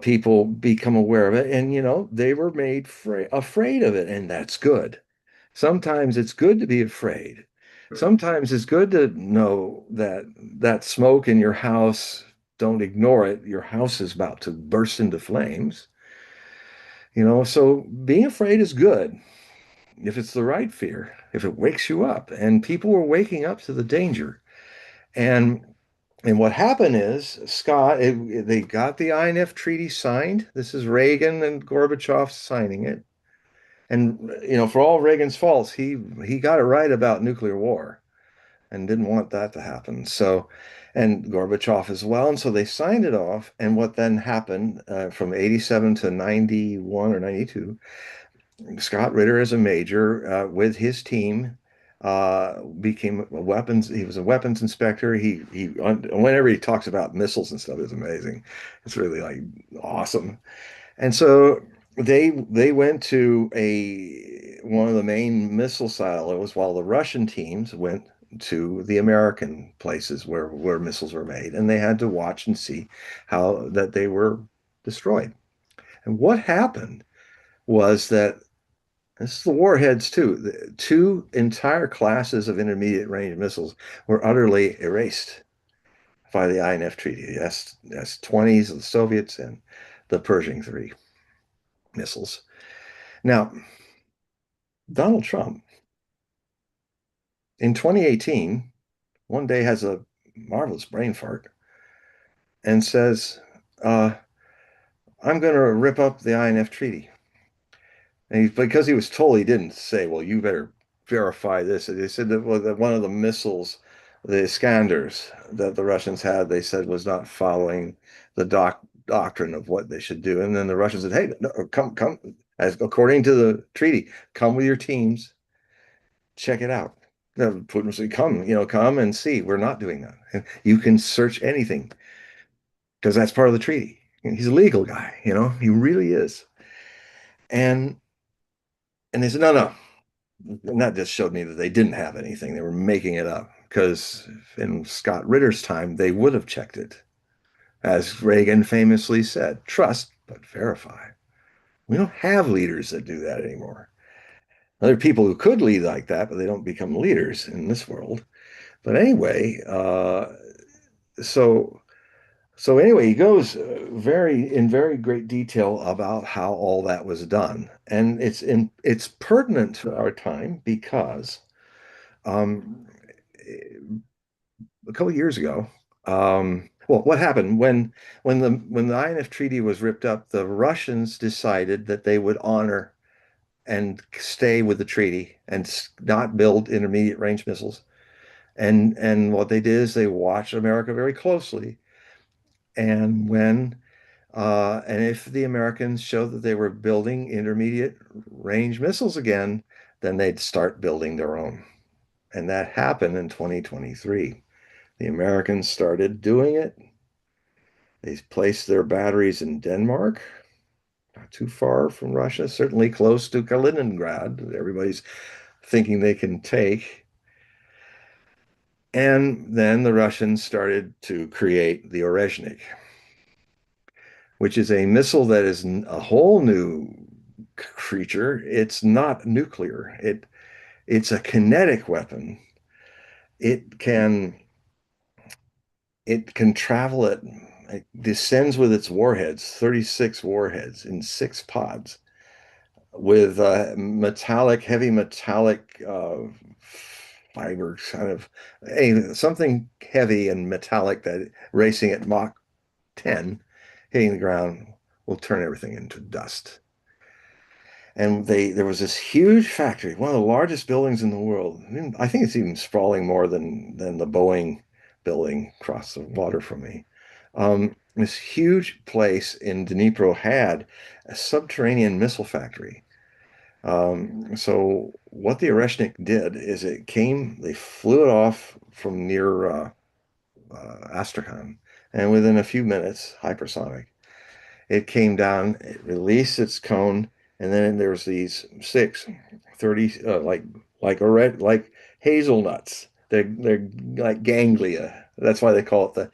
people become aware of it. And they were made afraid of it, and that's good. Sometimes it's good to be afraid. Sometimes it's good to know that that smoke in your house, don't ignore it. Your house is about to burst into flames. So being afraid is good if it's the right fear, if it wakes you up. And people were waking up to the danger. And what happened is, Scott, they got the INF treaty signed. This is Reagan and Gorbachev signing it. And for all Reagan's faults, he got it right about nuclear war and didn't want that to happen. So, and Gorbachev as well. And so they signed it off. And what then happened from 87 to 91 or 92, Scott Ritter as a major with his team became a weapons. He was a weapons inspector. Whenever he talks about missiles and stuff, it's amazing. It's really like awesome. And so they went to one of the main missile silos while the Russian teams went to the American places where missiles were made, and they had to watch and see how that they were destroyed. And what happened was that this is the warheads too. The two entire classes of intermediate range missiles were utterly erased by the INF Treaty. S-20s of the Soviets and the Pershing 3 missiles. Now, Donald Trump in 2018, one day has a marvelous brain fart and says, I'm going to rip up the INF Treaty. And because he was told, he didn't say, well, you better verify this. They said that, well, that one of the missiles, the Iskanders that the Russians had, they said was not following the doctrine of what they should do. And then the Russians said, hey, no, come, as according to the treaty, come with your teams, check it out. Putin said, come and see. We're not doing that. And you can search anything because that's part of the treaty. He's a legal guy, he really is. And they said, no. And that just showed me that they didn't have anything. They were making it up because in Scott Ritter's time, they would have checked it. As Reagan famously said, trust, but verify. We don't have leaders that do that anymore. There are people who could lead like that, but they don't become leaders in this world. But anyway, so anyway, he goes in very great detail about how all that was done, and it's pertinent to our time because um, a couple of years ago, well, what happened when the INF Treaty was ripped up? The Russians decided that they would honor and stay with the treaty and not build intermediate range missiles. And what they did is they watched America very closely. And if the Americans showed that they were building intermediate range missiles again, then they'd start building their own. And that happened in 2023. The Americans started doing it. They placed their batteries in Denmark, not too far from Russia, certainly close to Kaliningrad. Everybody's thinking they can take. And then the Russians started to create the Orezhnik, which is a missile that is a whole new creature. It's not nuclear. It's a kinetic weapon. It can it can travel at, it descends with its warheads, 36 warheads in 6 pods with heavy metallic fiber, kind of something heavy and metallic that racing at Mach 10, hitting the ground will turn everything into dust. And there was this huge factory, one of the largest buildings in the world. I think it's even sprawling more than the Boeing building across the water from me. This huge place in Dnipro had a subterranean missile factory. So what the Oreshnik did is they flew it off from near Astrakhan, and within a few minutes, hypersonic, it came down, it released its cone, and then there's these 30, like hazelnuts. They're like ganglia. That's why they call it the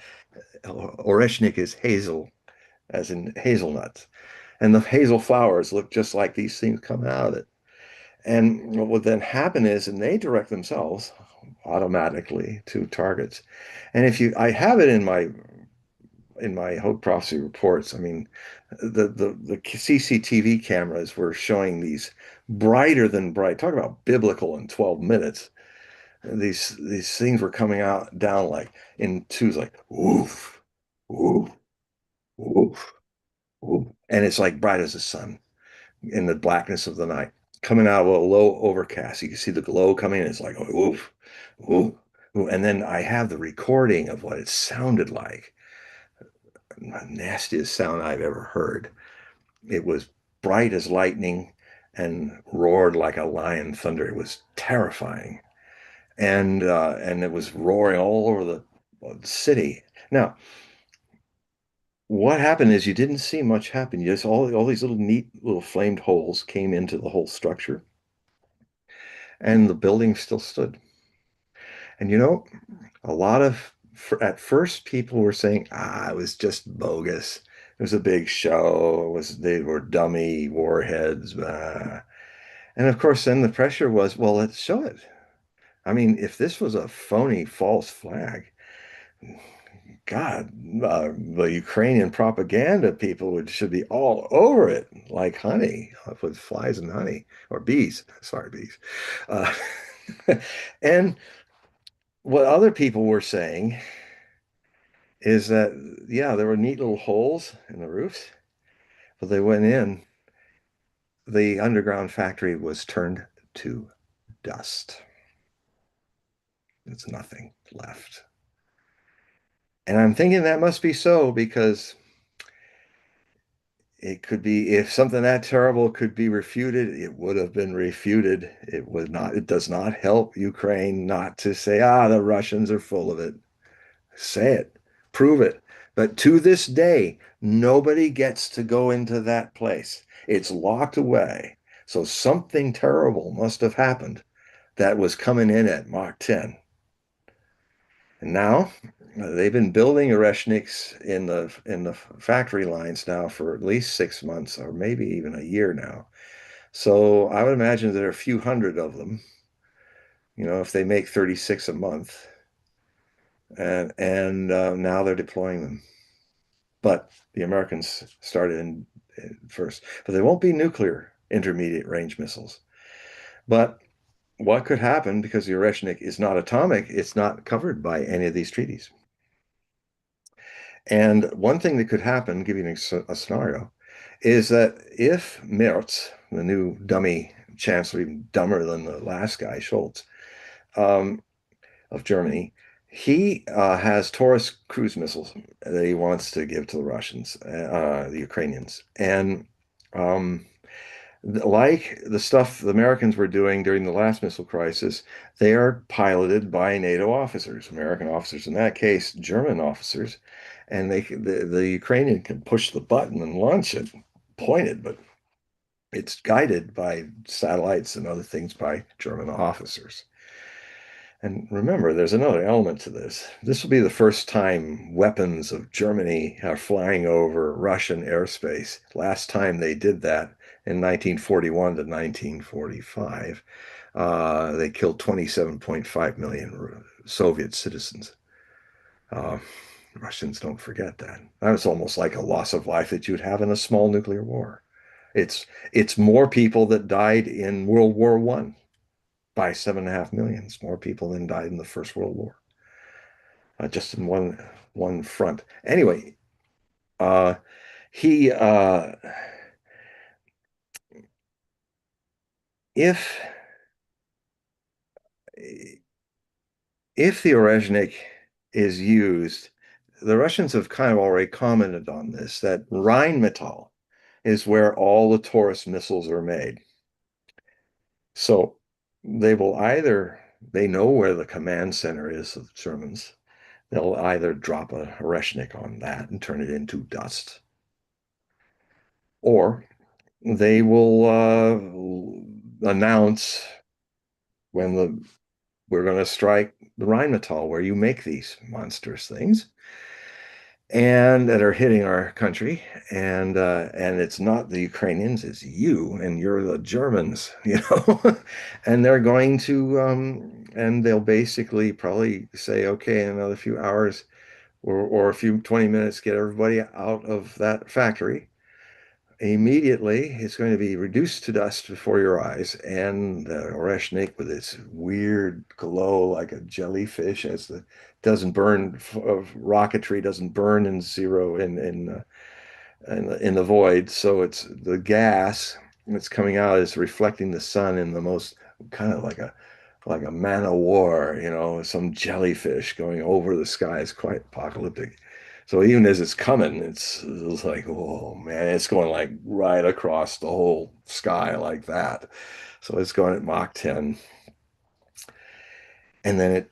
Oreshnik is hazel, as in hazelnuts. And the hazel flowers look just like these things coming out of it. And what would then happen is, and they direct themselves automatically to targets. And I have it in my Hogue prophecy reports. I mean, the CCTV cameras were showing these brighter than bright. Talk about biblical in 12 minutes. These things were coming out down like in twos, like woof, woof, woof, woof, and it's like bright as the sun in the blackness of the night, coming out of a low overcast. You can see the glow coming in. It's like woof, woof, woof. And then I have the recording of what it sounded like. The nastiest sound I've ever heard. It was bright as lightning and roared like a lion thunder. It was terrifying, and it was roaring all over the city. Now, what happened is you didn't see much happen. You just all these little neat little flamed holes came into the whole structure, and the building still stood. And a lot of at first people were saying, it was just bogus. It was a big show. They were dummy warheads. And of course, then the pressure was, well, let's show it. I mean, if this was a phony false flag, God, the Ukrainian propaganda people should be all over it like honey, with flies and honey, or bees. Sorry, bees. Uh, and what other people were saying is that, yeah, there were neat little holes in the roofs, but they went in. The underground factory was turned to dust. There's nothing left. And I'm thinking that must be so because it could be, if something that terrible could be refuted, it would have been refuted. It does not help Ukraine not to say, the Russians are full of it. Say it, prove it. But to this day, nobody gets to go into that place. It's locked away. So something terrible must have happened that was coming in at Mach 10. And now they've been building Oreshniks in the factory lines now for at least 6 months, or maybe even a year now. So I would imagine there are a few hundred of them. If they make 36 a month, and now they're deploying them. But the Americans started in first. But they won't be nuclear intermediate range missiles. But what could happen, because the Oreshnik is not atomic, it's not covered by any of these treaties. And one thing that could happen, giving a scenario, is that if Merz, the new dummy chancellor, even dumber than the last guy, Scholz, of Germany, he has Taurus cruise missiles that he wants to give to the Russians, the Ukrainians. And like the stuff the Americans were doing during the last missile crisis, they are piloted by NATO officers, American officers, in that case, German officers. And the Ukrainian can push the button and launch it, point it, but it's guided by satellites and other things by German officers. And remember, there's another element to this. This will be the first time weapons of Germany are flying over Russian airspace. Last time they did that in 1941 to 1945, they killed 27.5 million Soviet citizens. Russians don't forget that. That was almost like a loss of life that you'd have in a small nuclear war. It's more people that died in World War I by 7.5 million. It's more people than died in the First World War, just in one front. Anyway, he if the Orezhnik is used, the Russians have kind of already commented on this, that Rheinmetall is where all the Taurus missiles are made. So they know where the command center is of the Germans. They'll either drop a Orezhnik on that and turn it into dust, or they will announce when we're going to strike the Rheinmetall, where you make these monstrous things and that are hitting our country, and it's not the Ukrainians, it's you, and you're the Germans, and they're going to and they'll basically probably say, okay, in another few hours or a few 20 minutes, get everybody out of that factory. Immediately, it's going to be reduced to dust before your eyes, and the Oreshnik with its weird glow like a jellyfish, as the doesn't burn of rocketry doesn't burn in zero in the void. So it's the gas that's coming out is reflecting the sun in the most kind of like a man of war, some jellyfish going over the sky. Is quite apocalyptic. So even as it's coming, it's like, oh man, it's going like right across the whole sky like that. So it's going at Mach 10. And then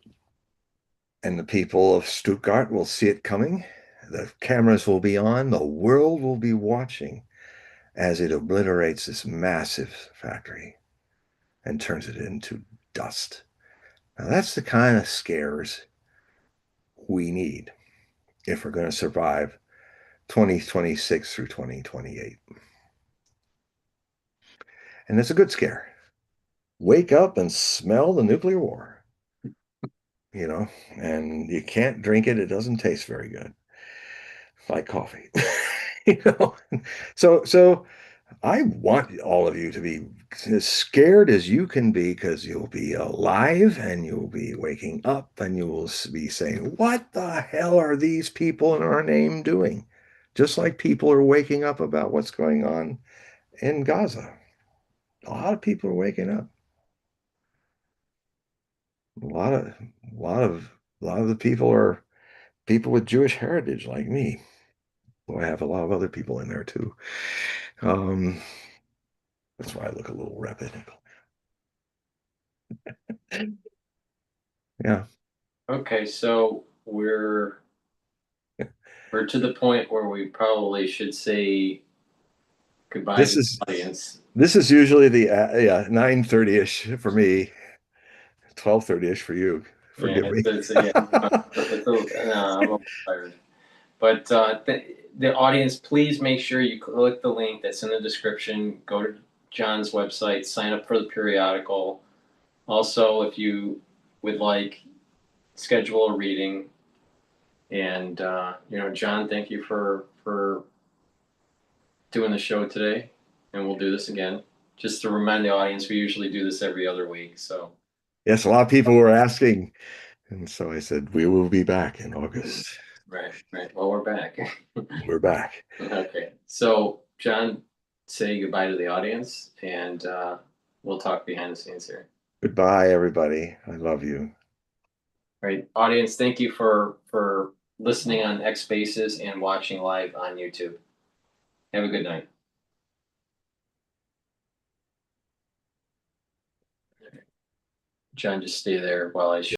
and the people of Stuttgart will see it coming. The cameras will be on, the world will be watching as it obliterates this massive factory and turns it into dust. Now that's the kind of scares we need if we're going to survive 2026 through 2028. And it's a good scare. Wake up and smell the nuclear war, and you can't drink it. It doesn't taste very good, like coffee, you know. So I want all of you to be as scared as you can be, because you'll be alive and you'll be waking up and you will be saying, what the hell are these people in our name doing? Just like people are waking up about what's going on in Gaza. A lot of people are waking up. A lot of the people are people with Jewish heritage like me. Well, I have a lot of other people in there too. Um, that's why I look a little rabbinical. Yeah. Okay, so we're to the point where we probably should say goodbye This to is the audience. this is usually the 9:30-ish for me, 12:30-ish for you. Yeah, Forgive me. I'm tired. But the audience, please make sure you click the link that's in the description. Go to John's website, sign up for the periodical. Also, if you would like, schedule a reading. And John, thank you for doing the show today, and we'll do this again. Just to remind the audience, we usually do this every other week. So Yes, a lot of people were asking, and so I said we will be back in August. right. Well, we're back. We're back. Okay. So, John, say goodbye to the audience, and we'll talk behind the scenes here. Goodbye, everybody. I love you. Right, audience. Thank you for listening on X Spaces and watching live on YouTube. Have a good night. John, just stay there while I